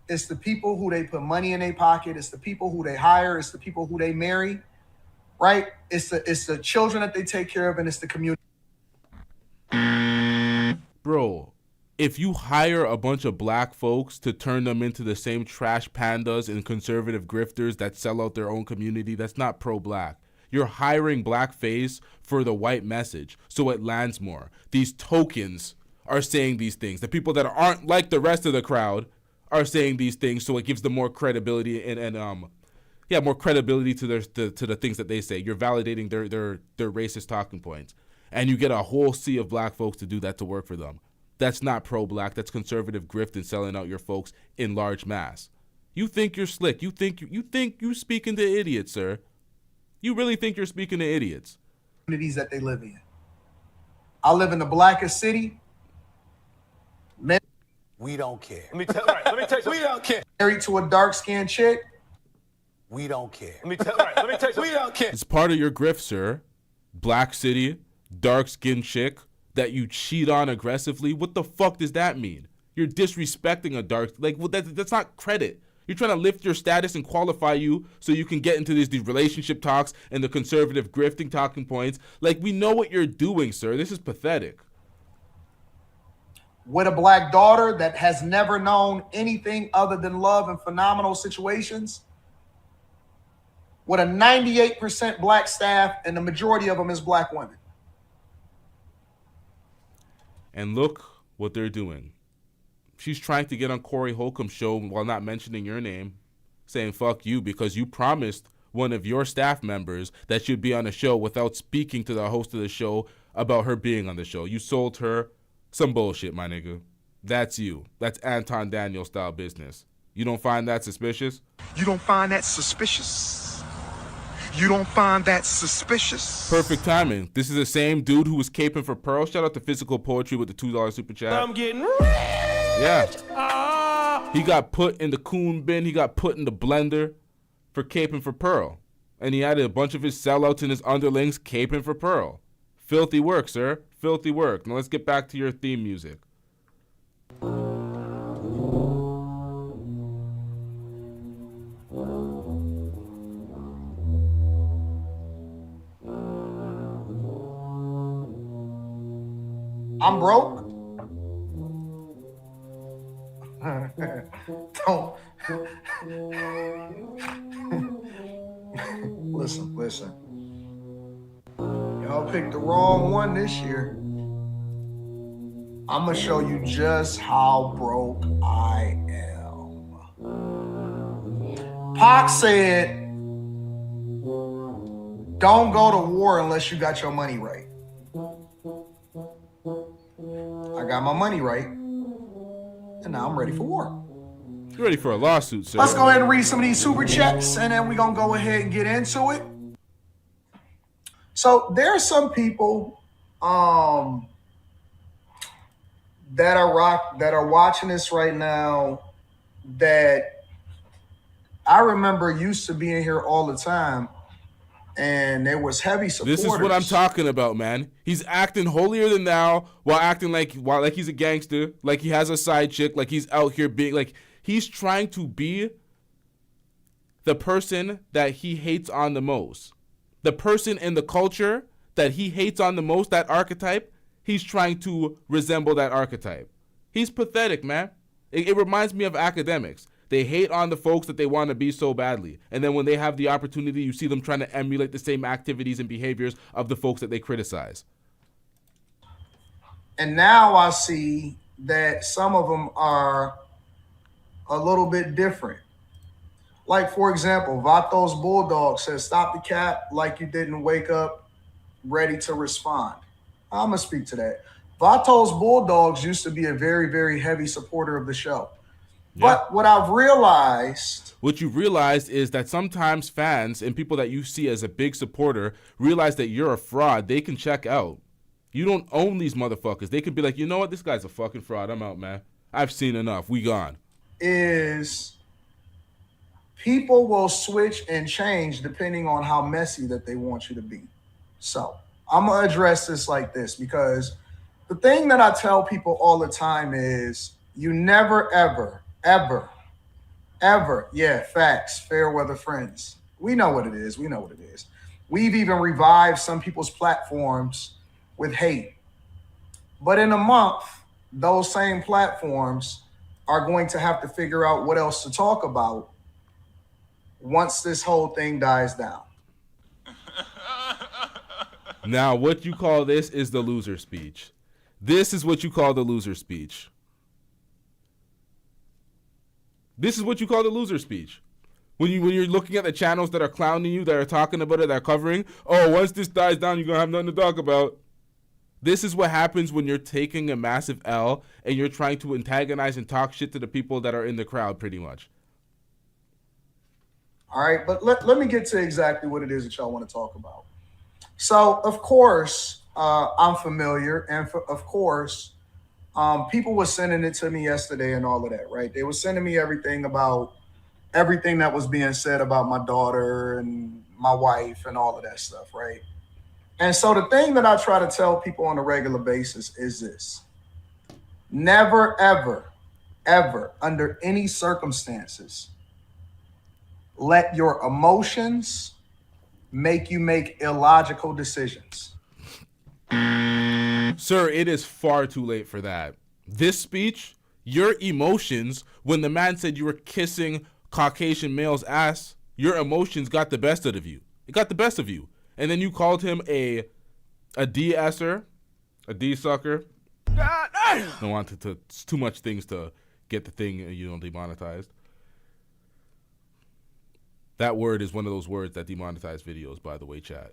It's the people who they put money in their pocket. It's the people who they hire. It's the people who they marry, right? It's the children that they take care of, and it's the community. Bro, if you hire a bunch of black folks to turn them into the same trash pandas and conservative grifters that sell out their own community, that's not pro-black. You're hiring blackface for the white message, so it lands more. These tokens are saying these things. The people that aren't like the rest of the crowd are saying these things, so it gives them more credibility and more credibility to to the things that they say. You're validating their racist talking points. And you get a whole sea of black folks to do that to work for them. That's not pro-black. That's conservative grift and selling out your folks in large mass. You think you're slick. You think you speaking to idiots, sir. You really think you're speaking to idiots. Communities that they live in. I live in the blackest city. We don't care. Let me tell you something. We don't care. Married to a dark-skinned chick. We don't care. Let me tell you something. We don't care. It's part of your grift, sir. Black city, dark-skinned chick that you cheat on aggressively. What the fuck does that mean? You're disrespecting a dark, like, well, that's not credit. You're trying to lift your status and qualify you so you can get into these relationship talks and the conservative grifting talking points. Like, we know what you're doing, sir. This is pathetic. With a black daughter that has never known anything other than love and phenomenal situations. With a 98% black staff, and the majority of them is black women. And look what they're doing. She's trying to get on Corey Holcomb's show while not mentioning your name, saying fuck you because you promised one of your staff members that she'd be on the show without speaking to the host of the show about her being on the show. You sold her some bullshit, my nigga. That's you. That's Anton Daniel style business. You don't find that suspicious? You don't find that suspicious? You don't find that suspicious? Perfect timing. This is the same dude who was caping for Pearl. Shout out to Physical Poetry with the $2 super chat. I'm getting Yeah. He got put in the coon bin. He got put in the blender for caping for Pearl. And he added a bunch of his sellouts and his underlings caping for Pearl. Filthy work, sir. Filthy work. Now let's get back to your theme music. I'm broke. Don't. Listen. Y'all picked the wrong one this year. I'm gonna show you just how broke I am. Pac said, don't go to war unless you got your money right. I got my money right, and now I'm ready for war. You're ready for a lawsuit, sir. Let's go ahead and read some of these super chats, and then we're gonna go ahead and get into it. So there are some people that are watching this right now that I remember used to being here all the time, and there was heavy supporters. This is what I'm talking about, man. He's acting holier than thou while acting like he's a gangster, like he has a side chick, like he's out here being like he's trying to be the person that he hates on the most. The person in the culture that he hates on the most, that archetype, he's trying to resemble that archetype. He's pathetic, man. It reminds me of academics. They hate on the folks that they want to be so badly. And then when they have the opportunity, you see them trying to emulate the same activities and behaviors of the folks that they criticize. And now I see that some of them are a little bit different. Like, for example, Vatos Bulldog says, stop the cap like you didn't wake up ready to respond. I'm going to speak to that. Vatos Bulldogs used to be a very, very heavy supporter of the show. Yeah. But what I've realized... What you've realized is that sometimes fans and people that you see as a big supporter realize that you're a fraud. They can check out. You don't own these motherfuckers. They could be like, you know what? This guy's a fucking fraud. I'm out, man. I've seen enough. We gone. Is people will switch and change depending on how messy that they want you to be. So I'm going to address this like this, because the thing that I tell people all the time is you never, ever, yeah, facts, fair weather friends. We know what it is. We've even revived some people's platforms with hate. But in a month, those same platforms are going to have to figure out what else to talk about once this whole thing dies down. Now, what you call this is the loser speech. This is what you call the loser speech. When you're looking at the channels that are clowning you, that are talking about it, that are covering, oh, once this dies down, you're going to have nothing to talk about. This is what happens when you're taking a massive L and you're trying to antagonize and talk shit to the people that are in the crowd, pretty much. All right, but let me get to exactly what it is that y'all want to talk about. So, of course, I'm familiar, and of course, people were sending it to me yesterday and all of that, right? They were sending me everything about everything that was being said about my daughter and my wife and all of that stuff, right? And so the thing that I try to tell people on a regular basis is this: never, ever, ever, under any circumstances, let your emotions make you make illogical decisions. Sir, it is far too late for that. This speech, your emotions, when the man said you were kissing Caucasian male's ass, your emotions got the best out of you. It got the best of you. And then you called him a de-esser, a de-sucker. I don't want to too much things to get the thing, demonetized. That word is one of those words that demonetize videos, by the way, chat.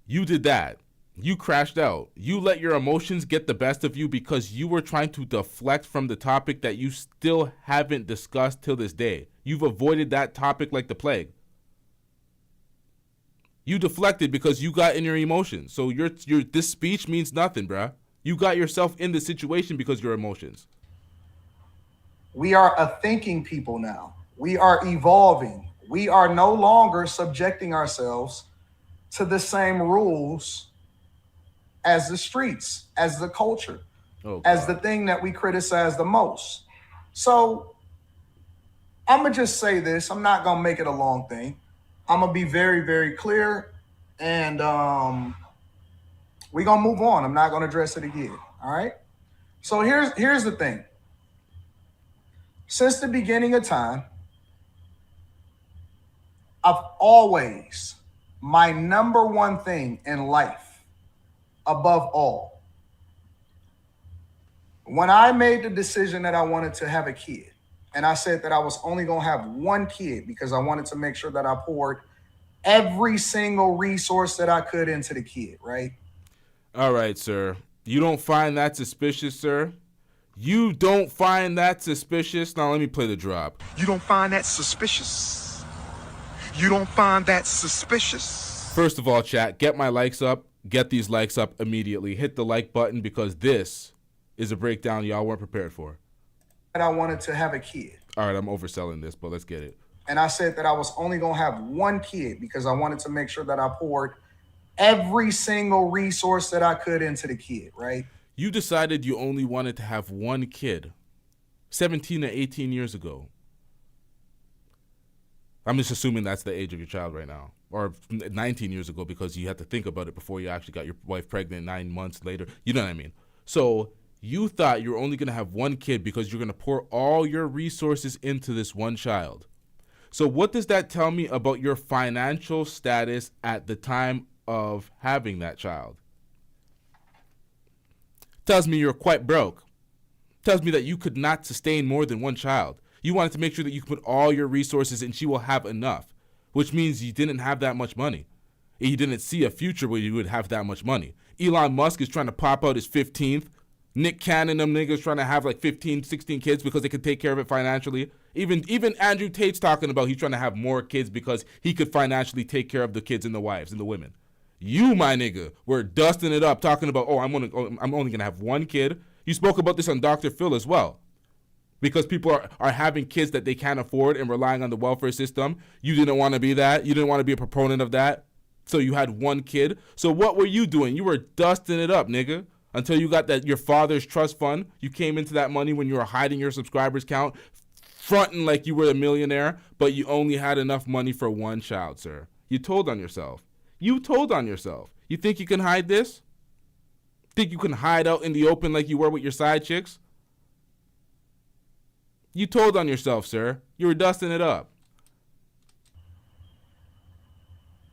You did that. You crashed out. You let your emotions get the best of you because you were trying to deflect from the topic that you still haven't discussed till this day. You've avoided that topic like the plague. You deflected because you got in your emotions. So this speech means nothing, bruh. You got yourself in the situation because of your emotions. We are a thinking people now. We are evolving. We are no longer subjecting ourselves to the same rules as the streets, as the culture, as the thing that we criticize the most. So I'm going to just say this. I'm not going to make it a long thing. I'm going to be very, very clear, and we're going to move on. I'm not going to address it again. All right? So here's the thing. Since the beginning of time, I've always, my number one thing in life, above all, when I made the decision that I wanted to have a kid, and I said that I was only going to have one kid because I wanted to make sure that I poured every single resource that I could into the kid, right? All right, sir. You don't find that suspicious, sir? You don't find that suspicious? Now, let me play the drop. You don't find that suspicious? You don't find that suspicious? First of all, chat, get my likes up. Get these likes up immediately. Hit the like button because this is a breakdown y'all weren't prepared for. And I wanted to have a kid. All right, I'm overselling this, but let's get it. And I said that I was only going to have one kid because I wanted to make sure that I poured every single resource that I could into the kid, right? You decided you only wanted to have one kid 17 to 18 years ago. I'm just assuming that's the age of your child right now. Or 19 years ago because you had to think about it before you actually got your wife pregnant 9 months later. You know what I mean? So you thought you were only going to have one kid because you're going to pour all your resources into this one child. So what does that tell me about your financial status at the time of having that child? Tells me you're quite broke. Tells me that you could not sustain more than one child. You wanted to make sure that you could put all your resources and she will have enough, which means you didn't have that much money. You didn't see a future where you would have that much money. Elon Musk is trying to pop out his 15th. Nick Cannon, them niggas trying to have like 15, 16 kids because they could take care of it financially. Even Andrew Tate's talking about he's trying to have more kids because he could financially take care of the kids and the wives and the women. You, my nigga, were dusting it up talking about, I'm only going to have one kid. You spoke about this on Dr. Phil as well. Because people are having kids that they can't afford and relying on the welfare system. You didn't want to be that. You didn't want to be a proponent of that. So you had one kid. So what were you doing? You were dusting it up, nigga. Until you got that your father's trust fund. You came into that money when you were hiding your subscribers count, fronting like you were a millionaire, but you only had enough money for one child, sir. You told on yourself. You told on yourself. You think you can hide this? Think you can hide out in the open like you were with your side chicks? You told on yourself, sir. You were dusting it up.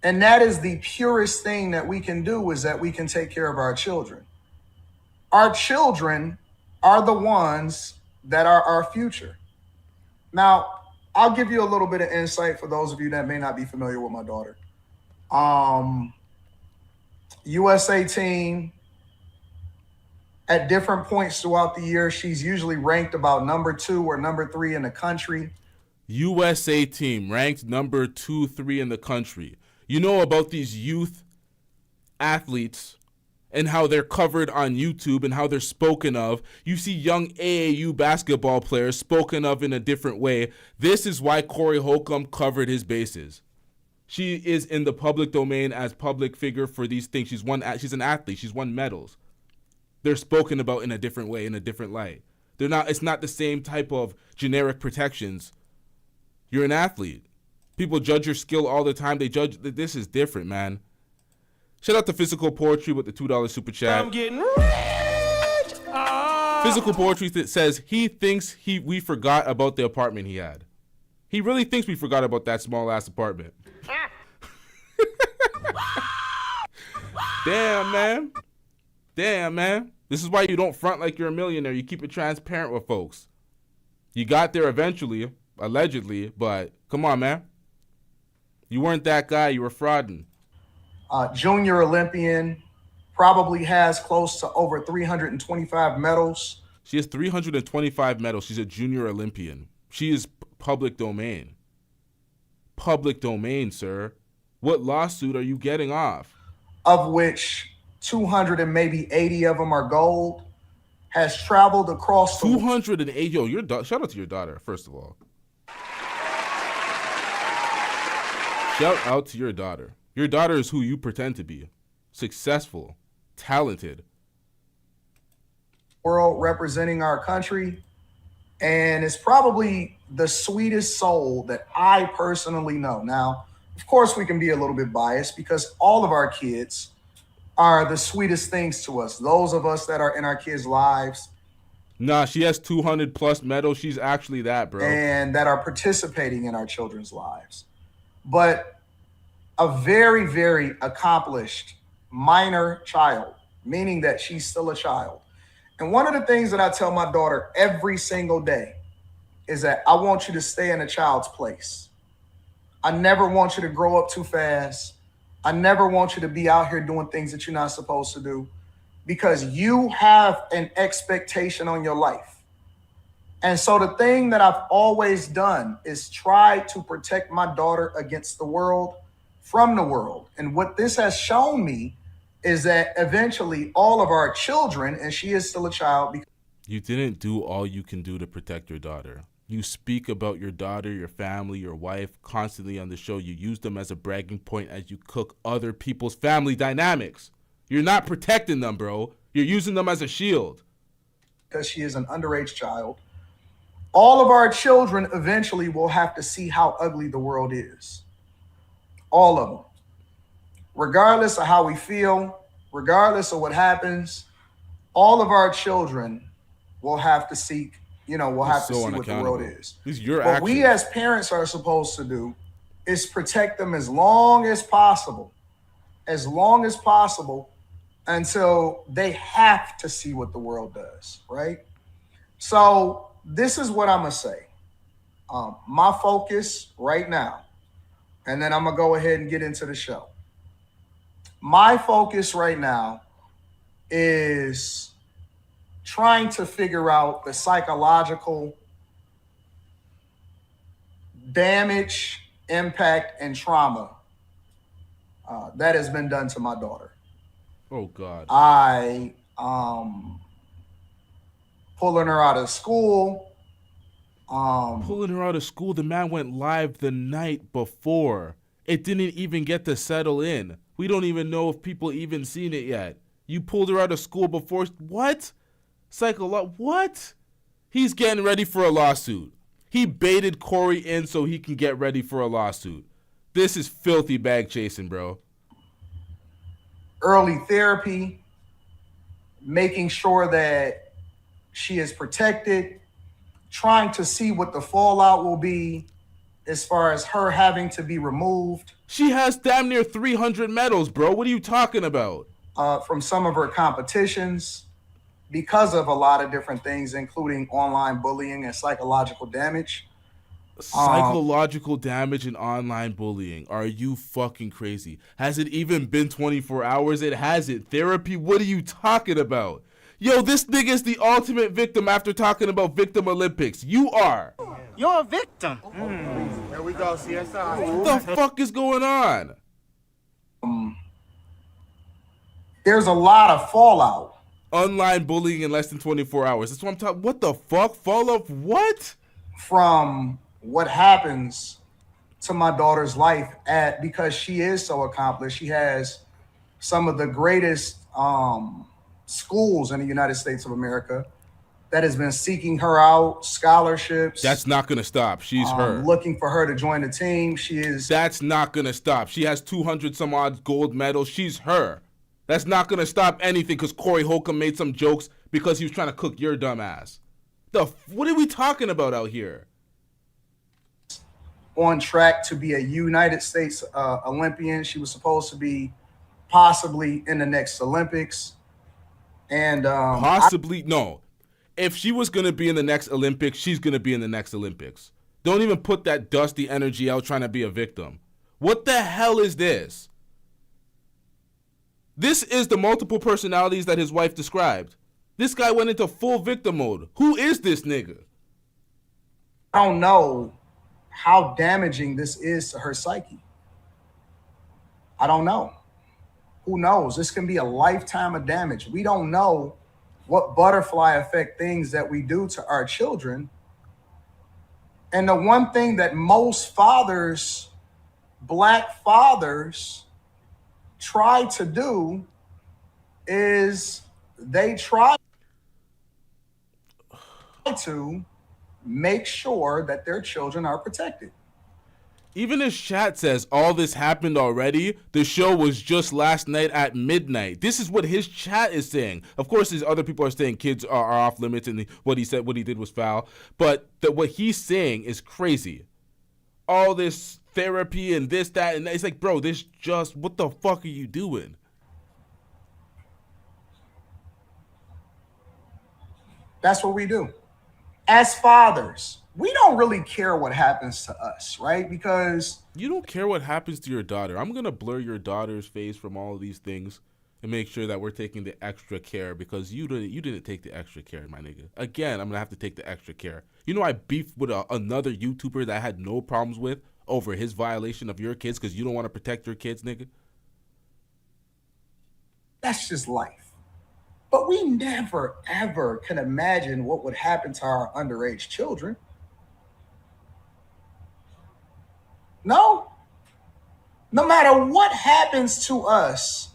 And that is the purest thing that we can do, is that we can take care of our children. Our children are the ones that are our future. Now, I'll give you a little bit of insight for those of you that may not be familiar with my daughter. USA team, at different points throughout the year, she's usually ranked about number 2 or number 3 in the country. USA team ranked number 2, 3 in the country. You know about these youth athletes and how they're covered on YouTube and how they're spoken of. You see young AAU basketball players spoken of in a different way. This is why Corey Holcomb covered his bases. She is in the public domain as public figure for these things. She's an athlete. She's won medals. They're spoken about in a different way, in a different light. It's not the same type of generic protections. You're an athlete. People judge your skill all the time. They judge. This is different, man. Shout out to Physical Poetry with the $2 super chat. I'm getting rich. Physical Poetry says he thinks we forgot about the apartment he had. He really thinks we forgot about that small ass apartment. Damn, man. This is why you don't front like you're a millionaire. You keep it transparent with folks. You got there eventually, allegedly, but come on, man. You weren't that guy. You were frauding. Junior Olympian, probably has close to over 325 medals. She has 325 medals. She's a junior Olympian. She is public domain. Public domain, sir. What lawsuit are you getting off? Of which 200 and maybe 80 of them are gold. Has traveled across 280. Yo, shout out to your daughter, first of all. Shout out to your daughter. Your daughter is who you pretend to be. Successful, talented. World representing our country. And it's probably the sweetest soul that I personally know. Now, of course, we can be a little bit biased because all of our kids are the sweetest things to us. Those of us that are in our kids' lives. Nah, she has 200 plus medals. She's actually that, bro. And that are participating in our children's lives. But a very, very accomplished minor child, meaning that she's still a child. And one of the things that I tell my daughter every single day is that I want you to stay in a child's place. I never want you to grow up too fast. I never want you to be out here doing things that you're not supposed to do because you have an expectation on your life. And so the thing that I've always done is try to protect my daughter against the world, from the world. And what this has shown me is that eventually all of our children, and she is still a child. You didn't do all you can do to protect your daughter. You speak about your daughter, your family, your wife constantly on the show. You use them as a bragging point as you cook other people's family dynamics. You're not protecting them, bro. You're using them as a shield. Because she is an underage child. All of our children eventually will have to see how ugly the world is. All of them. Regardless of how we feel, regardless of what happens, all of our children will have to seek, we'll have to see what the world is. What we as parents are supposed to do is protect them as long as possible, until they have to see what the world does, right? So this is what I'm going to say. My focus right now, and then I'm going to go ahead and get into the show. My focus right now is trying to figure out the psychological damage, impact, and trauma that has been done to my daughter. Oh, God. I pulling her out of school. Pulling her out of school, the man went live the night before. It didn't even get to settle in. We don't even know if people even seen it yet. You pulled her out of school before. What? What? He's getting ready for a lawsuit. He baited Corey in so he can get ready for a lawsuit. This is filthy bag chasing, bro. Early therapy, making sure that she is protected, trying to see what the fallout will be as far as her having to be removed. She has damn near 300 medals, bro. What are you talking about? From some of her competitions because of a lot of different things, including online bullying and psychological damage. Psychological damage and online bullying. Are you fucking crazy? Has it even been 24 hours? It hasn't. Therapy? What are you talking about? Yo, this nigga is the ultimate victim after talking about victim Olympics. You are. You're a victim. Here we go, CSI. What the fuck is going on? There's a lot of fallout. Online bullying in less than 24 hours. That's what I'm talking. What the fuck? Fallout what? From what happens to my daughter's life because she is so accomplished. She has some of the greatest schools in the United States of America that has been seeking her out, scholarships. That's not going to stop. She's her. Looking for her to join the team. She is. That's not going to stop. She has 200 some odd gold medals. She's her. That's not going to stop anything because Corey Holcomb made some jokes because he was trying to cook your dumb ass. What are we talking about out here? On track to be a United States Olympian. She was supposed to be possibly in the next Olympics. And no. If she was going to be in the next Olympics, she's going to be in the next Olympics. Don't even put that dusty energy out trying to be a victim. What the hell is this? This is the multiple personalities that his wife described. This guy went into full victim mode. Who is this nigga? I don't know how damaging this is to her psyche. I don't know. Who knows? This can be a lifetime of damage. We don't know what butterfly effect things that we do to our children. And the one thing that most fathers, Black fathers, try to do is they try to make sure that their children are protected. Even his chat says all this happened already. The show was just last night at midnight. This is what his chat is saying. Of course, these other people are saying kids are off limits and what he did was foul. But what he's saying is crazy. All this therapy and this, that, and that. It's like, bro, what the fuck are you doing? That's what we do. As fathers, we don't really care what happens to us, right? Because you don't care what happens to your daughter. I'm going to blur your daughter's face from all of these things and make sure that we're taking the extra care because you didn't take the extra care, my nigga. Again, I'm going to have to take the extra care. You know, I beefed with another YouTuber that I had no problems with over his violation of your kids because you don't want to protect your kids, nigga. That's just life. But we never, ever can imagine what would happen to our underage children. No. No matter what happens to us,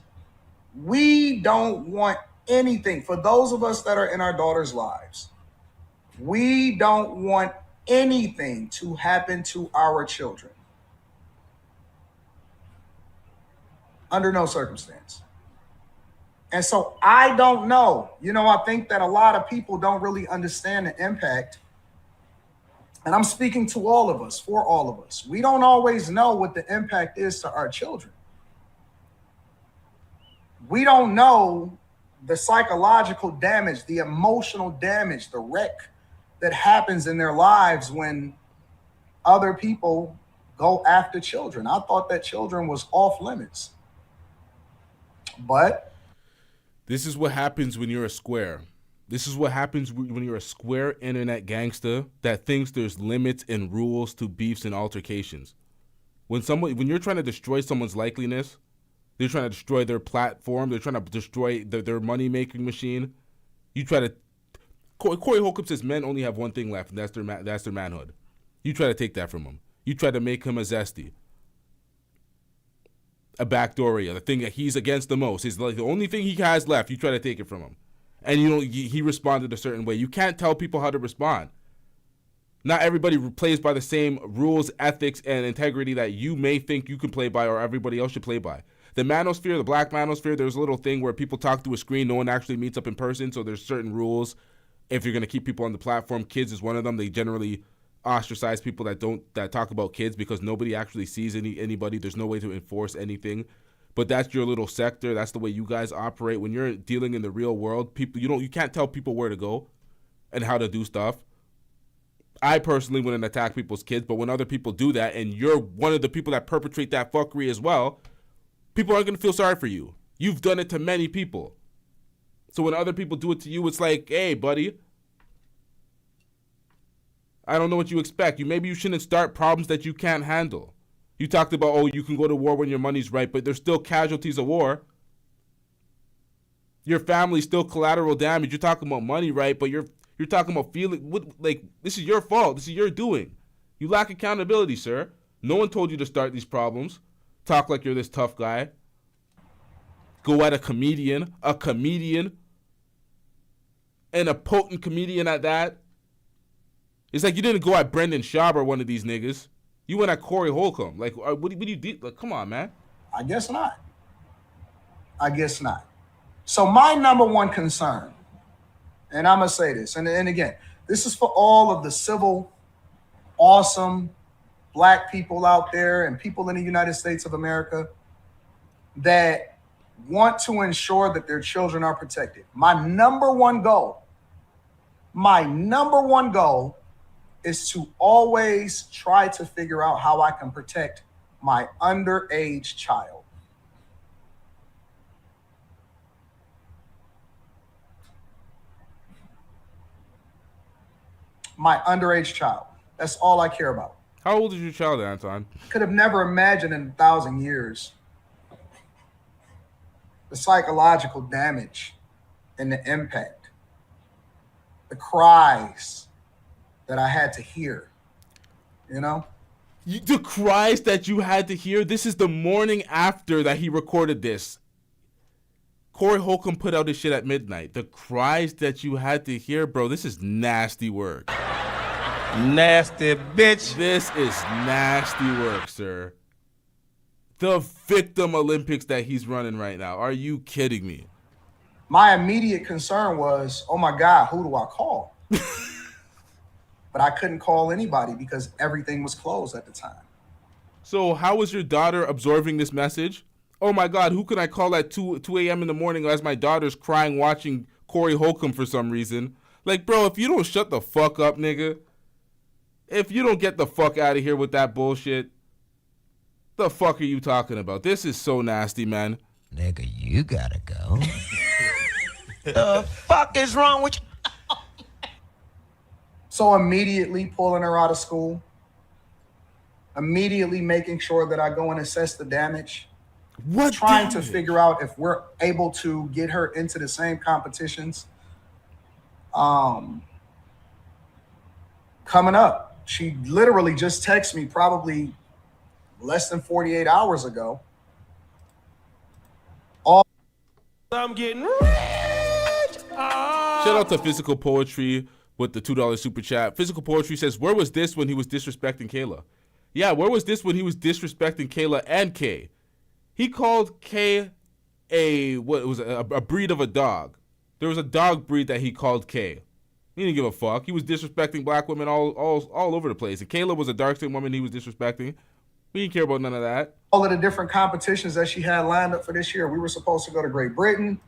we don't want anything. For those of us that are in our daughters' lives, we don't want anything to happen to our children. Under no circumstance. And so I don't know. I think that a lot of people don't really understand the impact. And I'm speaking to all of us, for all of us. We don't always know what the impact is to our children. We don't know the psychological damage, the emotional damage, the wreck that happens in their lives when other people go after children. I thought that children was off limits. But this is what happens when you're a square. This is what happens when you're a square internet gangster that thinks there's limits and rules to beefs and altercations. When you're trying to destroy someone's likeliness, they're trying to destroy their platform, they're trying to destroy their money-making machine. You try to... Corey Holcomb says men only have one thing left, and that's their manhood. You try to take that from them. You try to make him a Zesty. A Backdooria, the thing that he's against the most. Is like the only thing he has left. You try to take it from him. And he responded a certain way. You can't tell people how to respond. Not everybody plays by the same rules, ethics, and integrity that you may think you can play by or everybody else should play by. The manosphere, the black manosphere, there's a little thing where people talk through a screen. No one actually meets up in person, so there's certain rules. If you're going to keep people on the platform, kids is one of them. They generally ostracize people that talk about kids because nobody actually sees anybody. There's no way to enforce anything. But that's your little sector. That's the way you guys operate. When you're dealing in the real world, you can't tell people where to go and how to do stuff. I personally wouldn't attack people's kids, but when other people do that and you're one of the people that perpetrate that fuckery as well, people aren't going to feel sorry for you. You've done it to many people. So when other people do it to you, it's like, hey, buddy, I don't know what you expect. Maybe you shouldn't start problems that you can't handle. You talked about, oh, you can go to war when your money's right, but there's still casualties of war. Your family's still collateral damage. You're talking about money, right? But you're talking about this is your fault. This is your doing. You lack accountability, sir. No one told you to start these problems. Talk like you're this tough guy. Go at a comedian, and a potent comedian at that. It's like you didn't go at Brendan Schaub or one of these niggas. You went at Corey Holcomb. Like, what do you do? Like, come on, man. I guess not. So my number one concern, and I'm going to say this, and again, this is for all of the civil, awesome black people out there and people in the United States of America that want to ensure that their children are protected. My number one goal is to always try to figure out how I can protect my underage child. My underage child. That's all I care about. How old is your child, Anton? Could have never imagined in 1,000 years the psychological damage and the impact, the cries that I had to hear, you know? The cries that you had to hear, this is the morning after that he recorded this. Corey Holcomb put out his shit at midnight. The cries that you had to hear, bro, this is nasty work. Nasty bitch. This is nasty work, sir. The victim Olympics that he's running right now. Are you kidding me? My immediate concern was, oh my God, who do I call? But I couldn't call anybody because everything was closed at the time. So how was your daughter absorbing this message? Oh my God, who can I call at 2 a.m. in the morning as my daughter's crying watching Corey Holcomb for some reason? Like, bro, if you don't shut the fuck up, nigga, if you don't get the fuck out of here with that bullshit, the fuck are you talking about? This is so nasty, man. Nigga, you gotta go. The fuck is wrong with you? So immediately pulling her out of school, immediately making sure that I go and assess the damage. Trying to figure out if we're able to get her into the same competitions. Coming up, she literally just texted me probably less than 48 hours ago. I'm getting rich. Shout out to Physical Poetry with the $2 super chat. Physical Poetry says, where was this when he was disrespecting Kayla? Yeah, where was this when he was disrespecting Kayla and Kay? He called Kay a breed of a dog. There was a dog breed that he called Kay. He didn't give a fuck. He was disrespecting black women all over the place. And Kayla was a dark-skinned woman he was disrespecting. We didn't care about none of that. All of the different competitions that she had lined up for this year. We were supposed to go to Great Britain.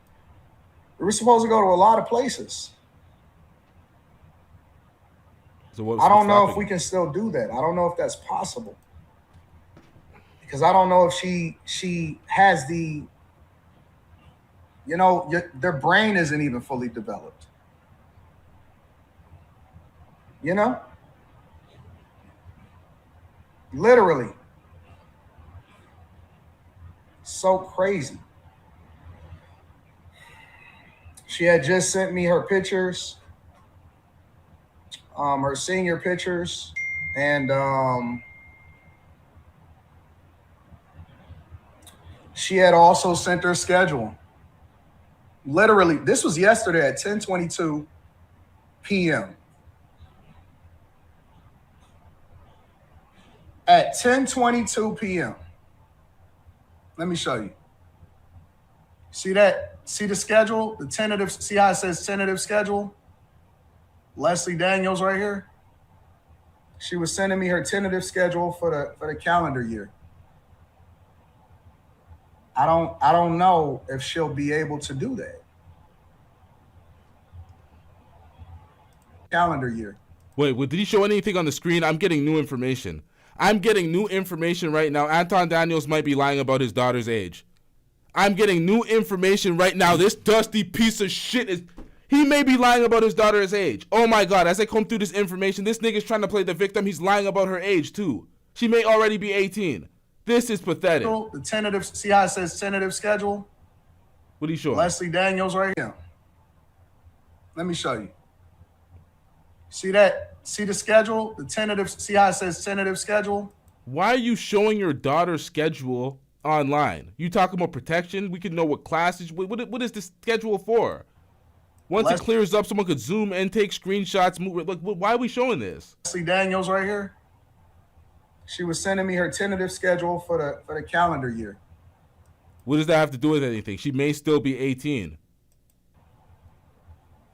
We were supposed to go to a lot of places. So I don't know if we can still do that. I don't know if that's possible. Because I don't know if she has the, their brain isn't even fully developed. You know? Literally. So crazy. She had just sent me her pictures, her senior pictures, and she had also sent her schedule. Literally, this was yesterday at 10:22 p.m. At 10:22 p.m. Let me show you. See that? See the schedule? The tentative, see how it says tentative schedule? Leslie Daniels right here. She was sending me her tentative schedule for the calendar year. I don't know if she'll be able to do that. Calendar year. Wait, did he show anything on the screen? I'm getting new information. I'm getting new information right now. Anton Daniels might be lying about his daughter's age. I'm getting new information right now. This dusty piece of shit is... He may be lying about his daughter's age. Oh my God, as I come through this information, this nigga's trying to play the victim. He's lying about her age too. She may already be 18. This is pathetic. The tentative, see how it says tentative schedule? What are you showing? Leslie Daniels right here. Let me show you. See that? See the schedule? The tentative, see how it says tentative schedule? Why are you showing your daughter's schedule online? You talking about protection? We can know what classes, what is this schedule for? Once it clears up, someone could zoom in, take screenshots, move it. Look, why are we showing this? Leslie Daniels right here. She was sending me her tentative schedule for the calendar year. What does that have to do with anything? She may still be 18.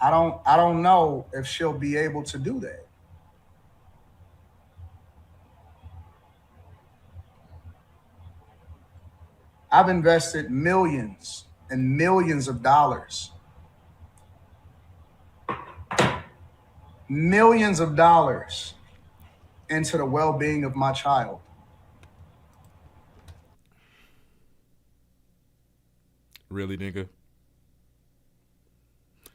I don't know if she'll be able to do that. I've invested millions and millions of dollars. Millions of dollars into the well-being of my child. Really, nigga?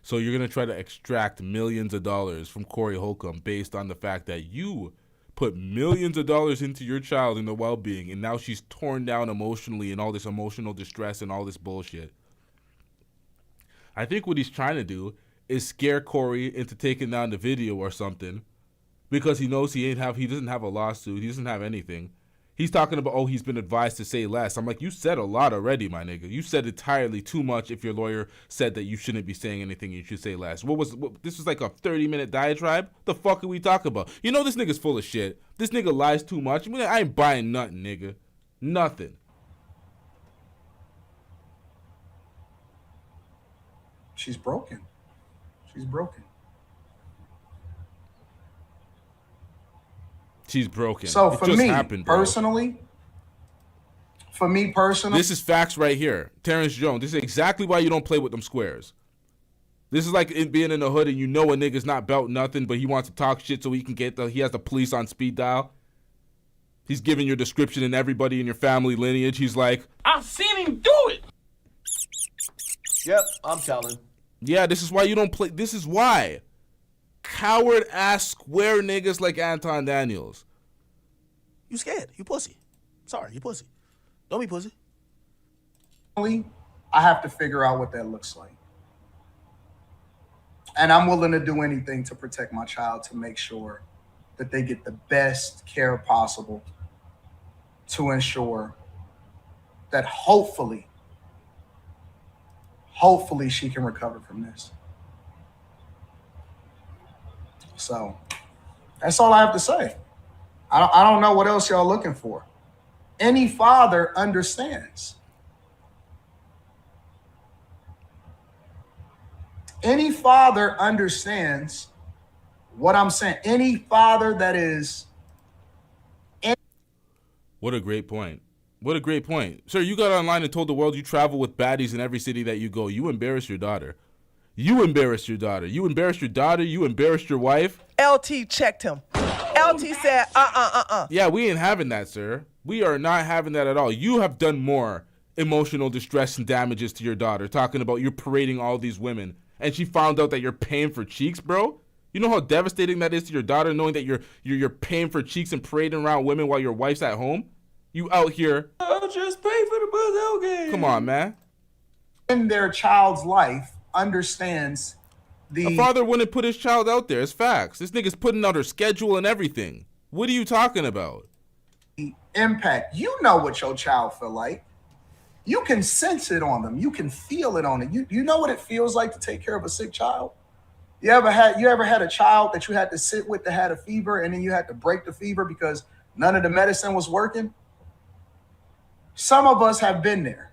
So you're going to try to extract millions of dollars from Corey Holcomb based on the fact that you put millions of dollars into your child and the well-being, and now she's torn down emotionally and all this emotional distress and all this bullshit. I think what he's trying to do is scare Corey into taking down the video or something, because he knows he doesn't have a lawsuit, he doesn't have anything. He's talking about, oh, he's been advised to say less. I'm like, you said a lot already, my nigga. You said entirely too much if your lawyer said that you shouldn't be saying anything, you should say less. This was like a 30-minute diatribe? The fuck are we talking about? You know this nigga's full of shit. This nigga lies too much. I mean, I ain't buying nothing, nigga. Nothing. She's broken. She's broken. She's broken. So it for just me, happened, bro. personally, this is facts right here. Terrence Jones, this is exactly why you don't play with them squares. This is like it being in the hood and you know a nigga's not about nothing, but he wants to talk shit so he has the police on speed dial. He's giving your description and everybody in your family lineage. He's like, I've seen him do it. Yep, I'm telling. Yeah, this is why you don't play. This is why. Coward-ass square niggas like Anton Daniels. You scared. You pussy. Sorry, you pussy. Don't be pussy. I have to figure out what that looks like. And I'm willing to do anything to protect my child, to make sure that they get the best care possible, to ensure that hopefully she can recover from this. So that's all I have to say. I don't know what else y'all looking for. Any father understands. Any father understands what I'm saying. Any father that is... What a great point. What a great point. Sir, you got online and told the world you travel with baddies in every city that you go. You embarrass your daughter. You embarrassed your daughter. You embarrassed your daughter. You embarrassed your wife. LT checked him. LT said, Yeah, we ain't having that, sir. We are not having that at all. You have done more emotional distress and damages to your daughter, talking about you're parading all these women, and she found out that you're paying for cheeks, bro. You know how devastating that is to your daughter, knowing that you're paying for cheeks and parading around women while your wife's at home? You out here. I'll just pay for the Buzz game. Come on, man. In their child's life, understands a father wouldn't put his child out there. It's facts. This nigga's putting out her schedule and everything. What are you talking about? Impact. You know what your child feel like. You can sense it on them. You can feel it on it. You know what it feels like to take care of a sick child? You ever had a child that you had to sit with that had a fever, and then you had to break the fever because none of the medicine was working? Some of us have been there.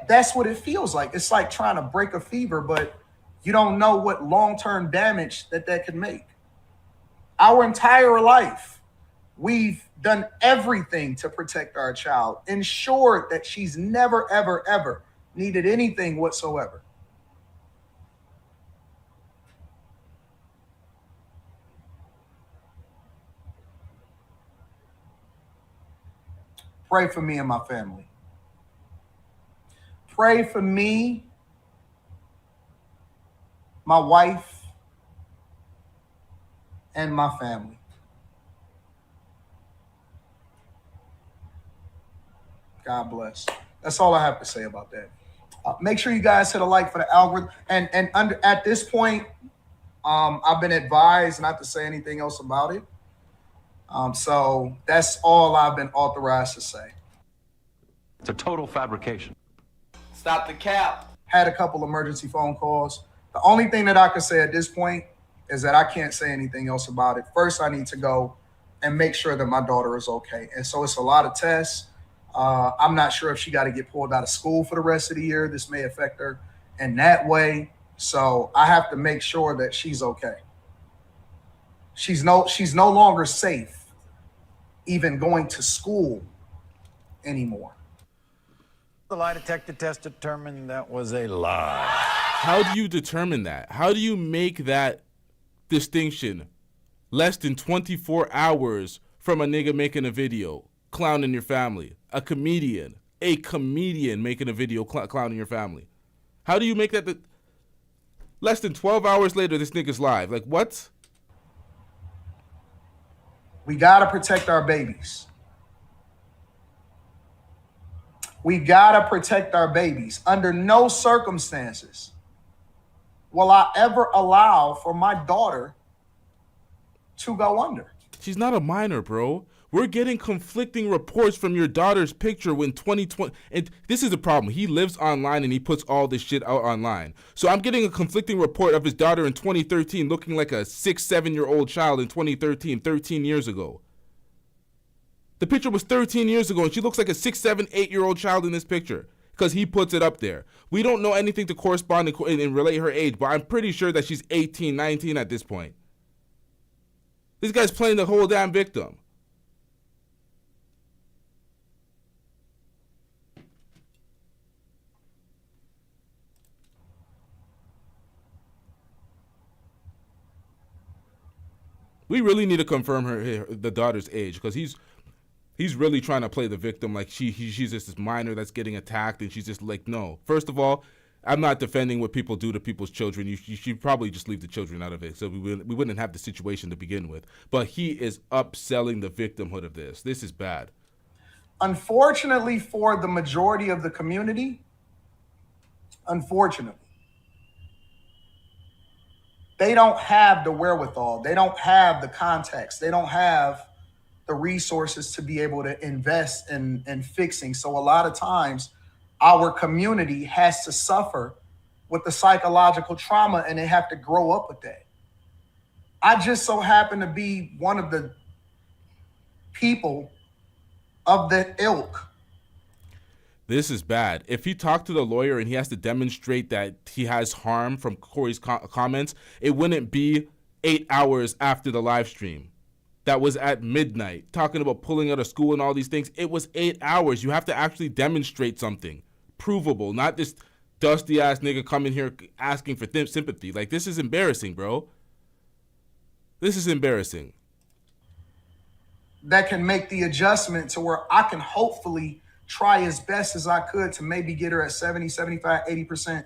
That's what it feels like. It's like trying to break a fever, but you don't know what long-term damage that can make. Our entire life, we've done everything to protect our child, ensured that she's never, ever, ever needed anything whatsoever. Pray for me and my family. Pray for me, my wife, and my family. God bless. That's all I have to say about that. Make sure you guys hit a like for the algorithm. And at this point, I've been advised not to say anything else about it. So that's all I've been authorized to say. It's a total fabrication. Stop the cap. Had a couple emergency phone calls. The only thing that I can say at this point is that I can't say anything else about it. First, I need to go and make sure that my daughter is okay. And so it's a lot of tests. I'm not sure if she got to get pulled out of school for the rest of the year. This may affect her in that way. So I have to make sure that she's okay. She's no longer safe even going to school anymore. The lie detector test determined that was a lie. How do you determine that? How do you make that distinction? Less than 24 hours from a nigga making a video clowning your family. A comedian making a video clowning your family. How do you make that? Less than 12 hours later, this nigga's live. Like, what? We got to protect our babies. We got to protect our babies. Under no circumstances will I ever allow for my daughter to go under. She's not a minor, bro. We're getting conflicting reports from your daughter's picture when 2020, and this is the problem. He lives online and he puts all this shit out online. So I'm getting a conflicting report of his daughter in 2013 looking like a 6-7-year-old child in 2013, 13 years ago. The picture was 13 years ago and she looks like a 6, 7, 8-year-old child in this picture because he puts it up there. We don't know anything to correspond and relate her age, but I'm pretty sure that she's 18, 19 at this point. This guy's playing the whole damn victim. We really need to confirm the daughter's age because he's really trying to play the victim like she's just this minor that's getting attacked and she's just like, no. First of all, I'm not defending what people do to people's children. You should probably just leave the children out of it so we wouldn't have the situation to begin with. But he is upselling the victimhood of this. This is bad. Unfortunately for the majority of the community, unfortunately, they don't have the wherewithal. They don't have the context. They don't have the resources to be able to invest in fixing. So a lot of times our community has to suffer with the psychological trauma and they have to grow up with that. I just so happen to be one of the people of the ilk. This is bad. If he talked to the lawyer and he has to demonstrate that he has harm from Corey's comments, it wouldn't be 8 hours after the live stream. That was at midnight, talking about pulling out of school and all these things. It was 8 hours. You have to actually demonstrate something provable, not this dusty ass nigga coming here asking for sympathy. Like, this is embarrassing, bro. This is embarrassing. That can make the adjustment to where I can hopefully try as best as I could to maybe get her at 70, 75, 80%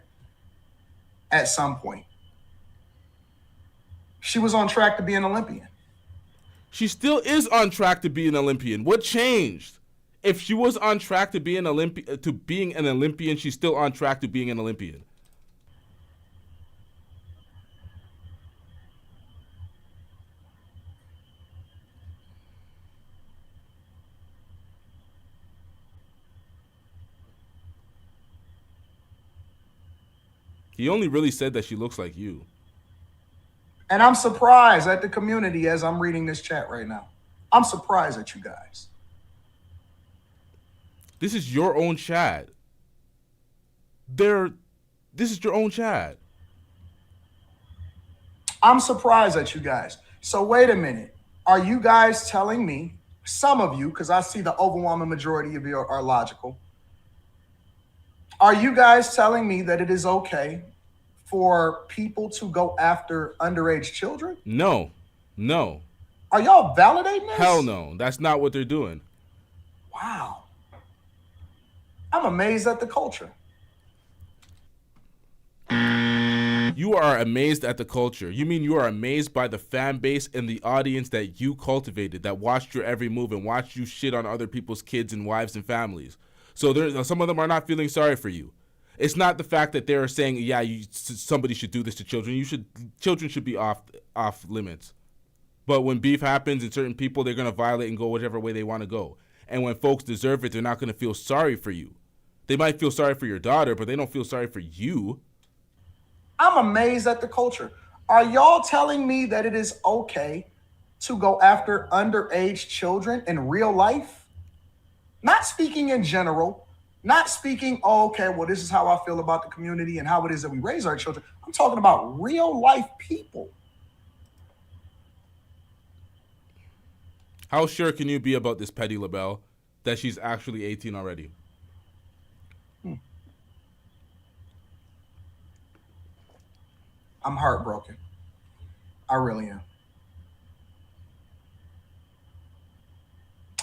at some point. She was on track to be an Olympian. She still is on track to be an Olympian. What changed? If she was on track to be an being an Olympian, she's still on track to being an Olympian. He only really said that she looks like you. And I'm surprised at the community as I'm reading this chat right now. I'm surprised at you guys. This is your own chat. This is your own chat. I'm surprised at you guys. So wait a minute. Are you guys telling me, some of you, because I see the overwhelming majority of you are logical. Are you guys telling me that it is okay for people to go after underage children? No. No. Are y'all validating this? Hell no. That's not what they're doing. Wow. I'm amazed at the culture. You are amazed at the culture. You mean you are amazed by the fan base and the audience that you cultivated, that watched your every move and watched you shit on other people's kids and wives and families. So some of them are not feeling sorry for you. It's not the fact that they're saying, yeah, somebody should do this to children. Children should be off limits. But when beef happens and certain people, they're going to violate and go whichever way they want to go. And when folks deserve it, they're not going to feel sorry for you. They might feel sorry for your daughter, but they don't feel sorry for you. I'm amazed at the culture. Are y'all telling me that it is okay to go after underage children in real life? Not speaking in general, not speaking, oh, okay, well, this is how I feel about the community and how it is that we raise our children. I'm talking about real life people. How sure can you be about this Petty LaBelle that she's actually 18 already? I'm heartbroken. I really am.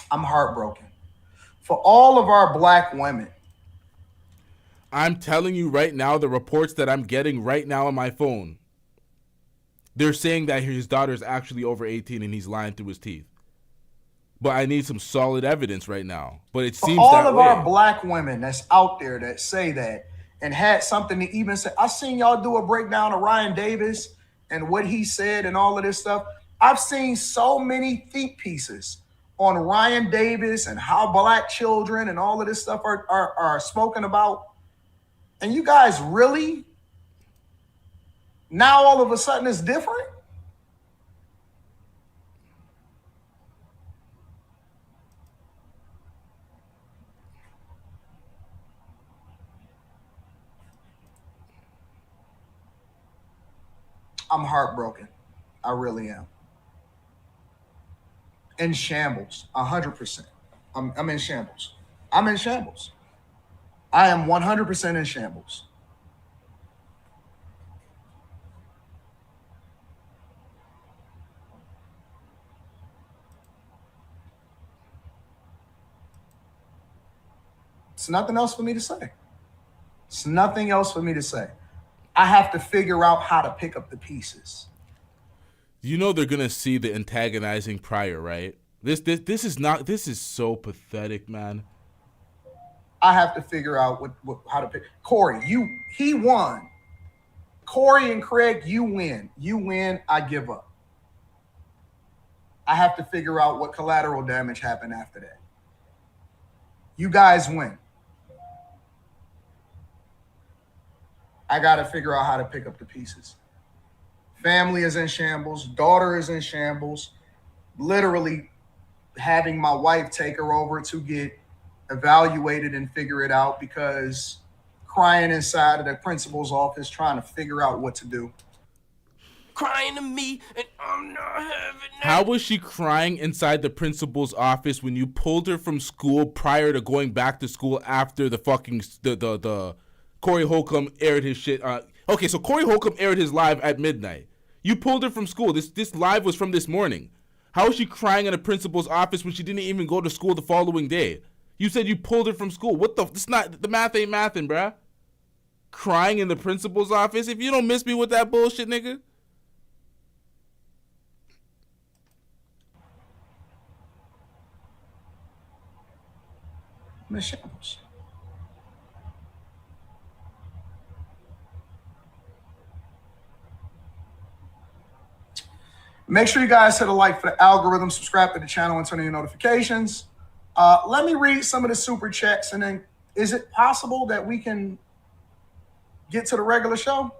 I'm heartbroken. For all of our black women. I'm telling you right now, the reports that I'm getting right now on my phone, they're saying that his daughter's actually over 18 and he's lying through his teeth. But I need some solid evidence right now. But it seems all that of way. Our black women that's out there that say that and had something to even say. I seen y'all do a breakdown of Ryan Davis and what he said and all of this stuff. I've seen so many think pieces on Ryan Davis and how black children and all of this stuff are spoken about. And you guys really, now all of a sudden it's different? I'm heartbroken. I really am. In shambles, 100%. I'm in shambles. I'm in shambles. I am 100% in shambles. It's nothing else for me to say. It's nothing else for me to say. I have to figure out how to pick up the pieces. You know they're gonna see the antagonizing prior, right? This is so pathetic, man. I have to figure out how to pick. Corey, he won. Corey and Craig, you win. You win, I give up. I have to figure out what collateral damage happened after that. You guys win. I got to figure out how to pick up the pieces. Family is in shambles. Daughter is in shambles. Literally having my wife take her over to get evaluated and figure it out because crying inside of the principal's office trying to figure out what to do. Crying to me and I'm not having it. How was she crying inside the principal's office when you pulled her from school prior to going back to school after the fucking the Corey Holcomb aired his shit? Okay, so Corey Holcomb aired his live at midnight. You pulled her from school. This live was from this morning. How is she crying in a principal's office when she didn't even go to school the following day? You said you pulled her from school. What the? It's not the math ain't mathin', bruh. Crying in the principal's office. If you don't miss me with that bullshit, nigga. Miss Shambles. Make sure you guys hit a like for the algorithm, subscribe to the channel, and turn on your notifications. Let me read some of the super chats, and then is it possible that we can get to the regular show?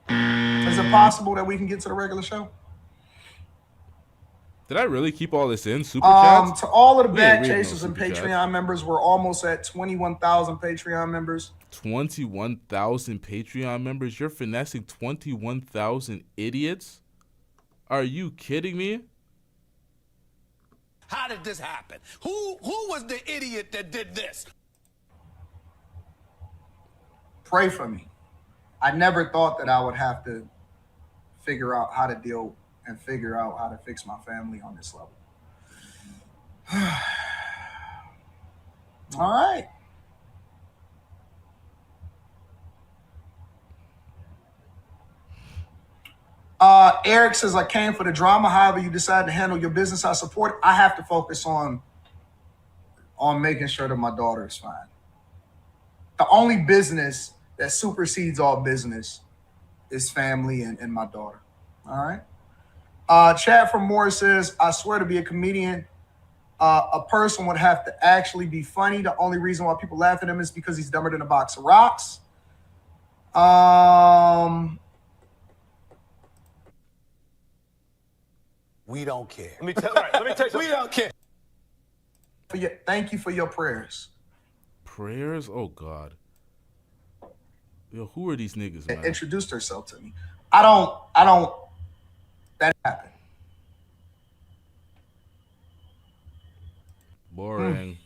Is it possible that we can get to the regular show? Did I really keep all this in? Super chats? To all of the bad chasers and Patreon members, we're almost at 21,000 Patreon members. 21,000 Patreon members? You're finessing 21,000 idiots? Are you kidding me? How did this happen? Who was the idiot that did this? Pray for me. I never thought that I would have to figure out how to deal and figure out how to fix my family on this level. All right. Eric says, I came for the drama. However you decide to handle your business, I support it. I have to focus on making sure that my daughter is fine. The only business that supersedes all business is family and my daughter. All right. Chad from Moore says, I swear to be a comedian, a person would have to actually be funny. The only reason why people laugh at him is because he's dumber than a box of rocks. We don't care. Let me tell you. We don't care. Thank you for your prayers. Prayers? Oh, God. Yo, who are these niggas, man? Introduced herself to me. I don't, that happened. Boring.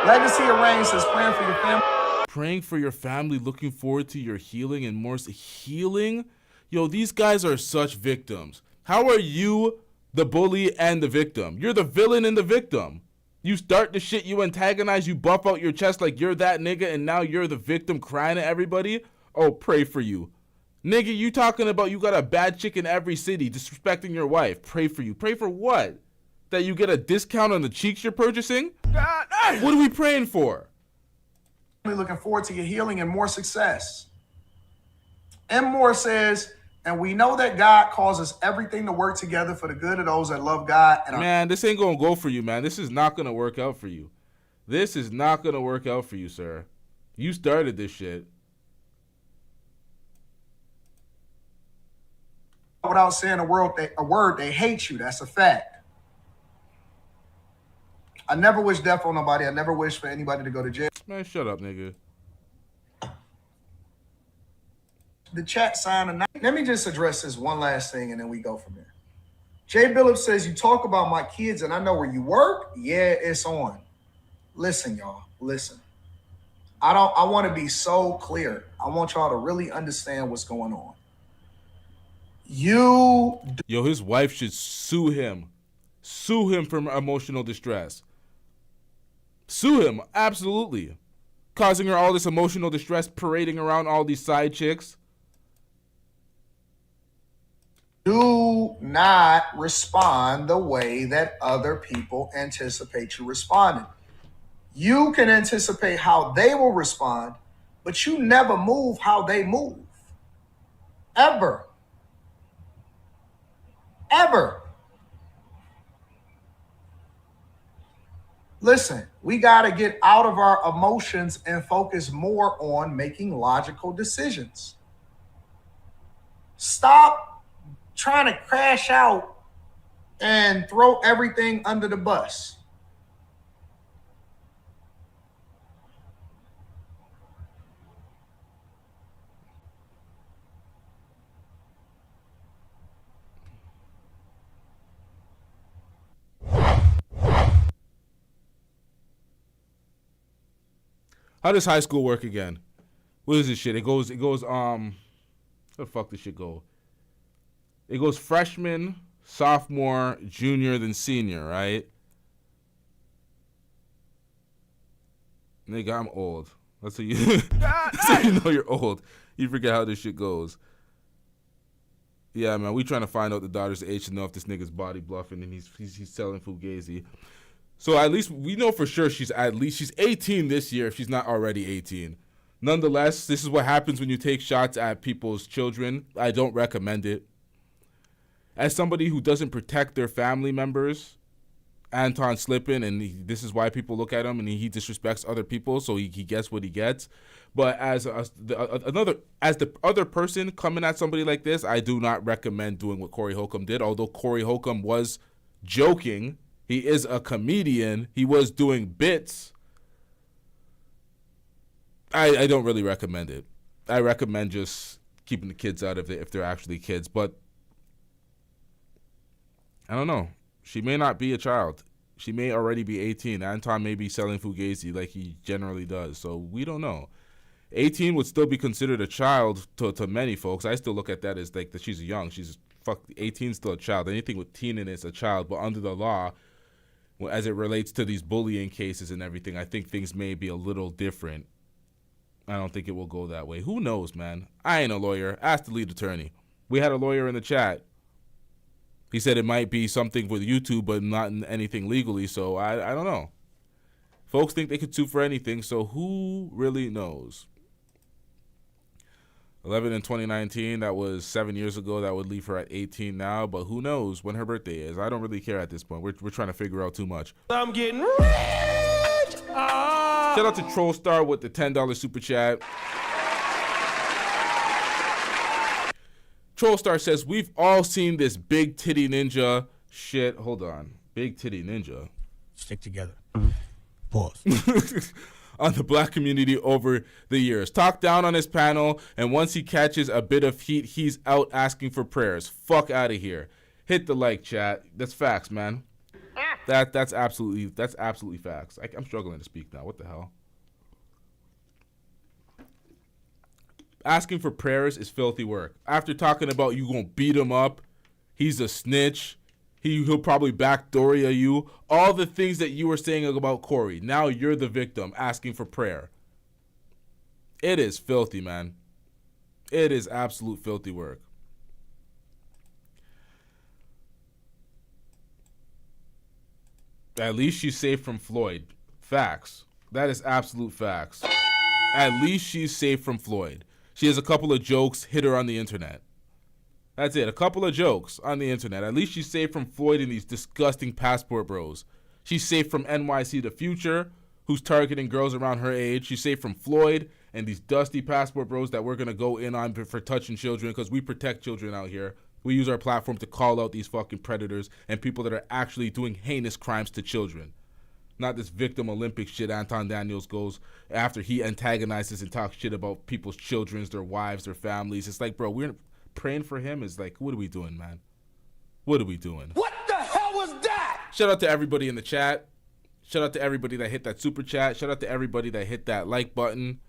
Legacy of Rain says, praying for your family. Praying for your family, looking forward to your healing and more healing? Yo, these guys are such victims. How are you the bully and the victim? You're the villain and the victim. You start the shit, you antagonize, you buff out your chest like you're that nigga, and now you're the victim crying at everybody? Oh, pray for you. Nigga, you talking about you got a bad chick in every city, disrespecting your wife. Pray for you. Pray for what? That you get a discount on the cheeks you're purchasing? What are we praying for? Looking forward to your healing and more success. M. Moore says, and we know that God causes everything to work together for the good of those that love God. And man, this ain't gonna go for you, man. This is not gonna work out for you. This is not gonna work out for you, sir. You started this shit. Without saying a word, they hate you. That's a fact. I never wish death on nobody. I never wish for anybody to go to jail. Man, shut up, nigga. The chat sign tonight. Let me just address this one last thing and then we go from there. Jay Billups says, you talk about my kids and I know where you work. Yeah, it's on. Listen, y'all. Listen. I want to be so clear. I want y'all to really understand what's going on. Yo, his wife should sue him. Sue him for emotional distress. Sue him, absolutely. Causing her all this emotional distress, parading around all these side chicks. Do not respond the way that other people anticipate you responding. You can anticipate how they will respond, but you never move how they move. Ever. Ever. Listen, we got to get out of our emotions and focus more on making logical decisions. Stop trying to crash out and throw everything under the bus. How does high school work again? What is this shit? It goes, how the fuck does shit go? It goes freshman, sophomore, junior, then senior, right? Nigga, I'm old. That's how you, that's how you know you're old. You forget how this shit goes. Yeah, man, we trying to find out the daughter's age to know if this nigga's body bluffing and he's selling fugazi. So at least we know for sure she's 18 this year if she's not already 18. Nonetheless, this is what happens when you take shots at people's children. I don't recommend it. As somebody who doesn't protect their family members, Anton slipping, and this is why people look at him, and he disrespects other people, so he gets what he gets. But as the other person coming at somebody like this, I do not recommend doing what Corey Holcomb did. Although Corey Holcomb was joking, he is a comedian. He was doing bits. I don't really recommend it. I recommend just keeping the kids out if they're actually kids. But I don't know. She may not be a child. She may already be 18. Anton may be selling fugazi like he generally does. So we don't know. 18 would still be considered a child to many folks. I still look at that as like that she's young. 18 is still a child. Anything with teen in it is a child. But under the law, as it relates to these bullying cases and everything, I think things may be a little different. I don't think it will go that way. Who knows, man? I ain't a lawyer. Ask the lead attorney. We had a lawyer in the chat. He said it might be something with YouTube, but not anything legally, so I don't know. Folks think they could sue for anything, so who really knows? 11 in 2019, that was 7 years ago. That would leave her at 18 now, but who knows when her birthday is? I don't really care at this point. We're trying to figure out too much. I'm getting rich. Shout out to Troll Star with the $10 super chat. Troll Star says, we've all seen this big titty ninja shit. Hold on. Big titty ninja. Stick together. Pause. On the black community over the years. Talk down on his panel, and once he catches a bit of heat, he's out asking for prayers. Fuck out of here. Hit the like, chat. That's facts, man. That's absolutely facts. I'm struggling to speak now. What the hell? Asking for prayers is filthy work. After talking about you gonna beat him up, he's a snitch. He'll probably backdoor you. All the things that you were saying about Corey. Now you're the victim asking for prayer. It is filthy, man. It is absolute filthy work. At least she's safe from Floyd. Facts. That is absolute facts. At least she's safe from Floyd. She has a couple of jokes hit her on the internet. That's it. A couple of jokes on the internet. At least she's safe from Floyd and these disgusting passport bros. She's safe from NYC The Future, who's targeting girls around her age. She's safe from Floyd and these dusty passport bros that we're going to go in on for touching children, because we protect children out here. We use our platform to call out these fucking predators and people that are actually doing heinous crimes to children. Not this victim Olympic shit Anton Daniels goes after he antagonizes and talks shit about people's children, their wives, their families. It's like, bro, we're praying for him. Is like, what are we doing, man? What are we doing? What the hell was that? Shout out to everybody in the chat. Shout out to everybody that hit that super chat. Shout out to everybody that hit that like button.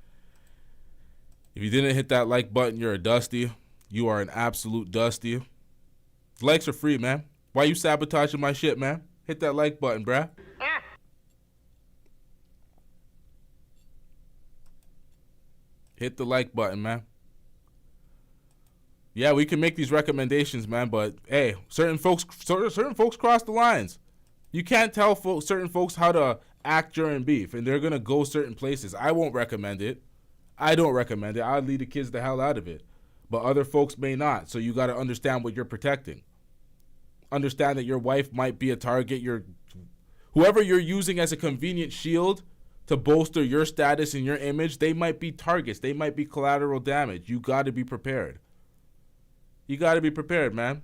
If you didn't hit that like button, you're a dusty. You are an absolute dusty. Likes are free, man. Why you sabotaging my shit, man? Hit that like button, bruh. Hit the like button, man. Yeah, we can make these recommendations, man, but hey, certain folks cross the lines. You can't tell certain folks how to act during beef, and they're gonna go certain places. I won't recommend it. I don't recommend it. I'd lead the kids the hell out of it. But other folks may not, so you got to understand what you're protecting. Understand that your wife might be a target. Whoever you're using as a convenient shield to bolster your status and your image, they might be targets. They might be collateral damage. You got to be prepared. You got to be prepared, man.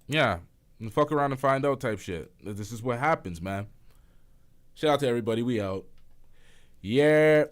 Yeah. And fuck around and find out type shit. This is what happens, man. Shout out to everybody. We out. Yeah.